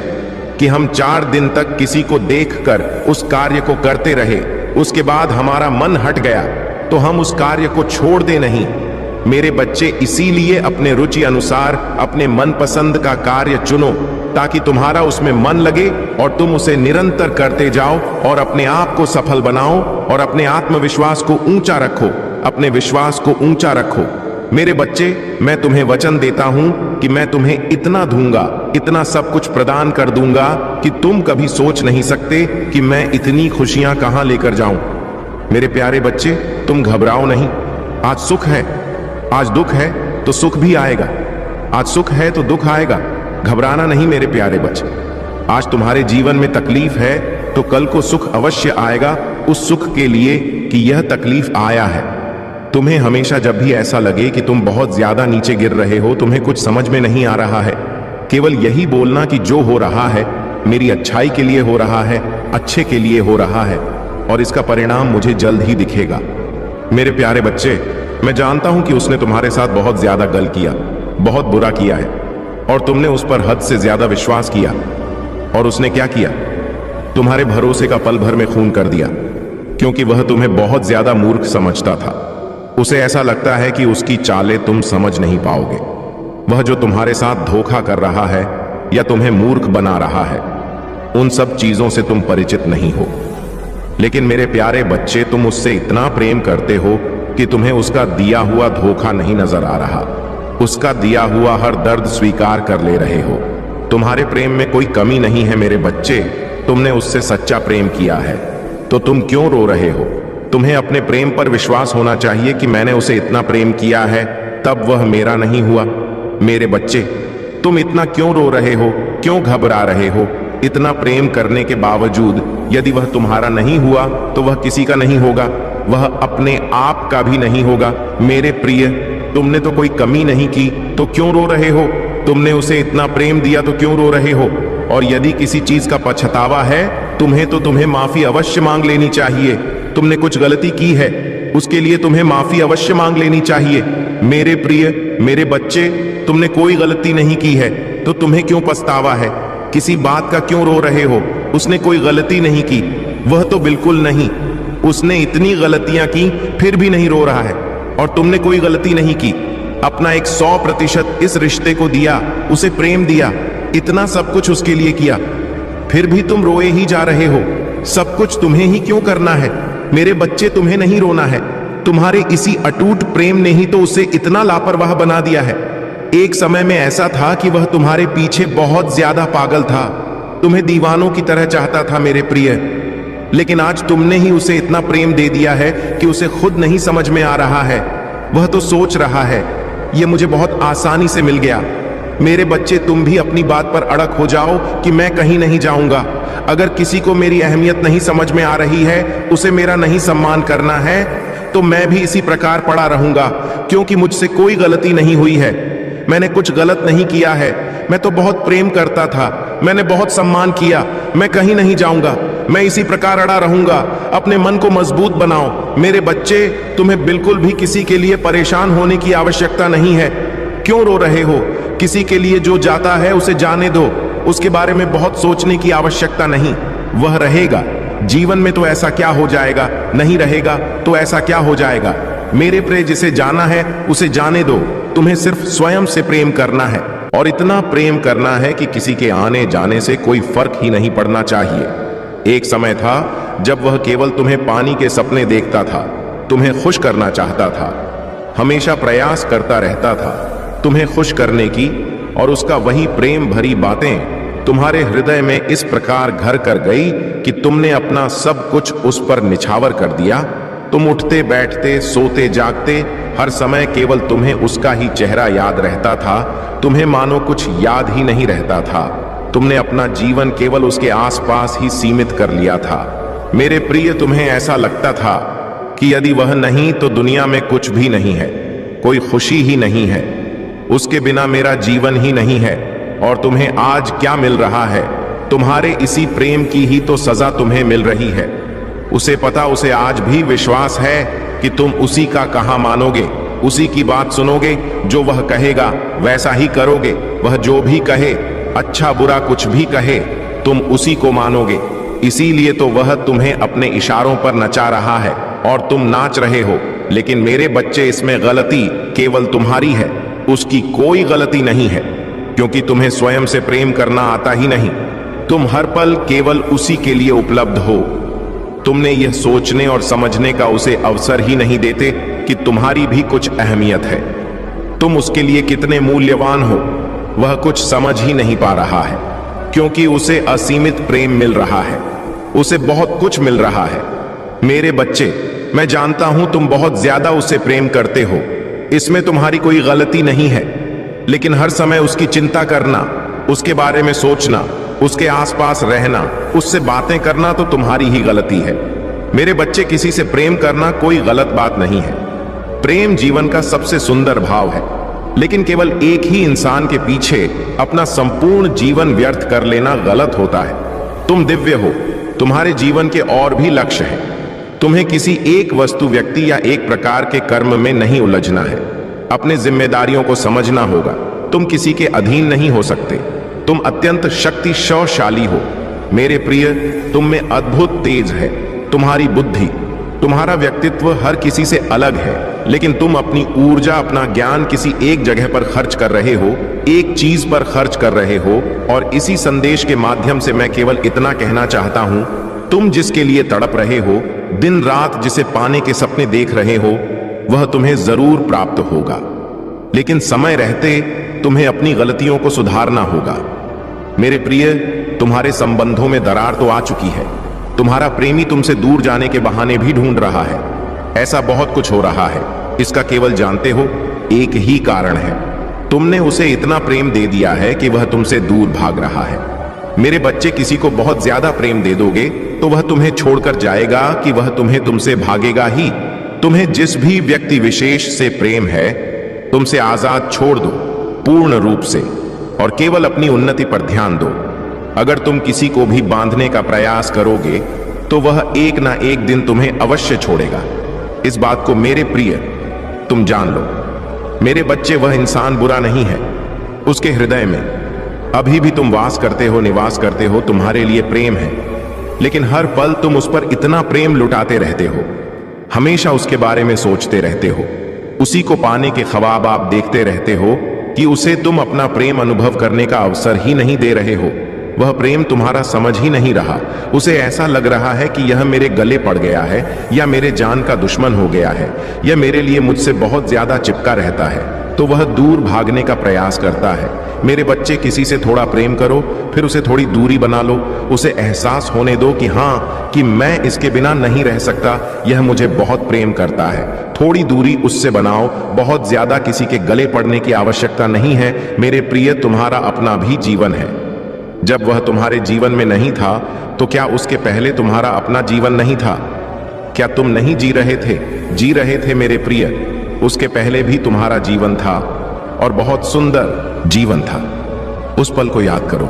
कि हम 4 दिन तक किसी को देखकर उस कार्य को करते रहे, उसके बाद हमारा मन हट गया तो हम उस कार्य को छोड़ दे नहीं। मेरे बच्चे, इसीलिए अपने रुचि अनुसार अपने मनपसंद का कार्य चुनो, ताकि तुम्हारा उसमें मन लगे और तुम उसे निरंतर करते जाओ और अपने आप को सफल बनाओ और अपने आत्मविश्वास को ऊंचा रखो, अपने विश्वास को ऊंचा रखो। मेरे बच्चे, मैं तुम्हें वचन देता हूं कि मैं तुम्हें इतना दूंगा, इतना सब कुछ प्रदान कर दूंगा कि तुम कभी सोच नहीं सकते कि मैं इतनी खुशियां कहां लेकर जाऊं। मेरे प्यारे बच्चे, तुम घबराओ नहीं। आज सुख है, आज दुख है तो सुख भी आएगा, आज सुख है तो दुख आएगा। घबराना नहीं मेरे प्यारे बच्चे। आज तुम्हारे जीवन में तकलीफ है तो कल को सुख अवश्य आएगा, उस सुख के लिए कि यह तकलीफ आया है। तुम्हें हमेशा जब भी ऐसा लगे कि तुम बहुत ज्यादा नीचे गिर रहे हो, तुम्हें कुछ समझ में नहीं आ रहा है, केवल यही बोलना कि जो हो रहा है मेरी अच्छाई के लिए हो रहा है, अच्छे के लिए हो रहा है और इसका परिणाम मुझे जल्द ही दिखेगा। मेरे प्यारे बच्चे, मैं जानता हूं कि उसने तुम्हारे साथ बहुत ज्यादा गलत किया, बहुत बुरा किया है और तुमने उस पर हद से ज्यादा विश्वास किया। और उसने क्या किया? तुम्हारे भरोसे का पल भर में खून कर दिया, क्योंकि वह तुम्हें बहुत ज्यादा मूर्ख समझता था। उसे ऐसा लगता है कि उसकी चालें तुम समझ नहीं पाओगे। वह जो तुम्हारे साथ धोखा कर रहा है या तुम्हें मूर्ख बना रहा है, उन सब चीजों से तुम परिचित नहीं हो। लेकिन मेरे प्यारे बच्चे, तुम उससे इतना प्रेम करते हो कि तुम्हें उसका दिया हुआ धोखा नहीं नजर आ रहा, उसका दिया हुआ हर दर्द स्वीकार कर ले रहे हो। तुम्हारे प्रेम में कोई कमी नहीं है मेरे बच्चे, तुमने उससे सच्चा प्रेम किया है, तो तुम क्यों रो रहे हो? तुम्हें अपने प्रेम पर विश्वास होना चाहिए कि मैंने उसे इतना प्रेम किया है, तब वह मेरा नहीं हुआ। मेरे बच्चे, तुम इतना क्यों रो रहे हो, क्यों घबरा रहे हो? इतना प्रेम करने के बावजूद यदि वह तुम्हारा नहीं हुआ तो वह किसी का नहीं होगा, वह अपने आप का भी नहीं होगा। मेरे प्रिय, तुमने तो कोई कमी नहीं की तो क्यों रो रहे हो? तुमने उसे इतना प्रेम दिया तो क्यों रो रहे हो? और यदि किसी चीज का पछतावा है तुम्हें, तो तुम्हें माफी अवश्य मांग लेनी चाहिए। तुमने कुछ गलती की है, उसके लिए तुम्हें माफी अवश्य मांग लेनी चाहिए। मेरे प्रिय, मेरे बच्चे, तुमने कोई गलती नहीं की है तो तुम्हें क्यों पछतावा है? किसी बात का क्यों रो रहे हो? उसने कोई गलती नहीं की, वह तो बिल्कुल नहीं। उसने इतनी गलतियां की फिर भी नहीं रो रहा है, और तुमने कोई गलती नहीं की। अपना 100% इस रिश्ते को दिया, उसे प्रेम दिया, इतना सब कुछ उसके लिए किया, फिर भी तुम रोए ही जा रहे हो। सब कुछ तुम्हें ही क्यों करना है? मेरे बच्चे, तुम्हें नहीं रोना है। तुम्हारे इसी अटूट प्रेम ने ही तो उसे इतना लापरवाह बना दिया है। एक समय में ऐसा था कि वह तुम्हारे पीछे बहुत ज्यादा पागल था, तुम्हें दीवानों की तरह चाहता था मेरे प्रिय। लेकिन आज तुमने ही उसे इतना प्रेम दे दिया है कि उसे खुद नहीं समझ में आ रहा है। वह तो सोच रहा है यह मुझे बहुत आसानी से मिल गया। मेरे बच्चे, तुम भी अपनी बात पर अड़क हो जाओ कि मैं कहीं नहीं जाऊंगा। अगर किसी को मेरी अहमियत नहीं समझ में आ रही है, उसे मेरा नहीं सम्मान करना है, तो मैं भी इसी प्रकार पड़ा रहूंगा, क्योंकि मुझसे कोई गलती नहीं हुई है। मैंने कुछ गलत नहीं किया है। मैं तो बहुत प्रेम करता था, मैंने बहुत सम्मान किया। मैं कहीं नहीं जाऊंगा, मैं इसी प्रकार अड़ा रहूंगा। अपने मन को मजबूत बनाओ। मेरे बच्चे, तुम्हें बिल्कुल भी किसी के लिए परेशान होने की आवश्यकता नहीं है। क्यों रो रहे हो? किसी के लिए जो जाता है उसे जाने दो, उसके बारे में बहुत सोचने की आवश्यकता नहीं। वह रहेगा, जीवन में तो ऐसा क्या हो जाएगा, नहीं रहेगा तो ऐसा क्या हो जाएगा। मेरे प्रिय, जिसे जाना है उसे जाने दो। तुम्हें सिर्फ स्वयं से प्रेम करना है, और इतना प्रेम करना है कि किसी के आने जाने से कोई फर्क ही नहीं पड़ना चाहिए। एक समय था जब वह केवल तुम्हें पानी के सपने देखता था, तुम्हें खुश करना चाहता था, हमेशा प्रयास करता रहता था, तुम्हें खुश करने की, और उसका वही प्रेम भरी बातें तुम्हारे हृदय में इस प्रकार घर कर गई कि तुमने अपना सब कुछ उस पर निछावर कर दिया। तुम उठते बैठते सोते जागते हर समय केवल तुम्हें उसका ही चेहरा याद रहता था। तुम्हें मानो कुछ याद ही नहीं रहता था। तुमने अपना जीवन केवल उसके आसपास ही सीमित कर लिया था। मेरे प्रिय, तुम्हें ऐसा लगता था कि यदि वह नहीं तो दुनिया में कुछ भी नहीं है, कोई खुशी ही नहीं है, उसके बिना मेरा जीवन ही नहीं है। और तुम्हें आज क्या मिल रहा है? तुम्हारे इसी प्रेम की ही तो सजा तुम्हें मिल रही है। उसे पता, उसे आज भी विश्वास है कि तुम उसी का कहा मानोगे, उसी की बात सुनोगे, जो वह कहेगा वैसा ही करोगे। वह जो भी कहे, अच्छा बुरा कुछ भी कहे, तुम उसी को मानोगे। इसीलिए तो वह तुम्हें अपने इशारों पर नचा रहा है और तुम नाच रहे हो। लेकिन मेरे बच्चे, इसमें गलती केवल तुम्हारी है, उसकी कोई गलती नहीं है, क्योंकि तुम्हें स्वयं से प्रेम करना आता ही नहीं। तुम हर पल केवल उसी के लिए उपलब्ध हो। तुमने यह सोचने और समझने का उसे अवसर ही नहीं देते कि तुम्हारी भी कुछ अहमियत है, तुम उसके लिए कितने मूल्यवान हो। वह कुछ समझ ही नहीं पा रहा है, क्योंकि उसे असीमित प्रेम मिल रहा है, उसे बहुत कुछ मिल रहा है। मेरे बच्चे, मैं जानता हूं तुम बहुत ज्यादा उसे प्रेम करते हो, इसमें तुम्हारी कोई गलती नहीं है। लेकिन हर समय उसकी चिंता करना, उसके बारे में सोचना, उसके आसपास रहना, उससे बातें करना तो तुम्हारी ही गलती है। मेरे बच्चे, किसी से प्रेम करना कोई गलत बात नहीं है। प्रेम जीवन का सबसे सुंदर भाव है। लेकिन केवल एक ही इंसान के पीछे अपना संपूर्ण जीवन व्यर्थ कर लेना गलत होता है। तुम दिव्य हो, तुम्हारे जीवन के और भी लक्ष्य हैं। तुम्हें किसी एक वस्तु, व्यक्ति या एक प्रकार के कर्म में नहीं उलझना है। अपने जिम्मेदारियों को समझना होगा। तुम किसी के अधीन नहीं हो सकते। तुम अत्यंत शक्तिशाली हो। मेरे प्रिय, तुम में अद्भुत तेज है। तुम्हारी बुद्धि, तुम्हारा व्यक्तित्व हर किसी से अलग है, लेकिन तुम अपनी ऊर्जा, अपना ज्ञान किसी एक जगह पर खर्च कर रहे हो, एक चीज पर खर्च कर रहे हो। और इसी संदेश के माध्यम से मैं केवल इतना कहना चाहता हूं, तुम जिसके लिए तड़प रहे हो, दिन रात जिसे पाने के सपने देख रहे हो, वह तुम्हें जरूर प्राप्त होगा। लेकिन समय रहते तुम्हें अपनी गलतियों को सुधारना होगा। मेरे प्रिय, तुम्हारे संबंधों में दरार तो आ चुकी है। तुम्हारा प्रेमी तुमसे दूर जाने के बहाने भी ढूंढ रहा है। ऐसा बहुत कुछ हो रहा है। इसका केवल जानते हो एक ही कारण है, तुमने उसे इतना प्रेम दे दिया है कि वह तुमसे दूर भाग रहा है। मेरे बच्चे, किसी को बहुत ज्यादा प्रेम दे दोगे तो वह तुम्हें छोड़कर जाएगा कि वह तुमसे भागेगा ही। तुम्हें जिस भी व्यक्ति विशेष से प्रेम है, तुमसे आजाद छोड़ दो पूर्ण रूप से, और केवल अपनी उन्नति पर ध्यान दो। अगर तुम किसी को भी बांधने का प्रयास करोगे तो वह एक ना एक दिन तुम्हें अवश्य छोड़ेगा। इस बात को मेरे प्रिय तुम जान लो। मेरे बच्चे, वह इंसान बुरा नहीं है। उसके हृदय में अभी भी तुम वास करते हो, निवास करते हो। तुम्हारे लिए प्रेम है, लेकिन हर पल तुम उस पर इतना प्रेम लुटाते रहते हो, हमेशा उसके बारे में सोचते रहते हो, उसी को पाने के ख्वाब आप देखते रहते हो कि उसे तुम अपना प्रेम अनुभव करने का अवसर ही नहीं दे रहे हो। वह प्रेम तुम्हारा समझ ही नहीं रहा। उसे ऐसा लग रहा है कि यह मेरे गले पड़ गया है, या मेरे जान का दुश्मन हो गया है, या मेरे लिए मुझसे बहुत ज्यादा चिपका रहता है, तो वह दूर भागने का प्रयास करता है। मेरे बच्चे, किसी से थोड़ा प्रेम करो, फिर उसे थोड़ी दूरी बना लो। उसे एहसास होने दो कि हाँ, कि मैं इसके बिना नहीं रह सकता, यह मुझे बहुत प्रेम करता है। थोड़ी दूरी उससे बनाओ। बहुत ज्यादा किसी के गले पड़ने की आवश्यकता नहीं है। मेरे प्रिय, तुम्हारा अपना भी जीवन है। जब वह तुम्हारे जीवन में नहीं था, तो क्या उसके पहले तुम्हारा अपना जीवन नहीं था? क्या तुम नहीं जी रहे थे? जी रहे थे मेरे प्रिय। उसके पहले भी तुम्हारा जीवन था, और बहुत सुंदर जीवन था। उस पल को याद करो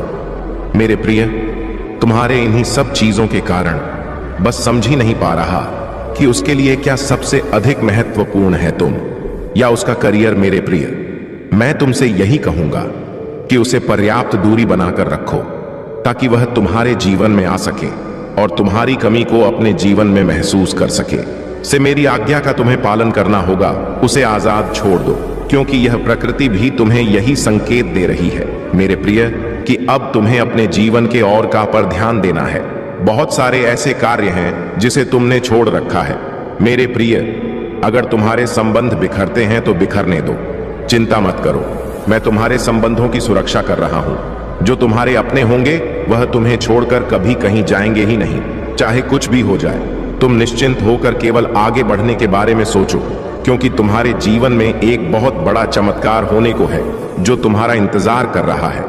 मेरे प्रिय। तुम्हारे इन्हीं सब चीजों के कारण बस समझ ही नहीं पा रहा कि उसके लिए क्या सबसे अधिक महत्वपूर्ण है, तुम या उसका करियर। मेरे प्रिय, मैं तुमसे यही कहूंगा कि उसे पर्याप्त दूरी बनाकर रखो, ताकि वह तुम्हारे जीवन में आ सके और तुम्हारी कमी को अपने जीवन में महसूस कर सके। से मेरी आज्ञा का तुम्हें पालन करना होगा। उसे आजाद छोड़ दो, क्योंकि यह प्रकृति भी तुम्हें यही संकेत दे रही है मेरे प्रिय, कि अब तुम्हें अपने जीवन के और का पर ध्यान देना है। बहुत सारे ऐसे कार्य हैं जिसे तुमने छोड़ रखा है। मेरे प्रिय, अगर तुम्हारे संबंध बिखरते हैं तो बिखरने दो, चिंता मत करो। मैं तुम्हारे संबंधों की सुरक्षा कर रहा हूं। जो तुम्हारे अपने होंगे वह तुम्हें छोड़कर कभी कहीं जाएंगे ही नहीं, चाहे कुछ भी हो जाए। तुम निश्चिंत होकर केवल आगे बढ़ने के बारे में सोचो, क्योंकि तुम्हारे जीवन में एक बहुत बड़ा चमत्कार होने को है जो तुम्हारा इंतजार कर रहा है।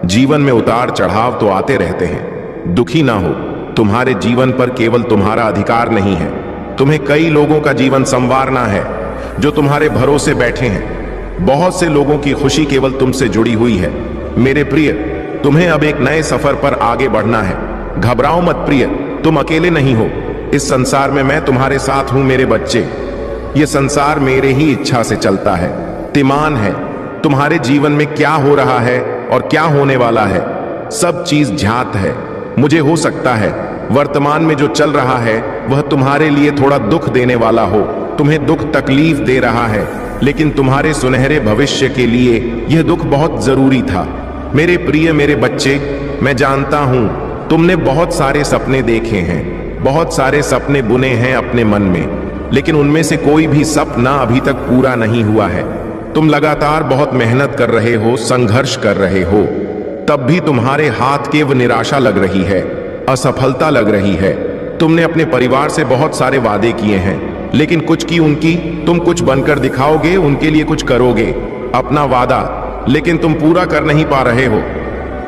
जीवन में उतार चढ़ाव तो आते रहते हैं, दुखी ना हो। तुम्हारे जीवन पर केवल तुम्हारा अधिकार नहीं है, तुम्हें कई लोगों का जीवन संवारना है जो तुम्हारे भरोसे बैठे हैं। बहुत से लोगों की खुशी केवल तुमसे जुड़ी हुई है। मेरे प्रिय, तुम्हें अब एक नए सफर पर आगे बढ़ना है। घबराओ मत प्रिय, तुम अकेले नहीं हो। इस संसार में मैं तुम्हारे साथ हूं मेरे बच्चे। ये संसार मेरे ही इच्छा से चलता है। तिमान है तुम्हारे जीवन में क्या हो रहा है और क्या होने वाला है, सब चीज ज्ञात है। मुझे हो सकता है वर्तमान में जो चल रहा है वह तुम्हारे लिए थोड़ा दुख देने वाला हो, तुम्हें दुख तकलीफ दे रहा है, लेकिन तुम्हारे सुनहरे भविष्य के लिए यह दुख बहुत जरूरी था। मेरे प्रिय मेरे बच्चे, मैं जानता हूं तुमने बहुत सारे सपने देखे हैं, बहुत सारे सपने बुने हैं अपने मन में, लेकिन उनमें से कोई भी सपना अभी तक पूरा नहीं हुआ है। तुम लगातार बहुत मेहनत कर रहे हो, संघर्ष कर रहे हो, तब भी तुम्हारे हाथ केवल निराशा लग रही है, असफलता लग रही है। तुमने अपने परिवार से बहुत सारे वादे किए हैं, लेकिन कुछ की उनकी, तुम कुछ बनकर दिखाओगे, उनके लिए कुछ करोगे, अपना वादा, लेकिन तुम पूरा कर नहीं पा रहे हो।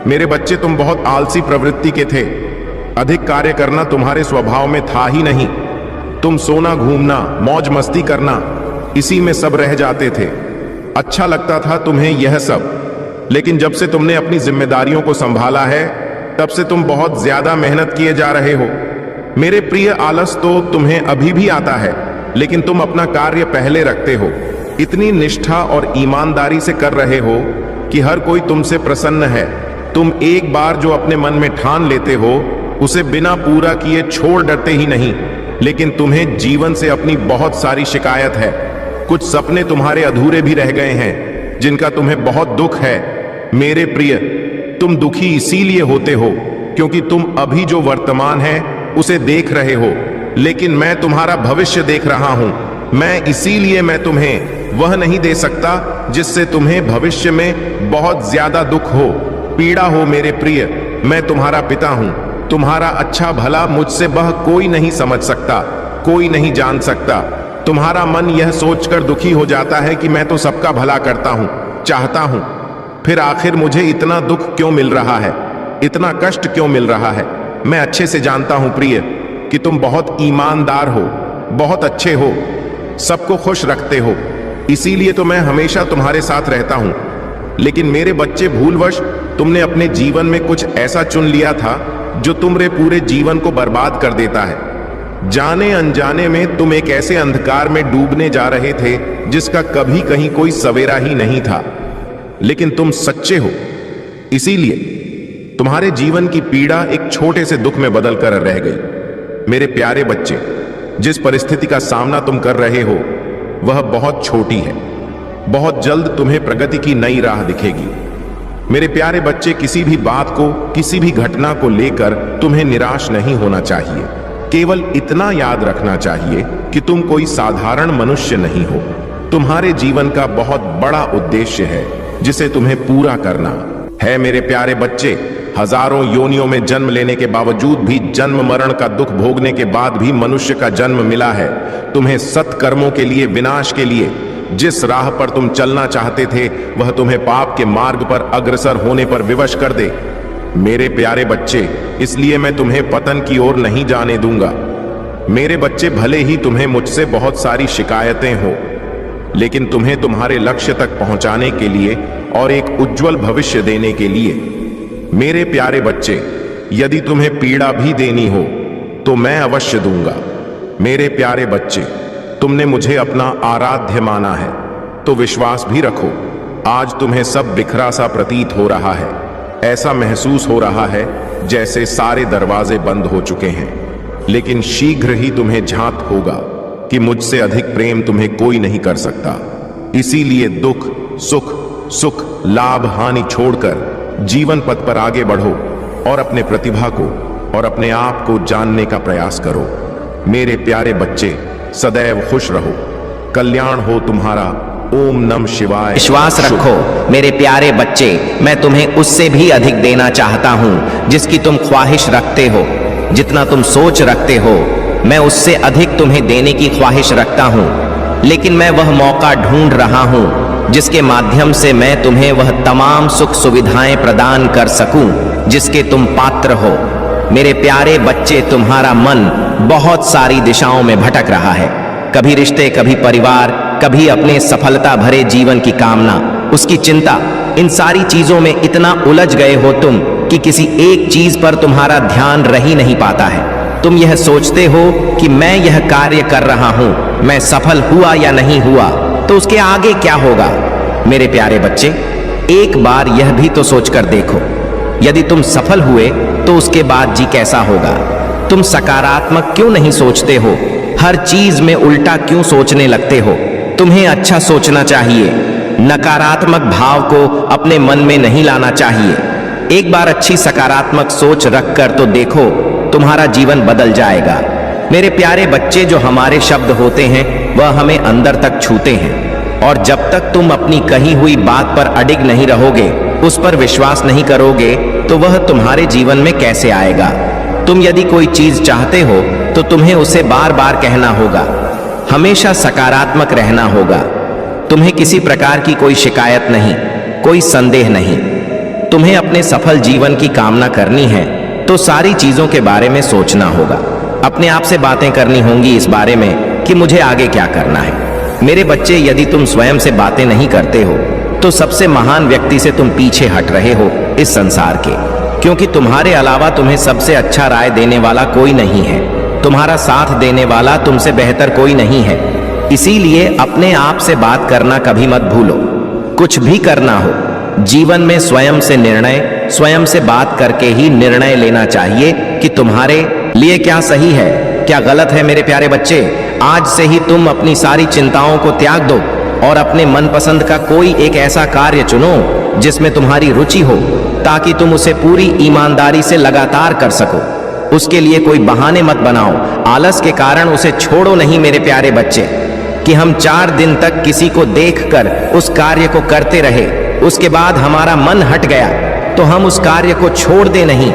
मेरे बच्चे, तुम बहुत आलसी प्रवृत्ति के थे। अधिक कार्य करना तुम्हारे स्वभाव में था ही नहीं। तुम सोना, घूमना, मौज मस्ती करना, इसी में सब रह जाते थे। अच्छा लगता था तुम्हें यह सब, लेकिन जब से तुमने अपनी जिम्मेदारियों को संभाला है तब से तुम बहुत ज्यादा मेहनत किए जा रहे हो। मेरे प्रिय, आलस तो तुम्हें अभी भी आता है, लेकिन तुम अपना कार्य पहले रखते हो। इतनी निष्ठा और ईमानदारी से कर रहे हो कि हर कोई तुमसे प्रसन्न है। तुम एक बार जो अपने मन में ठान लेते हो उसे बिना पूरा किए छोड़ डरते ही नहीं, लेकिन तुम्हें जीवन से अपनी बहुत सारी शिकायत है। कुछ सपने तुम्हारे अधूरे भी रह गए हैं जिनका तुम्हें बहुत दुख है। मेरे प्रिय, तुम दुखी इसीलिए होते हो क्योंकि तुम अभी जो वर्तमान है उसे देख रहे हो, लेकिन मैं तुम्हारा भविष्य देख रहा हूं। इसीलिए मैं तुम्हें वह नहीं दे सकता जिससे तुम्हें भविष्य में बहुत ज्यादा दुख हो, पीड़ा हो। मेरे प्रिय, मैं तुम्हारा पिता हूं। तुम्हारा अच्छा भला मुझसे वह कोई नहीं समझ सकता, कोई नहीं जान सकता। तुम्हारा मन यह सोचकर दुखी हो जाता है कि मैं तो सबका भला करता हूं, चाहता हूं, फिर आखिर मुझे इतना दुख क्यों मिल रहा है, इतना कष्ट क्यों मिल रहा है। मैं अच्छे से जानता हूं प्रिय कि तुम बहुत ईमानदार हो, बहुत अच्छे हो, सबको खुश रखते हो, इसीलिए तो मैं हमेशा तुम्हारे साथ रहता हूं। लेकिन मेरे बच्चे, भूलवश तुमने अपने जीवन में कुछ ऐसा चुन लिया था जो तुम्हारे पूरे जीवन को बर्बाद कर देता है। जाने अनजाने में तुम एक ऐसे अंधकार में डूबने जा रहे थे जिसका कभी कहीं कोई सवेरा ही नहीं था, लेकिन तुम सच्चे हो, इसीलिए तुम्हारे जीवन की पीड़ा एक छोटे से दुख में बदल कर रह गई। मेरे प्यारे बच्चे, जिस परिस्थिति का सामना तुम कर रहे हो वह बहुत छोटी है। बहुत जल्द तुम्हें प्रगति की नई राह दिखेगी। मेरे प्यारे बच्चे, किसी भी बात को, किसी भी घटना को लेकर तुम्हें निराश नहीं होना चाहिए। केवल इतना याद रखना चाहिए कि तुम कोई साधारण मनुष्य नहीं हो। तुम्हारे जीवन का बहुत बड़ा उद्देश्य है जिसे तुम्हें पूरा करना है। मेरे प्यारे बच्चे, हजारों योनियों में जन्म लेने के बावजूद भी, जन्म मरण का दुख भोगने के बाद भी मनुष्य का जन्म मिला है तुम्हें सत्कर्मों के लिए, विनाश के लिए। जिस राह पर तुम चलना चाहते थे वह तुम्हें पाप के मार्ग पर अग्रसर होने पर विवश कर दे। मेरे प्यारे बच्चे, इसलिए मैं तुम्हें पतन की ओर नहीं जाने दूंगा। मेरे बच्चे, भले ही तुम्हें मुझसे बहुत सारी शिकायतें हो, लेकिन तुम्हें तुम्हारे लक्ष्य तक पहुंचाने के लिए और एक उज्जवल भविष्य देने के लिए। मेरे प्यारे बच्चे, यदि तुम्हें पीड़ा भी देनी हो तो मैं अवश्य दूंगा। मेरे प्यारे बच्चे, तुमने मुझे अपना आराध्य माना है तो विश्वास भी रखो। आज तुम्हें सब बिखरा सा प्रतीत हो रहा है, ऐसा महसूस हो रहा है जैसे सारे दरवाजे बंद हो चुके हैं, लेकिन शीघ्र ही तुम्हें झांत होगा कि मुझसे अधिक प्रेम तुम्हें कोई नहीं कर सकता। इसीलिए दुख, सुख, सुख, लाभ, हानि छोड़कर जीवन पथ पर आगे बढ़ो और अपने प्रतिभा को और अपने आप को जानने का प्रयास करो। मेरे प्यारे बच्चे, सदैव खुश रहो, कल्याण हो तुम्हारा, ओम नमः शिवाय। विश्वास रखो मेरे प्यारे बच्चे, मैं तुम्हें उससे भी अधिक देना चाहता हूं जिसकी तुम ख्वाहिश रखते हो। जितना तुम सोच रखते हो मैं उससे अधिक तुम्हें देने की ख्वाहिश रखता हूं, लेकिन मैं वह मौका ढूंढ रहा हूं जिसके माध्यम से मैं तुम्हें वह तमाम सुख सुविधाएं प्रदान कर सकूं जिसके तुम पात्र हो। मेरे प्यारे बच्चे, तुम्हारा मन बहुत सारी दिशाओं में भटक रहा है। कभी रिश्ते, कभी परिवार, कभी अपने सफलता भरे जीवन की कामना, उसकी चिंता, इन सारी चीजों में इतना उलझ गए हो तुम कि किसी एक चीज पर तुम्हारा ध्यान रह ही नहीं पाता है। तुम यह सोचते हो कि मैं यह कार्य कर रहा हूं, मैं सफल हुआ या नहीं हुआ तो उसके आगे क्या होगा। मेरे प्यारे बच्चे, एक बार यह भी तो सोचकर देखो, यदि तुम सफल हुए तो उसके बाद जी कैसा होगा। तुम सकारात्मक क्यों नहीं सोचते हो? हर चीज में उल्टा क्यों सोचने लगते हो? तुम्हें अच्छा सोचना चाहिए, नकारात्मक भाव को अपने मन में नहीं लाना चाहिए। एक बार अच्छी सकारात्मक सोच रखकर तो देखो, तुम्हारा जीवन बदल जाएगा। मेरे प्यारे बच्चे, जो हमारे शब्द होते हैं वह हमें अंदर तक छूते हैं, और जब तक तुम अपनी कही हुई बात पर अडिग नहीं रहोगे, उस पर विश्वास नहीं करोगे, तो वह तुम्हारे जीवन में कैसे आएगा। तुम यदि कोई चीज चाहते हो तो तुम्हें उसे बार बार कहना होगा, हमेशा सकारात्मक रहना होगा। तुम्हें किसी प्रकार की कोई शिकायत नहीं, कोई संदेह नहीं। तुम्हें अपने सफल जीवन की कामना करनी है तो सारी चीजों के बारे में सोचना होगा। अपने आप से बातें करनी होंगी इस बारे में कि मुझे आगे क्या करना है। मेरे बच्चे, यदि तुम स्वयं से बातें नहीं करते हो तो सबसे महान व्यक्ति से तुम पीछे हट रहे हो इस संसार के, क्योंकि तुम्हारे अलावा तुम्हें सबसे अच्छा राय देने वाला कोई नहीं है। तुम्हारा साथ देने वाला तुमसे बेहतर कोई नहीं है। इसीलिए अपने आप से बात करना कभी मत भूलो। कुछ भी करना हो जीवन में स्वयं से निर्णय, स्वयं से बात करके ही निर्णय लेना चाहिए कि तुम्हारे लिए क्या सही है, क्या गलत है। मेरे प्यारे बच्चे, आज से ही तुम अपनी सारी चिंताओं को त्याग दो और अपने मनपसंद का कोई एक ऐसा कार्य चुनो जिसमें तुम्हारी रुचि हो, ताकि तुम उसे पूरी ईमानदारी से लगातार कर सको। उसके लिए कोई बहाने मत बनाओ, आलस के कारण उसे छोड़ो नहीं। मेरे प्यारे बच्चे, कि हम 4 दिन तक किसी को देखकर उस कार्य को करते रहे, उसके बाद हमारा मन हट गया तो हम उस कार्य को छोड़ दे नहीं।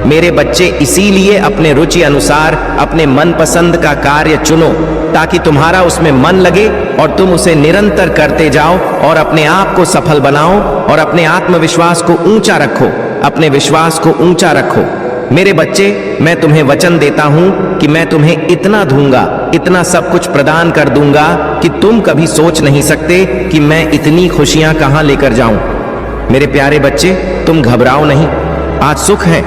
मेरे बच्चे, इसीलिए अपने रुचि अनुसार अपने मनपसंद का कार्य चुनो, ताकि तुम्हारा उसमें मन लगे और तुम उसे निरंतर करते जाओ और अपने आप को सफल बनाओ और अपने आत्मविश्वास को ऊंचा रखो, अपने विश्वास को ऊंचा रखो। मेरे बच्चे, मैं तुम्हें वचन देता हूं कि मैं तुम्हें इतना दूंगा, इतना सब कुछ प्रदान कर दूंगा कि तुम कभी सोच नहीं सकते कि मैं इतनी खुशियां कहां लेकर जाऊं। मेरे प्यारे बच्चे, तुम घबराओ नहीं। आज सुख है,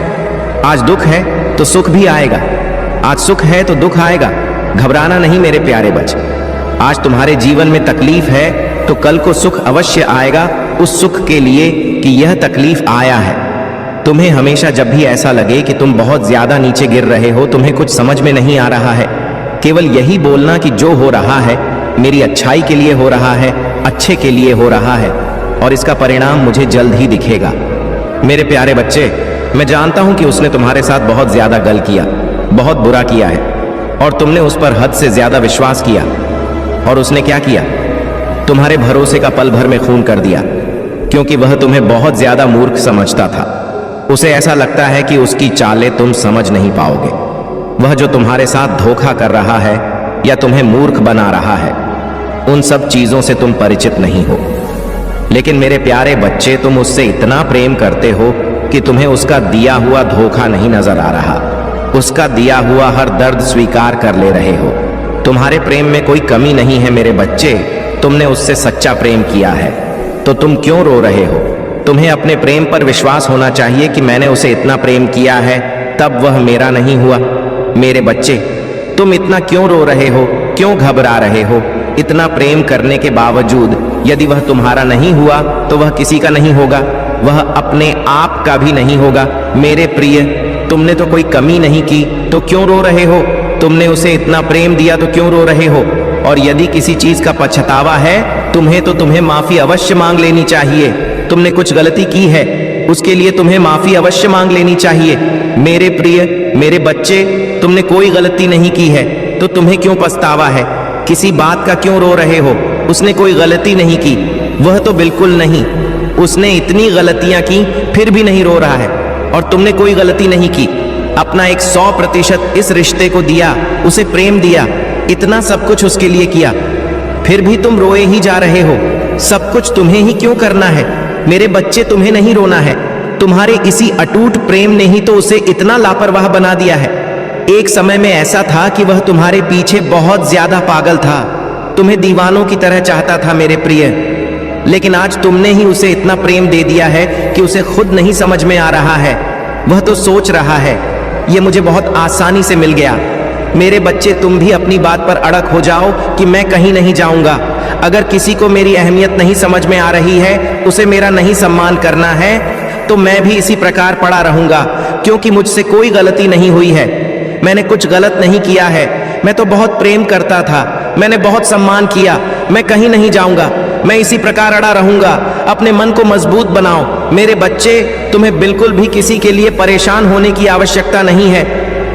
आज दुख है तो सुख भी आएगा, आज सुख है तो दुख आएगा। घबराना नहीं मेरे प्यारे बच्चे। आज तुम्हारे जीवन में तकलीफ है तो कल को सुख अवश्य आएगा, उस सुख के लिए कि यह तकलीफ आया है। तुम्हें हमेशा जब भी ऐसा लगे कि तुम बहुत ज्यादा नीचे गिर रहे हो, तुम्हें कुछ समझ में नहीं आ रहा है, केवल यही बोलना कि जो हो रहा है मेरी अच्छाई के लिए हो रहा है, अच्छे के लिए हो रहा है, और इसका परिणाम मुझे जल्द ही दिखेगा। मेरे प्यारे बच्चे, मैं जानता हूं कि उसने तुम्हारे साथ बहुत ज्यादा गलत किया, बहुत बुरा किया है, और तुमने उस पर हद से ज्यादा विश्वास किया। और उसने क्या किया? तुम्हारे भरोसे का पल भर में खून कर दिया, क्योंकि वह तुम्हें बहुत ज्यादा मूर्ख समझता था। उसे ऐसा लगता है कि उसकी चालें तुम समझ नहीं पाओगे। वह जो तुम्हारे साथ धोखा कर रहा है या तुम्हें मूर्ख बना रहा है, उन सब चीजों से तुम परिचित नहीं हो। लेकिन मेरे प्यारे बच्चे, तुम उससे इतना प्रेम करते हो कि तुम्हें उसका दिया हुआ धोखा नहीं नजर आ रहा, उसका दिया हुआ हर दर्द स्वीकार कर ले रहे हो। तुम्हारे प्रेम में कोई कमी नहीं है मेरे बच्चे, तुमने उससे सच्चा प्रेम किया है, तो तुम क्यों रो रहे हो? तुम्हें अपने प्रेम पर विश्वास होना चाहिए कि मैंने उसे इतना प्रेम किया है तब वह मेरा नहीं हुआ। मेरे बच्चे, तुम इतना क्यों रो रहे हो, क्यों घबरा रहे हो? इतना प्रेम करने के बावजूद यदि वह तुम्हारा नहीं हुआ तो वह किसी का नहीं होगा, वह अपने आप का भी नहीं होगा। मेरे प्रिय, तुमने तो कोई कमी नहीं की, तो क्यों रो रहे हो? तुमने उसे इतना प्रेम दिया तो क्यों रो रहे हो? और यदि किसी चीज का पछतावा है तुम्हें, तो तुम्हें माफी अवश्य मांग लेनी चाहिए। तुमने कुछ गलती की है, उसके लिए तुम्हें माफी अवश्य मांग लेनी चाहिए। मेरे प्रिय, मेरे बच्चे, तुमने कोई गलती नहीं की है तो तुम्हें क्यों पछतावा है? किसी बात का क्यों रो रहे हो? उसने कोई गलती नहीं की। वह तो बिल्कुल नहीं। उसने इतनी गलतियां की फिर भी नहीं रो रहा है। और तुमने कोई गलती नहीं की, अपना 100% इस रिश्ते को दिया, उसे प्रेम दिया, इतना सब कुछ उसके लिए किया, फिर भी तुम रोए ही जा रहे हो। सब कुछ तुम्हें ही क्यों करना है? मेरे बच्चे, तुम्हें नहीं रोना है। तुम्हारे इसी अटूट प्रेम ने ही तो उसे इतना लापरवाह बना दिया है। एक समय में ऐसा था कि वह तुम्हारे पीछे बहुत ज्यादा पागल था, तुम्हें दीवानों की तरह चाहता था मेरे प्रिय। लेकिन आज तुमने ही उसे इतना प्रेम दे दिया है कि उसे खुद नहीं समझ में आ रहा है। वह तो सोच रहा है यह मुझे बहुत आसानी से मिल गया। मेरे बच्चे, तुम भी अपनी बात पर अड़क हो जाओ कि मैं कहीं नहीं जाऊंगा। अगर किसी को मेरी अहमियत नहीं समझ में आ रही है, उसे मेरा नहीं सम्मान करना है, तो मैं भी इसी प्रकार पड़ा रहूंगा, क्योंकि मुझसे कोई गलती नहीं हुई है। मैंने कुछ गलत नहीं किया है। मैं तो बहुत प्रेम करता था, मैंने बहुत सम्मान किया। मैं कहीं नहीं जाऊंगा, मैं इसी प्रकार अड़ा रहूंगा। अपने मन को मजबूत बनाओ मेरे बच्चे। तुम्हें बिल्कुल भी किसी के लिए परेशान होने की आवश्यकता नहीं है।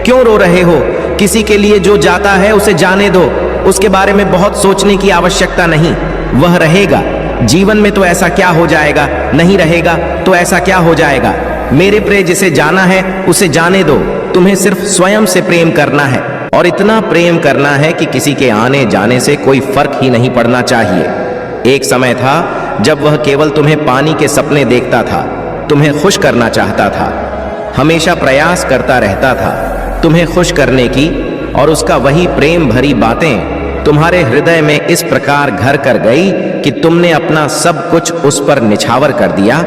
क्यों रो रहे हो? किसी के लिए जो जाता है उसे जाने दो, उसके बारे में बहुत सोचने की आवश्यकता नहीं। वह रहेगा। जीवन में तो ऐसा क्या हो जाएगा, नहीं रहेगा तो ऐसा क्या हो जाएगा। मेरे प्रिय, जिसे जाना है उसे जाने दो। तुम्हें सिर्फ स्वयं से प्रेम करना है, और इतना प्रेम करना है कि किसी के आने जाने से कोई फर्क ही नहीं पड़ना चाहिए। एक समय था जब वह केवल तुम्हें पानी के सपने देखता था, तुम्हें खुश करना चाहता था, हमेशा प्रयास करता रहता था तुम्हें खुश करने की, और उसका वही प्रेम भरी बातें तुम्हारे हृदय में इस प्रकार घर कर गई कि तुमने अपना सब कुछ उस पर निछावर कर दिया।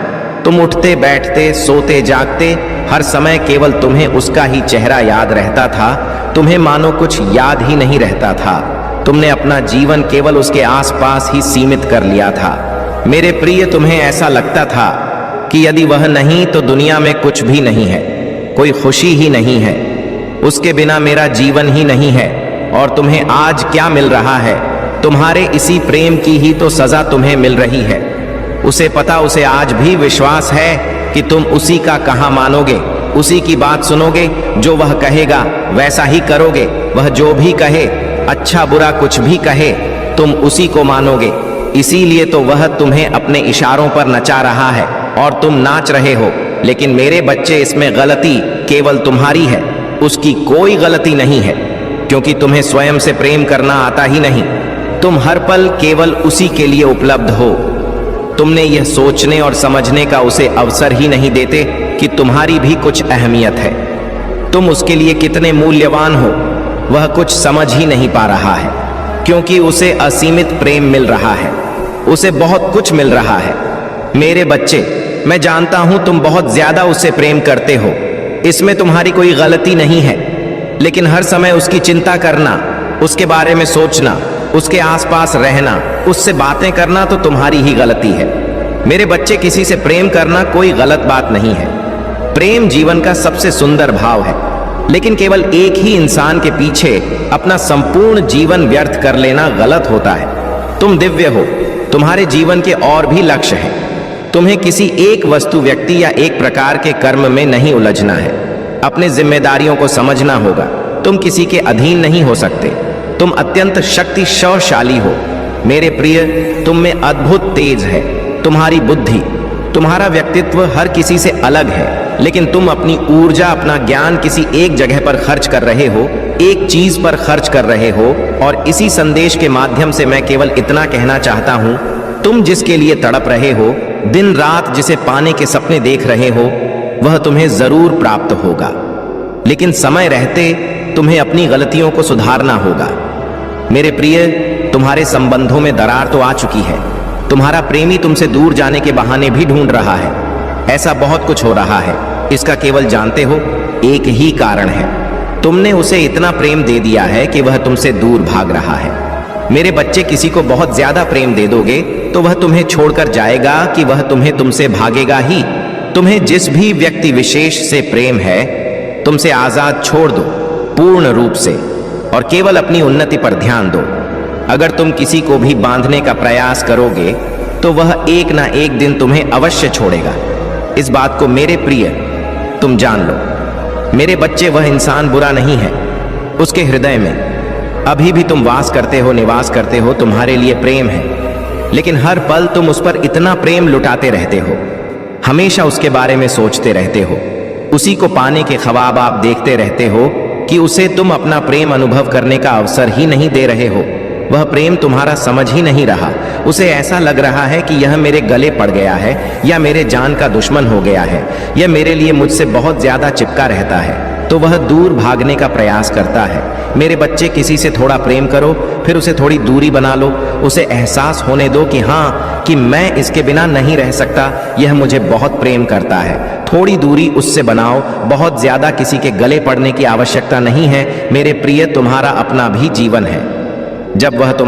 तुम उठते बैठते, सोते जागते, हर समय केवल तुम्हें उसका ही चेहरा याद रहता था। तुम्हें मानो कुछ याद ही नहीं रहता था। तुमने अपना जीवन केवल उसके आसपास ही सीमित कर लिया था। मेरे प्रिय, तुम्हें ऐसा लगता था कि यदि वह नहीं तो दुनिया में कुछ भी नहीं है, कोई खुशी ही नहीं है, उसके बिना मेरा जीवन ही नहीं है। और तुम्हें आज क्या मिल रहा है? तुम्हारे इसी प्रेम की ही तो सजा तुम्हें मिल रही है। उसे पता, उसे आज भी विश्वास है कि तुम उसी का कहाँ मानोगे, उसी की बात सुनोगे। जो वह कहेगा वैसा ही करोगे। वह जो भी कहे, अच्छा बुरा कुछ भी कहे, तुम उसी को मानोगे। इसीलिए तो वह तुम्हें अपने इशारों पर नचा रहा है और तुम नाच रहे हो। लेकिन मेरे बच्चे, इसमें गलती केवल तुम्हारी है, उसकी कोई गलती नहीं है, क्योंकि तुम्हें स्वयं से प्रेम करना आता ही नहीं। तुम हर पल केवल उसी के लिए उपलब्ध हो। तुमने यह सोचने और समझने का उसे अवसर ही नहीं देते कि तुम्हारी भी कुछ अहमियत है, तुम उसके लिए कितने मूल्यवान हो। वह कुछ समझ ही नहीं पा रहा है, क्योंकि उसे असीमित प्रेम मिल रहा है, उसे बहुत कुछ मिल रहा है। मेरे बच्चे, मैं जानता हूं तुम बहुत ज्यादा उससे प्रेम करते हो, इसमें तुम्हारी कोई गलती नहीं है। लेकिन हर समय उसकी चिंता करना, उसके बारे में सोचना, उसके आसपास रहना, उससे बातें करना तो तुम्हारी ही गलती है। मेरे बच्चे, किसी से प्रेम करना कोई गलत बात नहीं है। प्रेम जीवन का सबसे सुंदर भाव है। लेकिन केवल एक ही इंसान के पीछे अपना संपूर्ण जीवन व्यर्थ कर लेना गलत होता है। तुम दिव्य हो, तुम्हारे जीवन के और भी लक्ष्य हैं। तुम्हें किसी एक वस्तु, व्यक्ति या एक प्रकार के कर्म में नहीं उलझना है। अपने जिम्मेदारियों को समझना होगा। तुम किसी के अधीन नहीं हो सकते। तुम अत्यंत शक्तिशाली हो। मेरे प्रिय, तुम में अद्भुत तेज है। तुम्हारी बुद्धि, तुम्हारा व्यक्तित्व हर किसी से अलग है, लेकिन तुम अपनी ऊर्जा, अपना ज्ञान किसी एक जगह पर खर्च कर रहे हो, एक चीज पर खर्च कर रहे हो। और इसी संदेश के माध्यम से मैं केवल इतना कहना चाहता हूं, तुम जिसके लिए तड़प रहे हो, दिन रात जिसे पाने के सपने देख रहे हो, वह तुम्हें जरूर प्राप्त होगा। लेकिन समय रहते तुम्हें अपनी गलतियों को सुधारना होगा। मेरे प्रिय, तुम्हारे संबंधों में दरार तो आ चुकी है। तुम्हारा प्रेमी तुमसे दूर जाने के बहाने भी ढूंढ रहा है। ऐसा बहुत कुछ हो रहा है। इसका केवल जानते हो एक ही कारण है, तुमने उसे इतना प्रेम दे दिया है कि वह तुमसे दूर भाग रहा है। मेरे बच्चे, किसी को बहुत ज्यादा प्रेम दे दोगे तो वह तुम्हें छोड़कर जाएगा कि वह तुमसे भागेगा ही। तुम्हें जिस भी व्यक्ति विशेष से प्रेम है, तुमसे आजाद छोड़ दो पूर्ण रूप से, और केवल अपनी उन्नति पर ध्यान दो। अगर तुम किसी को भी बांधने का प्रयास करोगे तो वह एक ना एक दिन तुम्हें अवश्य छोड़ेगा। इस बात को मेरे प्रिय तुम जान लो। मेरे बच्चे, वह इंसान बुरा नहीं है। उसके हृदय में अभी भी तुम वास करते हो, निवास करते हो, तुम्हारे लिए प्रेम है, लेकिन हर पल तुम उस पर इतना प्रेम लुटाते रहते हो, हमेशा उसके बारे में सोचते रहते हो, उसी को पाने के ख्वाब आप देखते रहते हो कि उसे तुम अपना प्रेम अनुभव करने का अवसर ही नहीं दे रहे हो। वह प्रेम तुम्हारा समझ ही नहीं रहा। उसे ऐसा लग रहा है कि यह मेरे गले पड़ गया है या मेरे जान का दुश्मन हो गया है, यह मेरे लिए मुझसे बहुत ज्यादा चिपका रहता है, तो वह दूर भागने का प्रयास करता है। मेरे बच्चे, किसी से थोड़ा प्रेम करो, फिर उसे थोड़ी दूरी बना लो, उसे एहसास होने दो कि हाँ, कि मैं इसके बिना नहीं रह सकता, यह मुझे बहुत प्रेम करता है। थोड़ी दूरी उससे बनाओ, बहुत ज्यादा किसी के गले पड़ने की आवश्यकता नहीं है। मेरे प्रिय, तुम्हारा अपना भी जीवन है। जब वह तुम